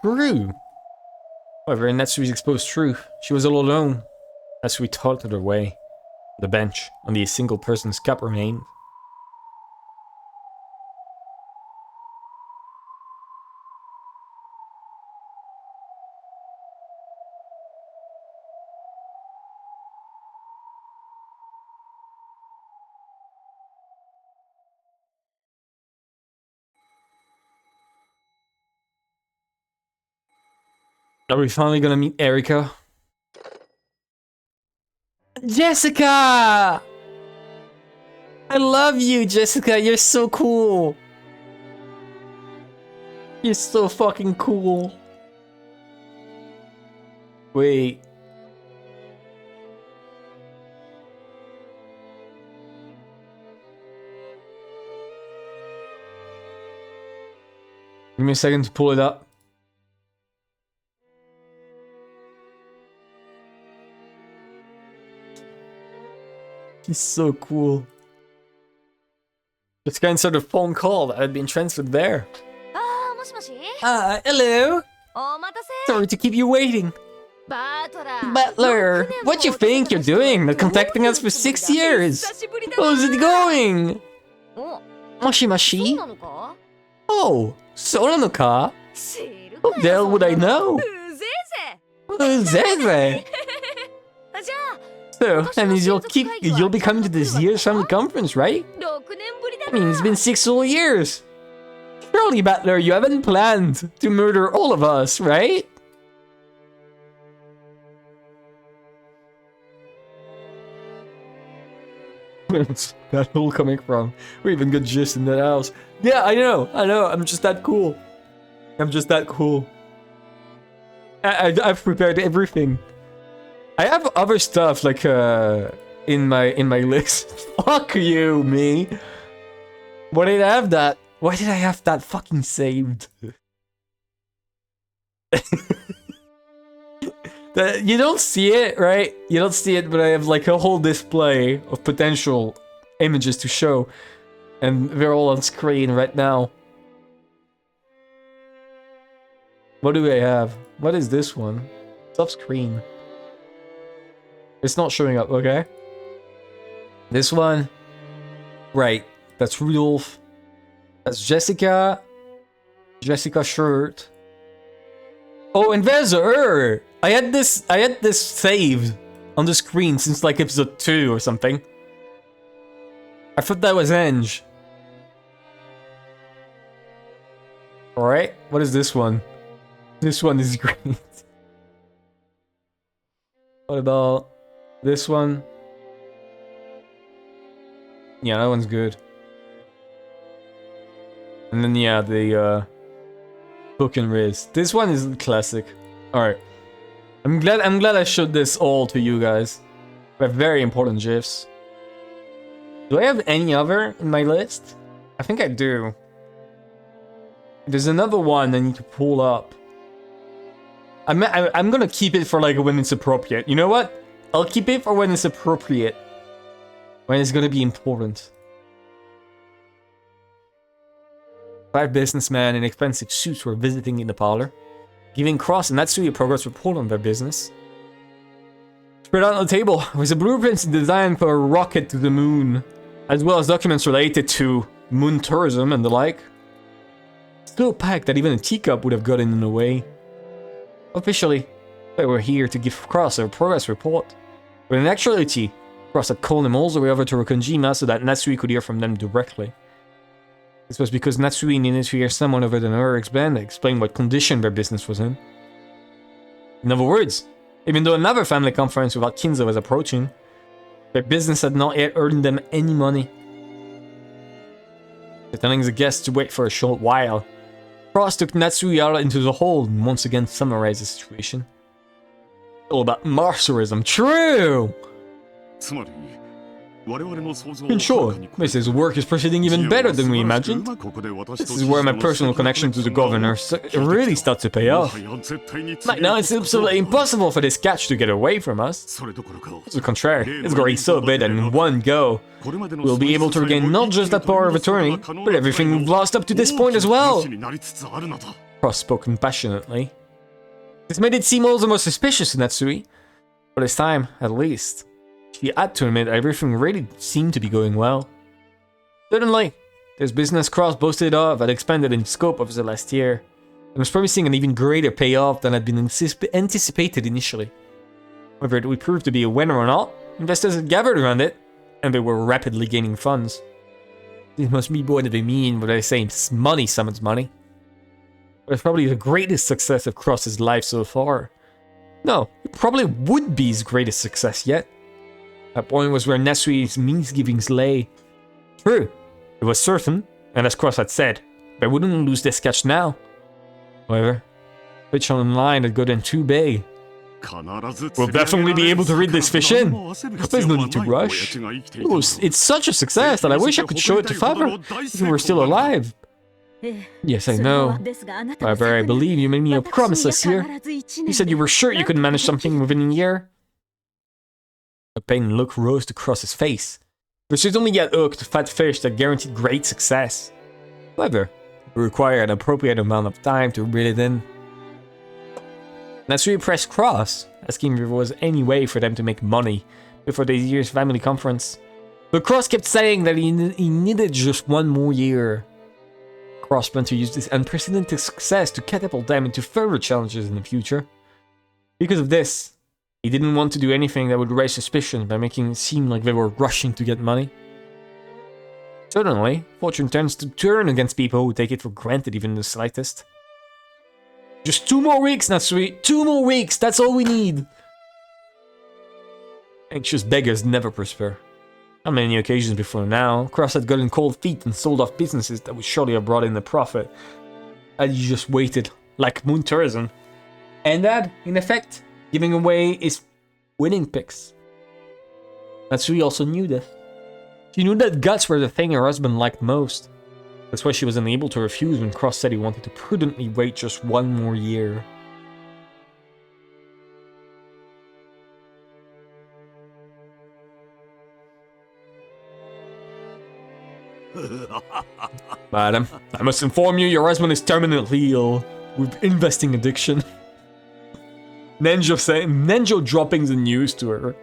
B: True. However, in Natsuhi's exposed truth, she was all alone. Natsui tottered her way. The bench, only a single person's cup remained. Are we finally gonna meet Erika? Jessica! I love you, Jessica. You're so cool. You're so fucking cool. Wait. Give me a second to pull it up. He's so cool. This guy answered a phone call that had been transferred there. Hello. Sorry to keep you waiting. Butler, what do you think you're doing? Not contacting us for 6 years. How's it going? Moshi moshi? Oh, so na no ka? How the hell would I know? Uzeze. So, that means you'll be coming to this year's family conference, right? I mean, it's been 6 whole years. Surely, Butler, you haven't planned to murder all of us, right? Where's that all coming from? We even got gist in that house. Yeah, I know, I'm just that cool. I'm just that cool. I've prepared everything. I have other stuff like in my list. Fuck you, me. Why did I have that? Why did I have that fucking saved? You don't see it, right? You don't see it, but I have like a whole display of potential images to show, and they're all on screen right now. What do I have? What is this one? It's off screen. It's not showing up, okay? This one. Right. That's Rudolph. That's Jessica. Jessica shirt. Oh, and there's her! I had this saved on the screen since like episode 2 or something. I thought that was Enge. Alright, what is this one? This one is great. What about this one? Yeah, that one's good. And then yeah, the Book and Riz. This one is classic. Alright. I'm glad I showed this all to you guys. They're very important GIFs. Do I have any other in my list? I think I do. There's another one I need to pull up. I'm gonna keep it for like when it's appropriate. You know what? I'll keep it for when it's appropriate. When it's gonna be important. 5 businessmen in expensive suits were visiting in the parlor, giving Cross and Natsuhi a progress report on their business. Spread out on the table was a blueprint designed for a rocket to the moon, as well as documents related to moon tourism and the like. So packed that even a teacup would have gotten in the way. Officially, they were here to give Cross a progress report, but in actuality, Cross had called them all the way over to Rokkonjima so that Natsuhi could hear from them directly. This was because Natsuhi needed to hear someone other than her explain what condition their business was in. In other words, even though another family conference without Kinza was approaching, their business had not yet earned them any money. After telling the guests to wait for a short while, Cross took Natsuhi out into the hall and once again summarized the situation. All about martyrism, true! In short, Mrs. Work is proceeding even better than we imagined. This is where my personal connection to the governor really starts to pay off. Right now, it's absolutely impossible for this catch to get away from us. To the contrary, it's growing so big that in one go, we'll be able to regain not just that power of attorney, but everything we've lost up to this point as well. Cross spoke compassionately. This made it seem all the more suspicious to Natsuhi, but this time, at least, she had to admit everything really seemed to be going well. Suddenly, this business Cross boasted of had expanded in scope over the last year, and was promising an even greater payoff than had been anticipated initially. Whether it would prove to be a winner or not, investors had gathered around it, and they were rapidly gaining funds. This must be what they mean when they say money summons money. But it's probably the greatest success of Cross's life so far. No, it probably would be his greatest success yet. That point was where Natsuhi's misgivings lay. True, it was certain, and as Cross had said, they wouldn't lose this catch now. However, fish online had gotten too big. We'll definitely be able to read this fish in. There's no need to rush. It's such a success that I wish I could show it to Father if he were still alive. Yes, I know. However, I believe you made me a promise this year. You said you were sure you could manage something within a year. A pained look rose to Cross's face. There should only get hooked fat fish that guaranteed great success. However, it required an appropriate amount of time to reel it in. Natsuhi pressed Cross, asking if there was any way for them to make money before this year's family conference. But Cross kept saying that he needed just one more year. Cross planned to use this unprecedented success to catapult them into further challenges in the future. Because of this, he didn't want to do anything that would raise suspicion by making it seem like they were rushing to get money. Suddenly, fortune tends to turn against people who take it for granted even the slightest. Just 2 more weeks, Natsuhi! 2 more weeks! That's all we need! Anxious beggars never prosper. On many occasions before now, Cross had gotten cold feet and sold off businesses that would surely have brought in a profit. And he just waited, like Moon Tourism. And that, in effect, giving away his winning picks. Natsuhi also knew this. She knew that guts were the thing her husband liked most. That's why she was unable to refuse when Cross said he wanted to prudently wait just 1 more year. Madam, I must inform you your husband is terminally ill with investing addiction. Nenjo dropping the news to her,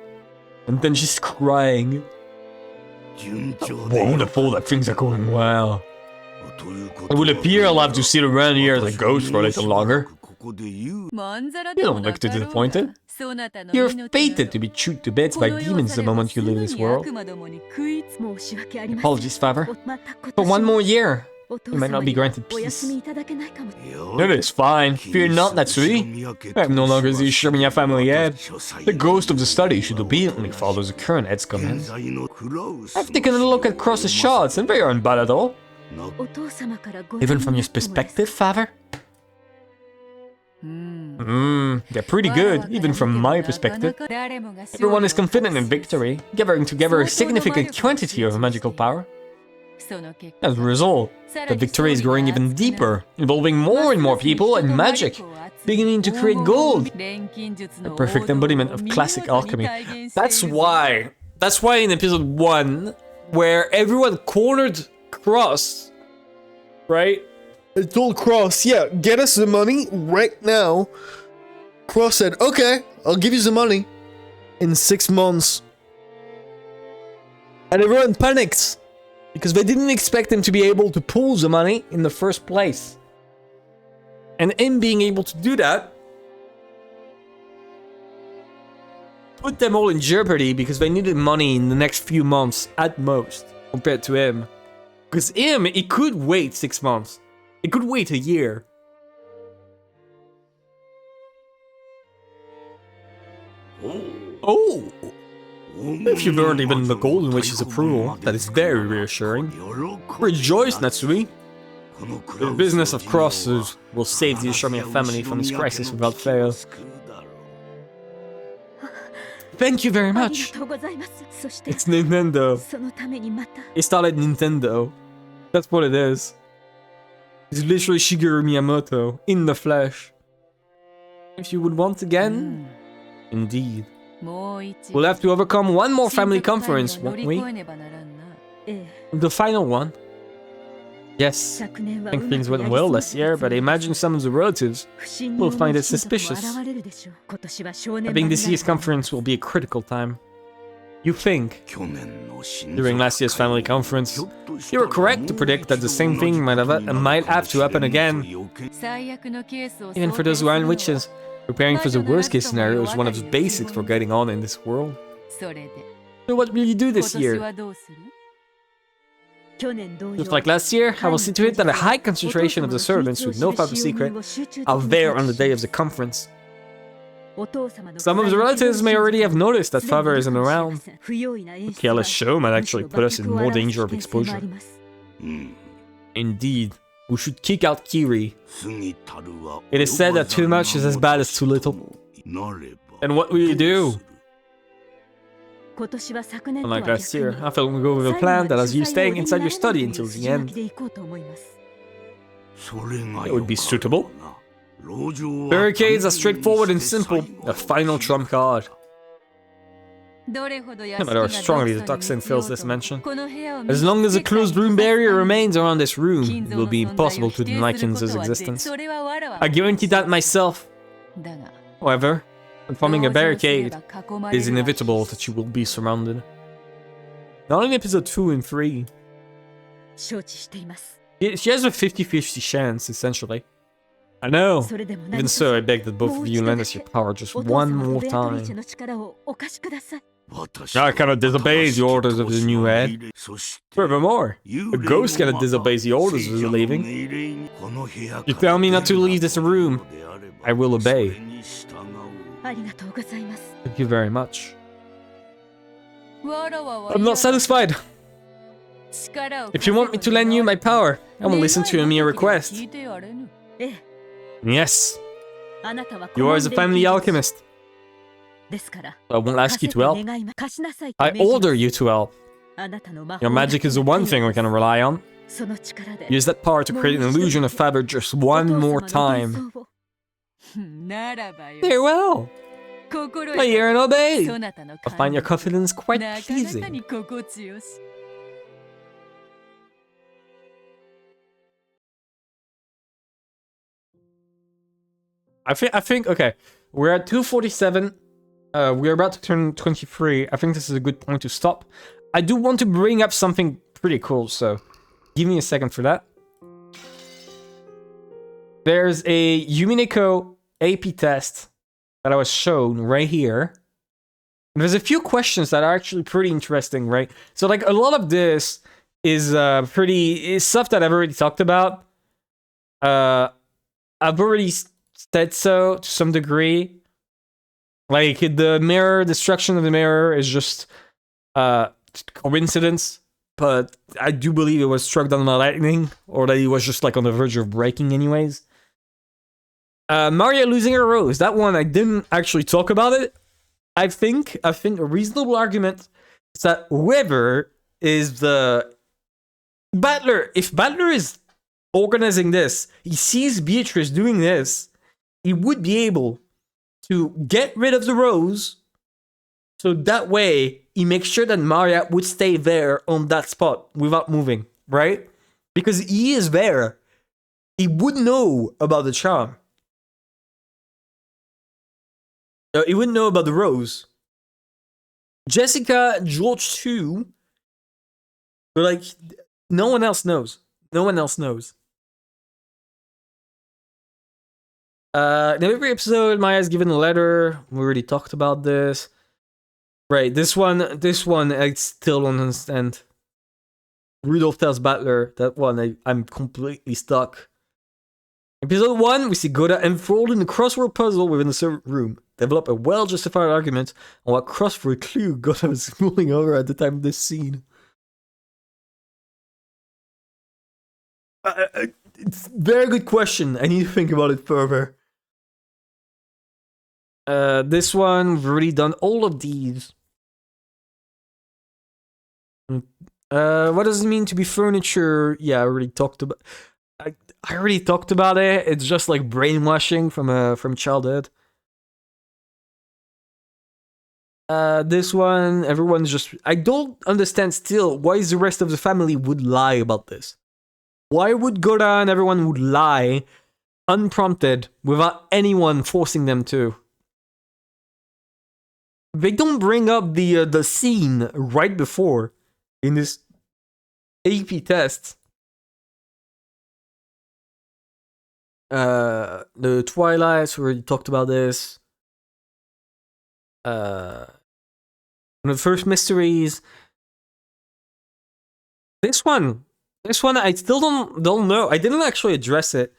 B: and then she's crying. Wonderful that things are going well. It would appear I'll have to sit around here as a ghost for a little longer. You don't look too disappointed. You're fated to be chewed to bits by demons the moment you leave this world. Apologies, Father. For 1 more year, you might not be granted peace. It is fine. Fear not, Natsuhi. I am no longer the Shirmiya family head. The ghost of the study should obediently follow the current head's commands. I've taken a look at Cross's shots, and they aren't bad at all. Even from your perspective, Father? They're pretty good, even from my perspective. Everyone is confident in victory, gathering together a significant quantity of magical power. As a result, the victory is growing even deeper, involving more and more people and magic, beginning to create gold. A perfect embodiment of classic alchemy. That's why in episode 1, where everyone cornered Cross, right? They told Cross, yeah, get us the money right now. Cross said, okay, I'll give you the money in 6 months. And everyone panics because they didn't expect him to be able to pull the money in the first place. And him being able to do that put them all in jeopardy because they needed money in the next few months at most compared to him. Because him, he could wait 6 months. He could wait a year. Oh! If you've earned even the Golden Witch's approval, that is very reassuring. Rejoice, Natsuhi! The business of crosses will save the Ishimiya family from this crisis without fail. Thank you very much! It's Nintendo. He started Nintendo. That's what it is. It's literally Shigeru Miyamoto, in the flesh. If you would want again? Indeed. We'll have to overcome one more family conference, won't we? The final one. Yes, I think things went well last year, but I imagine some of the relatives will find it suspicious. I think this year's conference will be a critical time. You think? During last year's family conference, you were correct to predict that the same thing might have to happen again. Even for those who aren't witches, preparing for the worst case scenario is one of the basics for getting on in this world. So what will you do this year? Just like last year, I will see to it that a high concentration of the servants with no father secret are there on the day of the conference. Some of the relatives may already have noticed that father isn't around. A careless show might actually put us in more danger of exposure. Indeed, we should kick out Kiri. It is said that too much is as bad as too little. And what will you do? Unlike last year, I felt we go with a plan that has you staying inside your study until the end. It would be suitable. Barricades are straightforward and simple, a final trump card. No matter how strongly the toxin fills this mansion, as long as a closed room barrier remains around this room, it will be impossible to deny Kinzo's existence. I guarantee that myself. However, forming a barricade, it is inevitable that you will be surrounded. Not in episode 2 and 3. She has a 50-50 chance, essentially. I know. Even so, I beg that both of you lend us your power just one more time. I cannot disobey the orders of the new head. Furthermore, a ghost cannot disobey the orders of the living. You tell me not to leave this room, I will obey. Thank you very much. I'm not satisfied. If you want me to lend you my power, I will listen to your mere request. Yes. You are the family alchemist. I won't ask you to help. I order you to help. Your magic is the one thing we can rely on. Use that power to create an illusion of favor just one more time. Very well. I hear and obey. I find your confidence quite pleasing. I think, okay, we're at 2:47. We're about to turn 23. I think this is a good point to stop. I do want to bring up something pretty cool, so give me a second for that. There's a Umineko AP test that I was shown right here. And there's a few questions that are actually pretty interesting, right? So, like, a lot of this is is stuff that I've already talked about. I've already said so to some degree. Like, the mirror, destruction of the mirror is just coincidence, but I do believe it was struck down by lightning, or that it was just like on the verge of breaking anyways. Maria losing her rose, that one I didn't actually talk about it. I think a reasonable argument is that whoever is the Battler, if Battler is organizing this, he sees Beatrice doing this, he would be able to get rid of the rose, so that way he makes sure that Maria would stay there on that spot without moving, right? Because he is there. He would know about the charm. He wouldn't know about the rose. Jessica, George too, but like, no one else knows. No one else knows. In every episode, Maya's given a letter. We already talked about this. Right, this one, I still don't understand. Rudolph tells Battler that one, I'm completely stuck. Episode 1, we see Goda enthralled in a crossword puzzle within a certain room. Develop a well-justified argument on what crossword clue Goda was mulling over at the time of this scene. It's a very good question. I need to think about it further. This one, we've already done all of these. What does it mean to be furniture? Yeah, I already talked about. I already talked about it. It's just like brainwashing from childhood. This one, everyone's just. I don't understand still why the rest of the family would lie about this. Why would Goda and everyone would lie unprompted without anyone forcing them to? They don't bring up the scene right before in this AP test. The Twilights, we already talked about this. The first mysteries. This one, I still don't know. I didn't actually address it.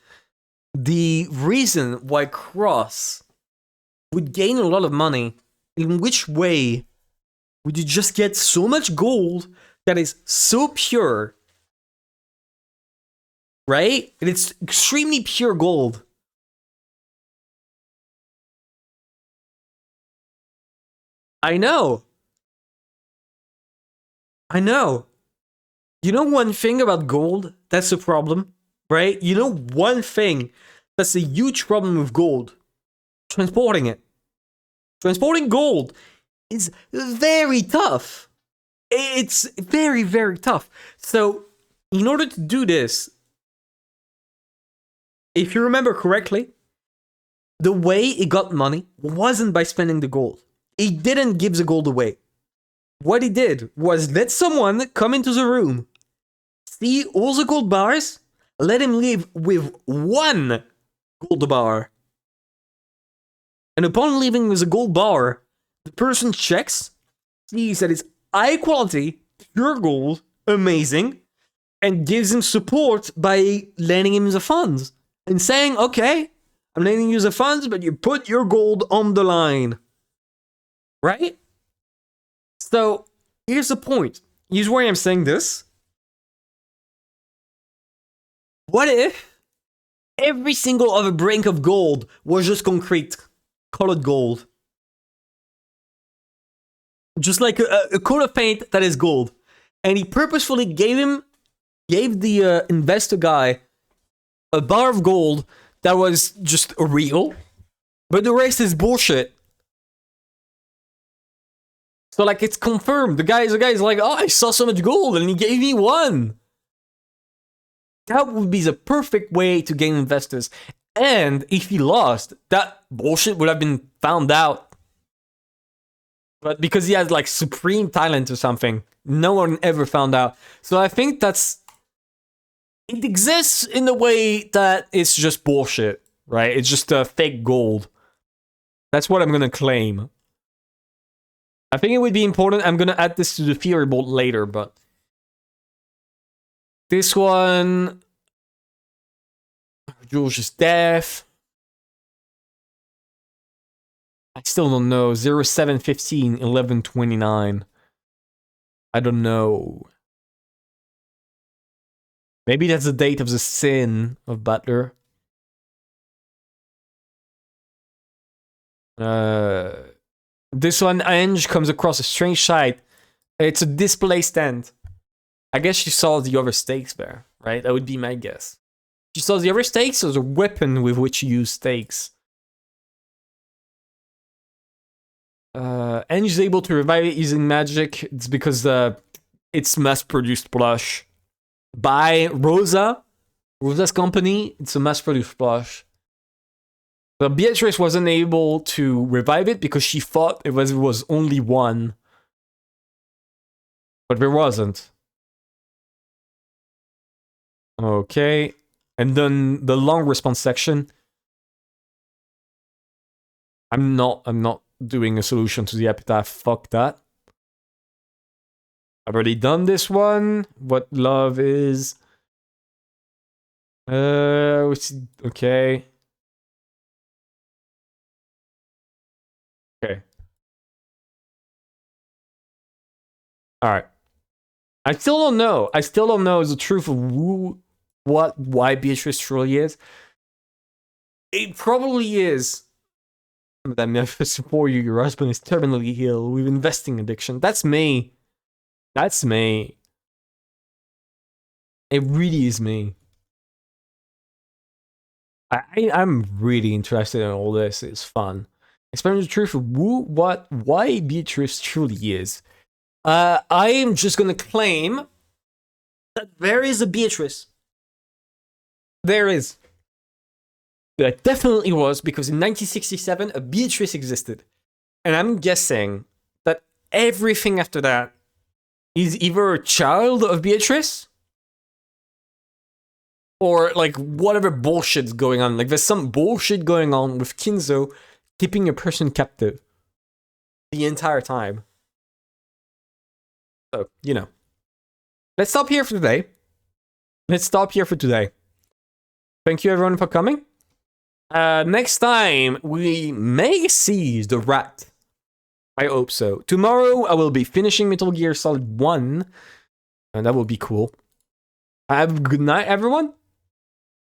B: The reason why Cross would gain a lot of money. In which way would you just get so much gold that is so pure, right? And it's extremely pure gold. I know. You know one thing about gold that's a problem, right? You know one thing that's a huge problem with gold? Transporting it. Transporting gold is very tough. It's very, very tough. So, in order to do this, if you remember correctly, the way he got money wasn't by spending the gold. He didn't give the gold away. What he did was let someone come into the room, see all the gold bars, let him leave with one gold bar. And upon leaving with a gold bar, the person checks, sees that it's high quality, pure gold, amazing, and gives him support by lending him the funds. And saying, okay, I'm lending you the funds, but you put your gold on the line. Right? So, here's the point. Here's why I'm saying this. What if every single other brink of gold was just concrete? Colored gold. Just like a coat of paint that is gold. And he purposefully gave the investor guy a bar of gold that was just real, but the rest is bullshit. So like it's confirmed. The guy's like, oh, I saw so much gold and he gave me one. That would be the perfect way to gain investors. And if he lost, that bullshit would have been found out. But because he has like supreme talent or something, no one ever found out. So I think it exists in the way that it's just bullshit, right? It's just fake gold. That's what I'm gonna claim. I think it would be important. I'm gonna add this to the theory board later, but this one, George's death. I still don't know. 0715 1129. I don't know. Maybe that's the date of the sin of Butler. This one, Ange comes across a strange sight. It's a display stand. I guess she saw the other stakes there, right? That would be my guess. She saw the other stakes as a weapon with which you use stakes. Ange is able to revive it using magic. It's because it's mass-produced plush. By Rosa's company, it's a mass-produced plush. But Beatrice wasn't able to revive it because she thought it was only one. But there wasn't. Okay. And then the long response section. I'm not doing a solution to the epitaph. Fuck that. I've already done this one. What love is. Okay. Okay. Alright. I still don't know. I still don't know the truth of why Beatrice truly is. It probably is that Memphis for you, your husband is terminally ill with investing addiction. That's me. That's me. It really is me. I'm really interested in all this. It's fun. Explaining the truth of why Beatrice truly is. I am just gonna claim that there is a Beatrice. There is. There definitely was, because in 1967, a Beatrice existed. And I'm guessing that everything after that is either a child of Beatrice, or like whatever bullshit's going on. Like there's some bullshit going on with Kinzo keeping a person captive the entire time. So, you know. Let's stop here for today. Thank you everyone for coming. Next time, we may seize the rat. I hope so. Tomorrow, I will be finishing Metal Gear Solid 1. And that will be cool. Have a good night, everyone.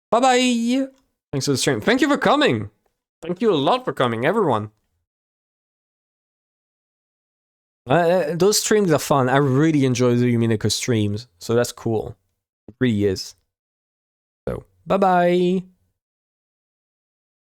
B: Bye-bye. Thanks for the stream. Thank you for coming. Thank you a lot for coming, everyone. Those streams are fun. I really enjoy the Umineko streams. So that's cool. It really is. So, bye-bye.